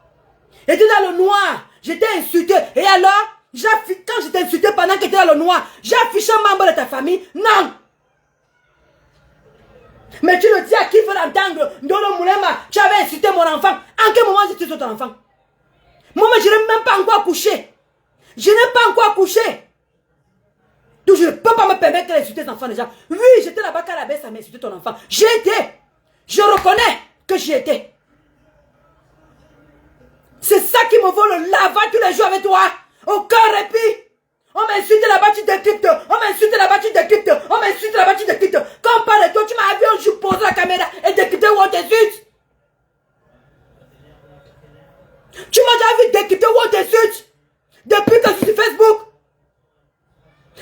Et tu es dans le noir. Je t'ai insulté. Et alors, quand je t'ai insulté pendant que tu étais dans le noir, j'ai affiché un membre de ta famille? Non. Mais tu le dis à qui veut l'entendre. Ndolo Moulema, tu avais insulté mon enfant. En quel moment j'ai tué ton enfant? Moi, je n'ai même pas encore couché. Je n'ai pas encore couché. Donc je ne peux pas me permettre d'insulter les enfants déjà. Oui, j'étais là-bas quand la baisse a insulté ton enfant. J'ai été. Je reconnais que j'y étais. C'est ça qui me vaut le lavage tous les jours avec toi. Aucun répit. On m'insulte là-bas, tu décryptes. On m'insulte là-bas, tu décryptes. On m'insulte là-bas, tu décryptes. Quand on parle de toi, tu m'as vu un jour poser la caméra et décrypter où on t'insulte. Tu m'as déjà vu décrypter où on t'insulte. Depuis que je suis sur Facebook.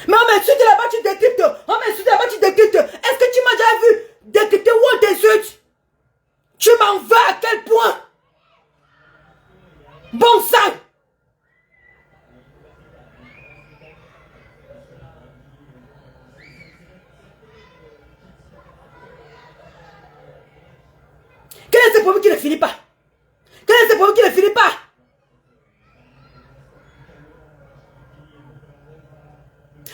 Mais on m'insulte là-bas, tu décryptes. On m'insulte là-bas, tu décryptes. Est-ce que tu m'as déjà vu décrypter où on t'insulte? Tu m'en veux à quel point? Bon sang. Quel est ce problème qui ne finit pas? Quel est ce problème qui ne finit pas?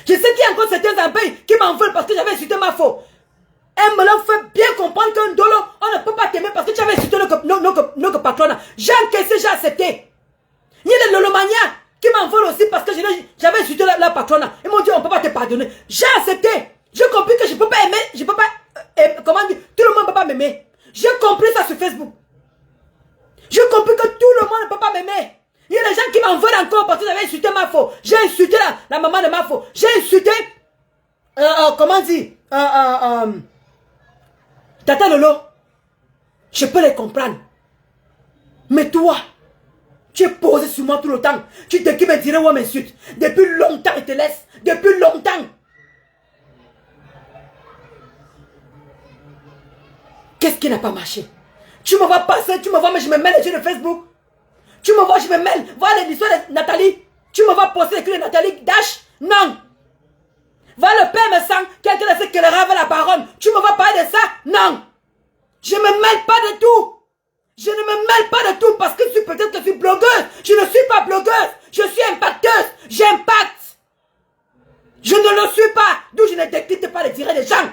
Je sais qu'il y a encore certains employés qui m'en veulent parce que j'avais insulté ma faute. Elle me l'a fait bien comprendre qu'un dolo, on ne peut pas t'aimer parce que tu avais insulté notre patronat. J'ai encaissé, j'ai accepté. Il y a des lolomanias qui m'en veulent aussi parce que j'avais insulté la patronat. Ils m'ont dit on ne peut pas te pardonner. J'ai accepté. J'ai compris que je ne peux pas aimer, je ne peux pas, comment dire, tout le monde ne peut pas m'aimer. J'ai compris ça sur Facebook. J'ai compris que tout le monde ne peut pas m'aimer. Il y a des gens qui m'en veulent encore parce que j'avais insulté ma faute. J'ai insulté la maman de ma faute. J'ai insulté, comment dire, Tata Lolo. Je peux les comprendre. Mais toi, tu es posé sur moi tout le temps. Tu te qui me dirais où on m'insulte. Depuis longtemps, il te laisse. Depuis longtemps. Qu'est-ce qui n'a pas marché? Tu me vois passer, tu me vois, mais je me mêle les yeux de Facebook. Tu me vois, je me mêle. Voilà l'histoire de Nathalie. Tu me vois poster l'écrit de Nathalie Dash. Non. Voilà le père me sent. Quelqu'un de ce qu'elle rave la parole. Tu me vois parler de ça? Non. Je ne me mêle pas de tout. Je ne me mêle pas de tout parce que peut-être que je suis blogueuse. Je ne suis pas blogueuse. Je suis impacteuse. J'impacte. Je ne le suis pas. D'où je ne décrypte pas les tirets des gens.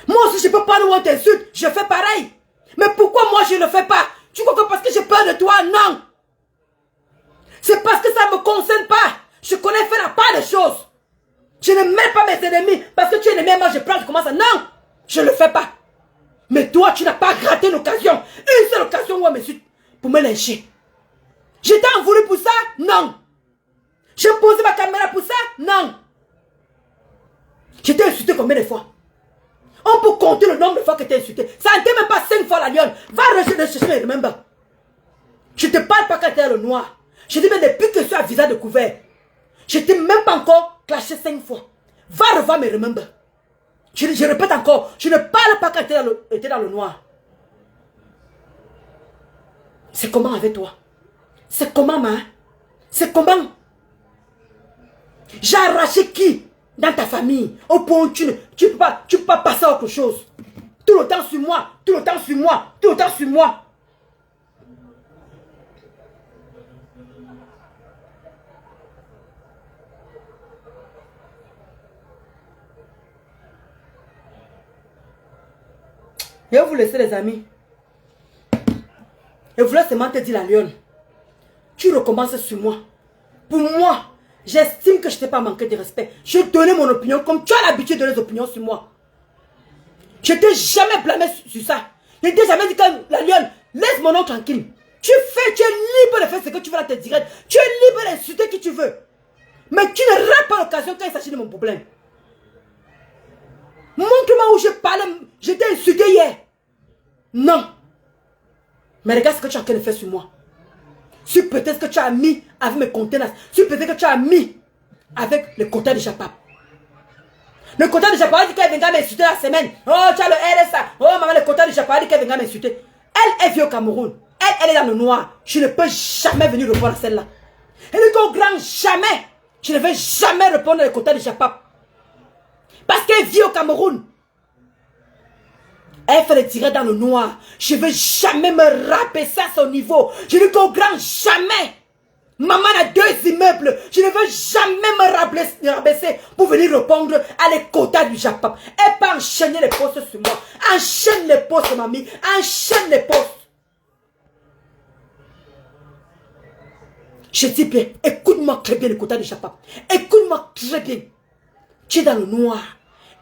Moi aussi, je peux prendre où on t'insulte. Je fais pareil. Mais pourquoi moi, je ne le fais pas? Tu crois que parce que j'ai peur de toi? Non. C'est parce que ça ne me concerne pas. Je connais faire la part des choses. Je ne mêle pas mes ennemis. Parce que tu es ennemi, moi je prends, je commence à... Non. Je ne le fais pas. Mais toi, tu n'as pas raté l'occasion. Une seule occasion où on m'insulte pour me lyncher. Je t'ai en voulu pour ça? Non. J'ai posé ma caméra pour ça? Non. Je t'ai insulté combien de fois? On peut compter le nombre de fois que tu as insulté. Ça n'était même pas 5 fois la lionne. Va rechercher les remember. Je ne te parle pas quand tu es le noir. Je dis même depuis que je suis à visage de couvert. Je t'ai même pas encore clashé 5 fois. Va revoir mes remember. Je répète encore. Je ne parle pas quand tu étais dans le noir. C'est comment avec toi? C'est comment, ma? C'est comment? J'ai arraché qui dans ta famille? Au point où tu peux pas passer à autre chose. Tout le temps sur moi, tout le temps sur moi, tout le temps sur moi. Je vais vous laisser les amis. Je voulais seulement te dire la lionne. Tu recommences sur moi. Pour moi, j'estime que je ne t'ai pas manqué de respect. Je donnais mon opinion comme tu as l'habitude de donner des opinions sur moi. Je ne t'ai jamais blâmé sur ça. Je ne t'ai jamais dit que la lionne, laisse mon nom tranquille. Tu es libre de faire ce que tu veux dans tes directs. Tu es libre d'insulter qui tu veux. Mais tu ne rates pas l'occasion quand il s'agit de mon problème. Montre-moi où je parlais. Je t'ai insulté hier. Non. Mais regarde ce que tu es en train de faire sur moi. Sur peut-être ce que tu as mis avec mes conteneurs. Sur peut-être que tu as mis avec le compteur de Japap. Le compteur de Japap dit qu'elle viendra m'insulter la semaine. Oh, tu as le RSA. Oh, maman, le compteur de Japap dit qu'elle viendra m'insulter. Elle est vieille au Cameroun. Elle est dans le noir. Je ne peux jamais venir répondre à celle-là. Elle dit qu'au grand jamais. Je ne vais jamais répondre au compteur de Japap. Parce qu'elle vit au Cameroun. Elle fait le tirer dans le noir. Je ne vais jamais me rabaisser à son niveau. Je ne qu'au grand jamais. Maman a 2 immeubles. Je ne veux jamais me rabaisser pour venir répondre à les quotas du Japon. Elle peut enchaîner les postes sur moi. Enchaîne les postes, mamie. Enchaîne les postes. Je dis bien, écoute-moi très bien les quotas du Japon. Écoute-moi très bien. Tu es dans le noir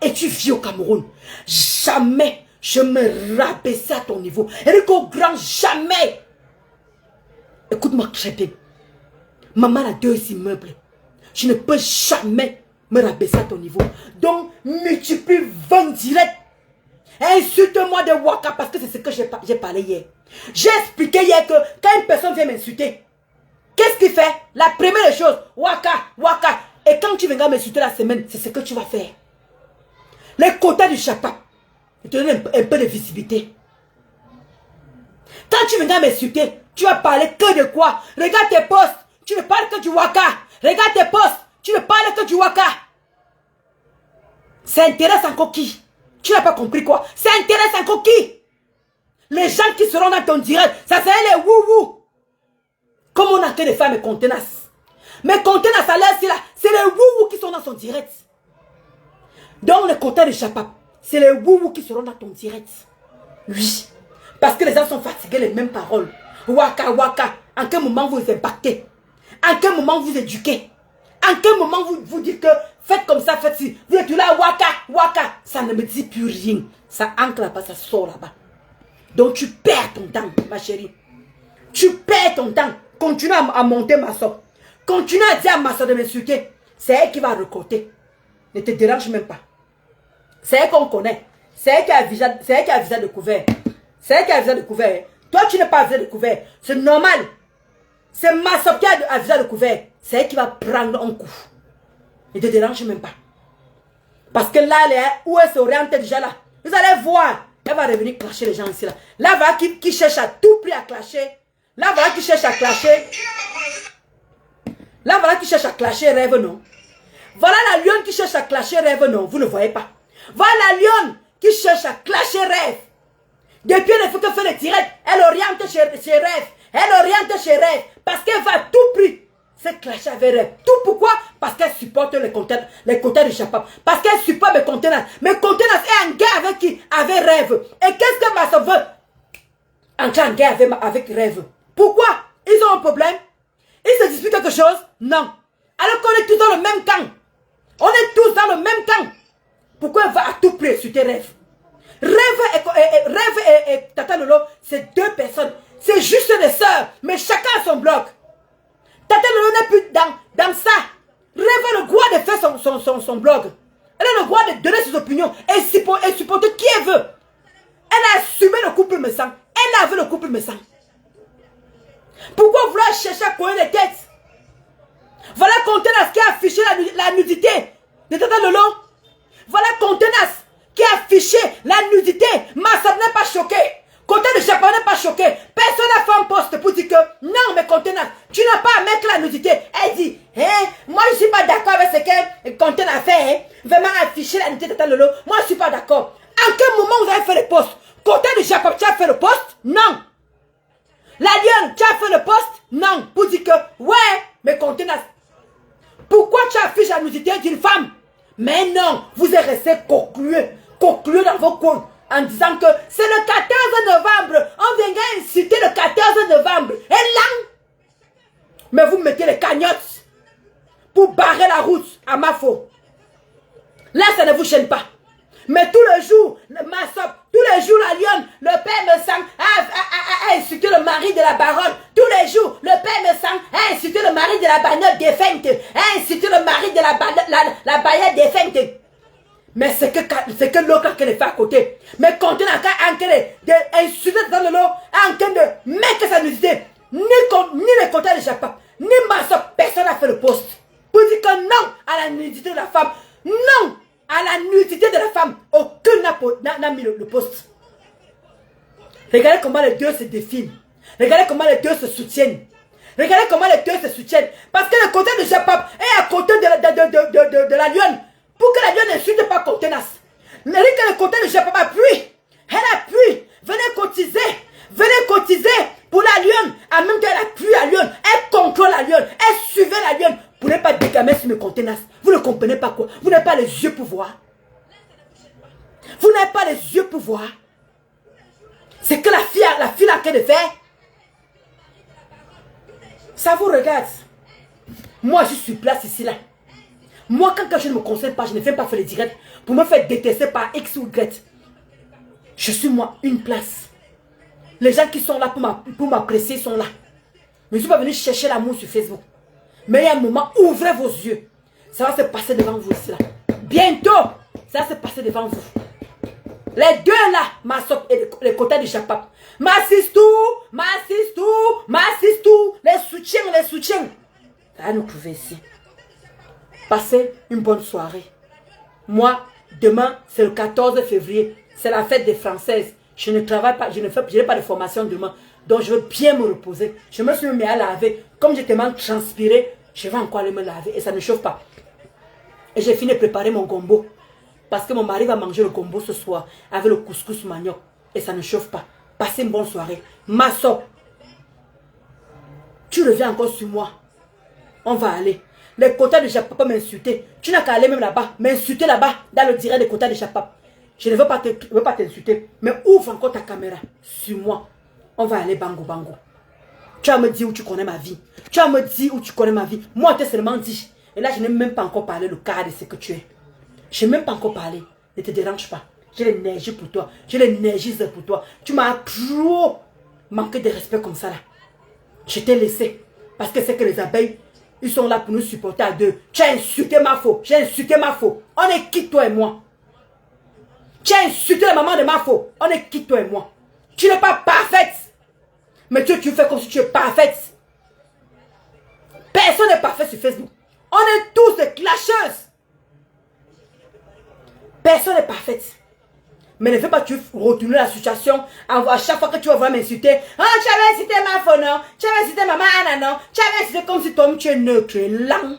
et tu vis au Cameroun. Jamais je me rabaisser à ton niveau. Et qu'au grand jamais. Écoute-moi très bien. Maman a 2 immeubles. Je ne peux jamais me rabaisser à ton niveau. Donc, multiplie 20 directs. Insulte-moi de Waka parce que c'est ce que j'ai parlé hier. J'ai expliqué hier que quand une personne vient m'insulter, qu'est-ce qu'il fait? La première chose, Waka, Waka. Et quand tu viendras m'insulter la semaine, c'est ce que tu vas faire. Les quotas du Chapa. Je te donne un peu de visibilité. Quand tu viendras m'insulter, tu vas parler que de quoi? Regarde tes posts, tu ne parles que du Waka. Regarde tes posts, tu ne parles que du Waka. Ça intéresse encore qui? Tu n'as pas compris quoi? Ça intéresse encore qui? Les gens qui seront dans ton direct, ça serait les wou-wou. Comme on a que des femmes contenaces. Mais contenaces à l'air, c'est les wou-wou qui sont dans son direct. Donc le quota de Chapap. C'est les wou-wou qui seront dans ton direct. Oui. Parce que les gens sont fatigués les mêmes paroles. Waka, waka. En quel moment vous impactez? En quel moment vous éduquez? En quel moment vous dites que faites comme ça, faites ci. Vous êtes là, waka, waka. Ça ne me dit plus rien. Ça ancre là-bas, ça sort là-bas. Donc tu perds ton temps, ma chérie. Tu perds ton temps. Continue à monter ma soeur. Continue à dire à ma soeur de m'insulter. C'est elle qui va recoter. Ne te dérange même pas. C'est elle qu'on connaît. C'est elle qui a visage de couvert. C'est elle qui a visage de couvert. Toi, tu n'es pas visage de couvert. C'est normal. C'est ma soeur qui a visage de couvert. C'est elle qui va prendre un coup. Ne te dérange même pas. Parce que là, où elle s'oriente déjà là. Vous allez voir. Elle va revenir clasher les gens ici là. Là, voilà qui cherche à tout prix à clasher. Là, voilà qui cherche à clasher. Là, voilà qui cherche à clasher rêve, non. Voilà la lionne qui cherche à clasher rêve, non. Vous ne voyez pas. Voilà la lionne qui cherche à clasher rêve. Depuis le fait qu'elle fait le direct, elle oriente chez rêve. Elle oriente chez rêve. Parce qu'elle va à tout prix se clasher avec rêve. Tout pourquoi? Parce qu'elle supporte les quotas du Chapap. Parce qu'elle supporte mes conteneurs. Mes conteneurs est en guerre avec qui? Avec rêve. Et qu'est-ce que ma soeur veut? Entrer en guerre avec rêve. Pourquoi? Ils ont un problème? Ils se disputent quelque chose? Non. Alors qu'on est tous dans le même camp. On est tous dans le même camp. Pourquoi elle va à tout prix sur tes rêves? Rêve et Tata Lolo, c'est 2 personnes. C'est juste des sœurs. Mais chacun a son bloc. Tata Lolo n'est plus dans ça. Rêve a le droit de faire son blog. Elle a le droit de donner ses opinions et supporter qui elle veut. Elle a assumé le couple me sang. Elle avait le couple me sang. Pourquoi vouloir chercher à coller les têtes? Voilà Contenas qui a affiché la nudité de Tata Lolo. Voilà Contenas qui a affiché la nudité. Massab n'est pas choqué. Côté de Japon n'est pas choqué. Personne n'a fait un poste pour dire que non, mais Contenas, tu n'as pas à mettre la nudité. Elle dit, moi je ne suis pas d'accord avec ce que Contenas a fait. Vraiment afficher la nudité de Tata Lolo. Moi je ne suis pas d'accord. En quel moment vous avez fait le poste? Côté de Japon, tu as fait le poste? Non. La lionne, tu as fait le poste? Non. Pour dire que, ouais, mais Contenas, pourquoi tu affiches la nudité d'une femme? Mais non, vous êtes resté conclué dans vos coins en disant que c'est le 14 novembre. On viendra inciter le 14 novembre. Et là, mais vous mettez les cagnottes pour barrer la route à Mafo. Là, ça ne vous gêne pas. Mais tous les jours, le Massop, tous les jours, la lionne, le père me sang a insulté le mari de la baronne. Tous les jours, le père me sang a insulté le mari de la bagnole défunte. A insulté le mari de la bagnole défunte. Mais c'est que l'autre qui le fait à côté. Mais quand on a en train d'insulter dans le lot, en train de mettre sa nudité, ni les côtés de Japon, ni Massop, personne n'a fait le poste. Pour dire que non à la nudité de la femme. Non à la nudité de la femme. Aucun n'a mis le poste. Regardez comment les deux se défilent. Regardez comment les deux se soutiennent. Regardez comment les deux se soutiennent. Parce que le côté de Japon est à côté de la lionne. Pour que la lionne n'insulte pas Contenas. Regardez que le côté de Japon appuie. Elle appuie. Venez cotiser pour la lionne. En même temps, elle appuie la lionne. Elle contrôle la lionne. Elle suivait la lionne. Vous n'êtes pas dégamé sur mes Contenas. Vous ne comprenez pas quoi. Vous n'avez pas les yeux pour voir. Vous n'avez pas les yeux pour voir. C'est que la fille a qu'à de faire. Ça vous regarde. Moi, je suis place ici, là. Moi, quand je ne me concerne pas, je ne fais pas faire les directs pour me faire détester par X ou Y. Je suis moi, une place. Les gens qui sont là pour m'apprécier sont là. Mais je ne suis pas venu chercher l'amour sur Facebook. Mais il y a un moment, ouvrez vos yeux. Ça va se passer devant vous ici là. Bientôt, ça va se passer devant vous. Les deux là, Massop et les côtés du Japon. Massistou, les soutiens. Ça va nous trouver ici. Passez une bonne soirée. Moi, demain, c'est le 14 février. C'est la fête des Françaises. Je ne travaille pas, je n'ai pas de formation demain. Donc je veux bien me reposer. Je me suis mis à laver. Comme j'ai tellement transpiré, je vais encore aller me laver. Et ça ne chauffe pas. Et j'ai fini de préparer mon gombo. Parce que mon mari va manger le gombo ce soir. Avec le couscous manioc. Et ça ne chauffe pas. Passez une bonne soirée. Masso, tu reviens encore sur moi. On va aller. Les quotas de Japon peuvent m'insulter. Tu n'as qu'à aller même là-bas. M'insulter là-bas. Dans le direct des quotas de Japon. Je ne veux pas t'insulter. Mais ouvre encore ta caméra sur moi. On va aller bango bango. Tu vas me dire où tu connais ma vie. Tu vas me dire où tu connais ma vie. Moi, tu t'ai seulement dit. Et là, je n'ai même pas encore parlé le cas de ce que tu es. Je n'ai même pas encore parlé. Ne te dérange pas. J'ai l'énergie pour toi. J'ai l'énergie pour toi. Tu m'as trop manqué de respect comme ça là. Je t'ai laissé. Parce que c'est que les abeilles, ils sont là pour nous supporter à deux. Tu as insulté ma faux. J'ai insulté ma faux. On est qui toi et moi? Tu as insulté la maman de ma faux. On est qui toi et moi? Tu n'es pas parfaite. Mais tu fais comme si tu es parfaite. Personne n'est parfait sur Facebook. On est tous des clasheuses. Personne n'est parfaite. Mais ne fais pas tu retourner la situation. À chaque fois que tu vas voir m'insulter. Oh, tu avais incité ma faux, non? Tu avais incité maman Anna, non? Tu avais incité comme si toi tu es neutre, tu es lent.